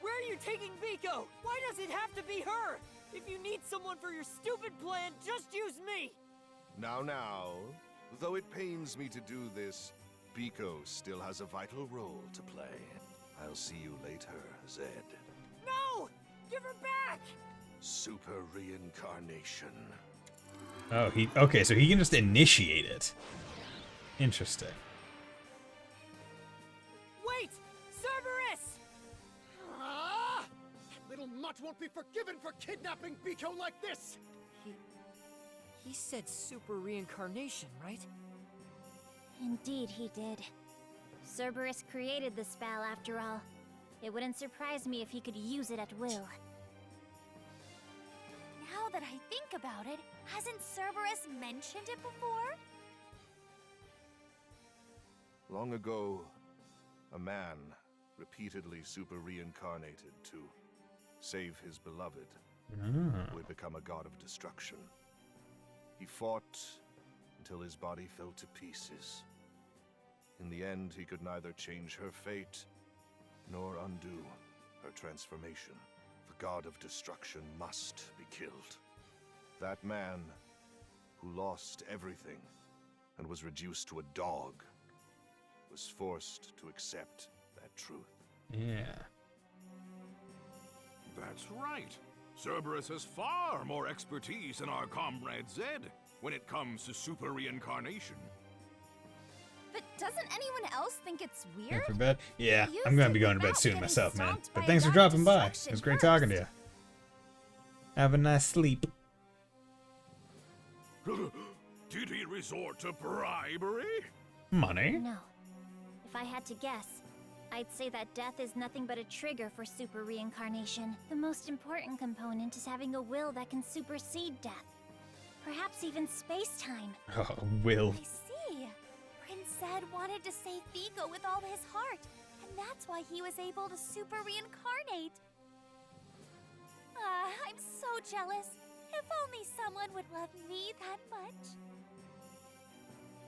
Where are you taking Biko? Why does it have to be her? If you need someone for your stupid plan, just use me! Now, though it pains me to do this, Biko still has a vital role to play. I'll see you later, Zed. No! Give her back! Super reincarnation. Oh, okay, so he can just initiate it. Interesting. Wait! Cerberus! Ah! That little mutt won't be forgiven for kidnapping Biko like this! He said super reincarnation, right? Indeed he did. Cerberus created the spell after all. It wouldn't surprise me if he could use it at will. Now that I think about it, hasn't Cerberus mentioned it before? Long ago, a man repeatedly super reincarnated to save his beloved, who had become a god of destruction. He fought until his body fell to pieces. In the end, he could neither change her fate nor undo her transformation. The god of destruction must be killed. That man who lost everything and was reduced to a dog was forced to accept that truth. Yeah. That's right. Cerberus has far more expertise than our comrade Zed when it comes to super reincarnation. But doesn't anyone else think it's Time weird? for bed? Yeah, You I'm gonna be think going to bed about soon getting myself, man. stomped But by thanks a for god of dropping by. It destruction was great first. talking to you. Have a nice sleep. Did he resort to bribery? Money? No. If I had to guess, I'd say that death is nothing but a trigger for super reincarnation. The most important component is having a will that can supersede death. Perhaps even space-time. Oh, Will. I see. Prince Zed wanted to save Biko with all his heart, and that's why he was able to super reincarnate. I'm so jealous. If only someone would love me that much.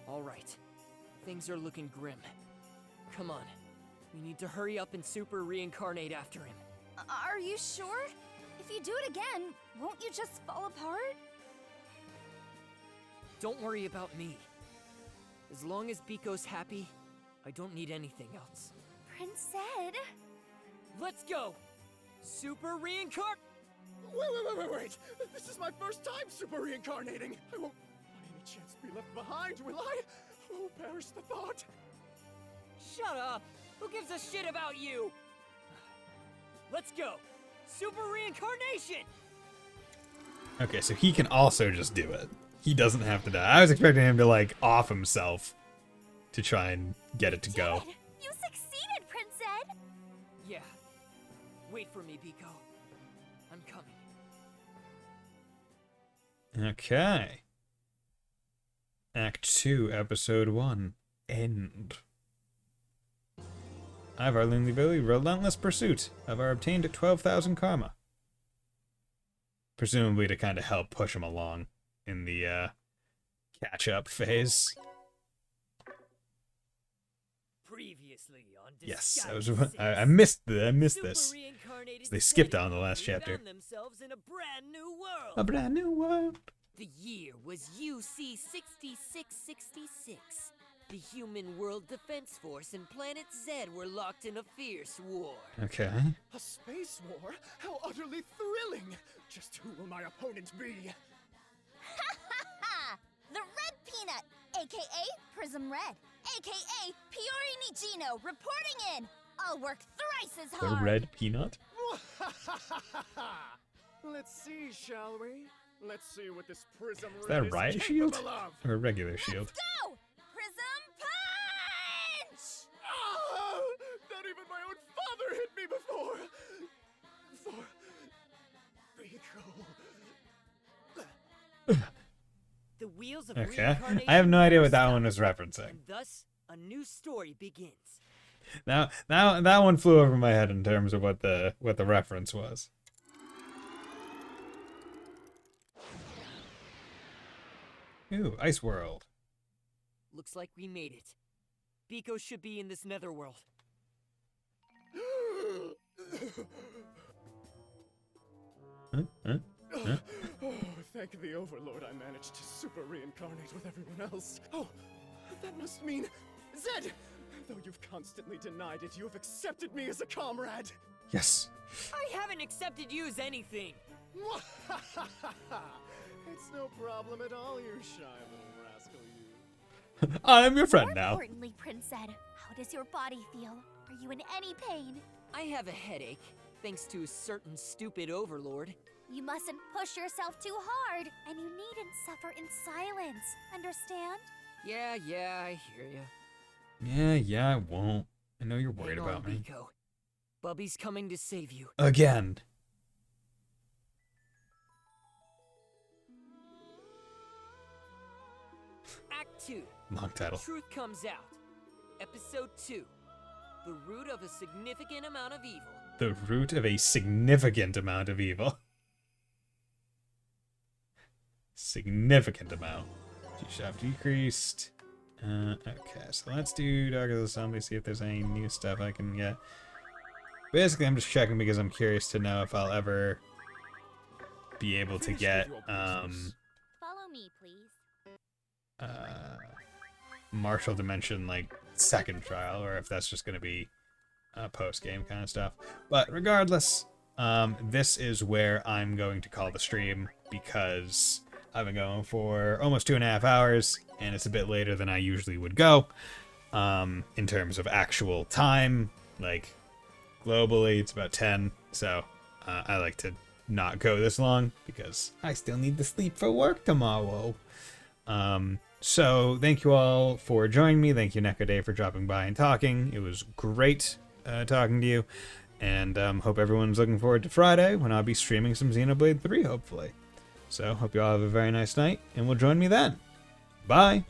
Alright. Things are looking grim. Come on. We need to hurry up and super reincarnate after him. Are you sure? If you do it again, won't you just fall apart? Don't worry about me. As long as Biko's happy, I don't need anything else. Prince Zed? Let's go! Super reincarn- Wait! This is my first time super reincarnating! I won't by any chance be left behind, will I? Oh, perish the thought! Shut up! Who gives a shit about you? Let's go! Super reincarnation! Okay, so he can also just do it. He doesn't have to die. I was expecting him to, like, off himself to try and get it to go. Zed, you succeeded, Prince Zed! Yeah. Wait for me, Biko. I'm coming. Okay. Act 2, Episode 1. End. I've our Linley relentless pursuit of our obtained 12,000 karma. Presumably to kind of help push him along in the catch-up phase. Previously on Yes, Disgaea I missed this. Super reincarnated They skipped Zed on the last chapter. found themselves in a brand new world. A brand new world. The year was UC 6666. The Human World Defense Force and Planet Zed were locked in a fierce war. Okay. A space war? How utterly thrilling! Just who will my opponent be? Ha! The Red Peanut, aka Prism Red, aka Piori Nijino, reporting in. I'll work thrice as The hard. red peanut? Let's see, shall we? Let's see what this Prism Is that a Red riot is shield? capable of. Or a regular shield? Let's go! Prism Punch! Ah! Not even my own father hit me before! For Biko. The wheels of Okay. reincarnation I have no idea what that never one was stop, referencing. and thus a new story begins. Now that one flew over my head in terms of what the reference was. Ooh, Ice World. Looks like we made it. Biko should be in this netherworld. Huh? Oh, thank the Overlord I managed to super reincarnate with everyone else. Oh, that must mean Zed! Though you've constantly denied it, you have accepted me as a comrade! Yes. I haven't accepted you as anything. It's no problem at all, you shy little rascal, you. I'm your friend More now. importantly, Prince Zed, how does your body feel? Are you in any pain? I have a headache, thanks to a certain stupid overlord. You mustn't push yourself too hard, and you needn't suffer in silence. Understand? Yeah, I hear ya. Yeah, I won't. I know you're worried Hang about on, me. Biko. Bubby's coming to save you. Again. Act 2. Long title. Truth comes out. Episode 2. The root of a significant amount of evil. The root of a significant amount of evil. Significant amount. G-Shop decreased. Okay, so let's do Dark of the Zombie, see if there's any new stuff I can get. Basically, I'm just checking because I'm curious to know if I'll ever be able to get, Follow me, please. Martial Dimension, like, second trial, or if that's just going to be post-game kind of stuff. But regardless, this is where I'm going to call the stream, because I've been going for almost 2.5 hours, and it's a bit later than I usually would go, in terms of actual time. Like, globally, it's about 10, so I like to not go this long, because I still need to sleep for work tomorrow. So thank you all for joining me. Thank you, Neko Day, for dropping by and talking. It was great talking to you, and hope everyone's looking forward to Friday, when I'll be streaming some Xenoblade 3, hopefully. So hope you all have a very nice night, and will join me then. Bye!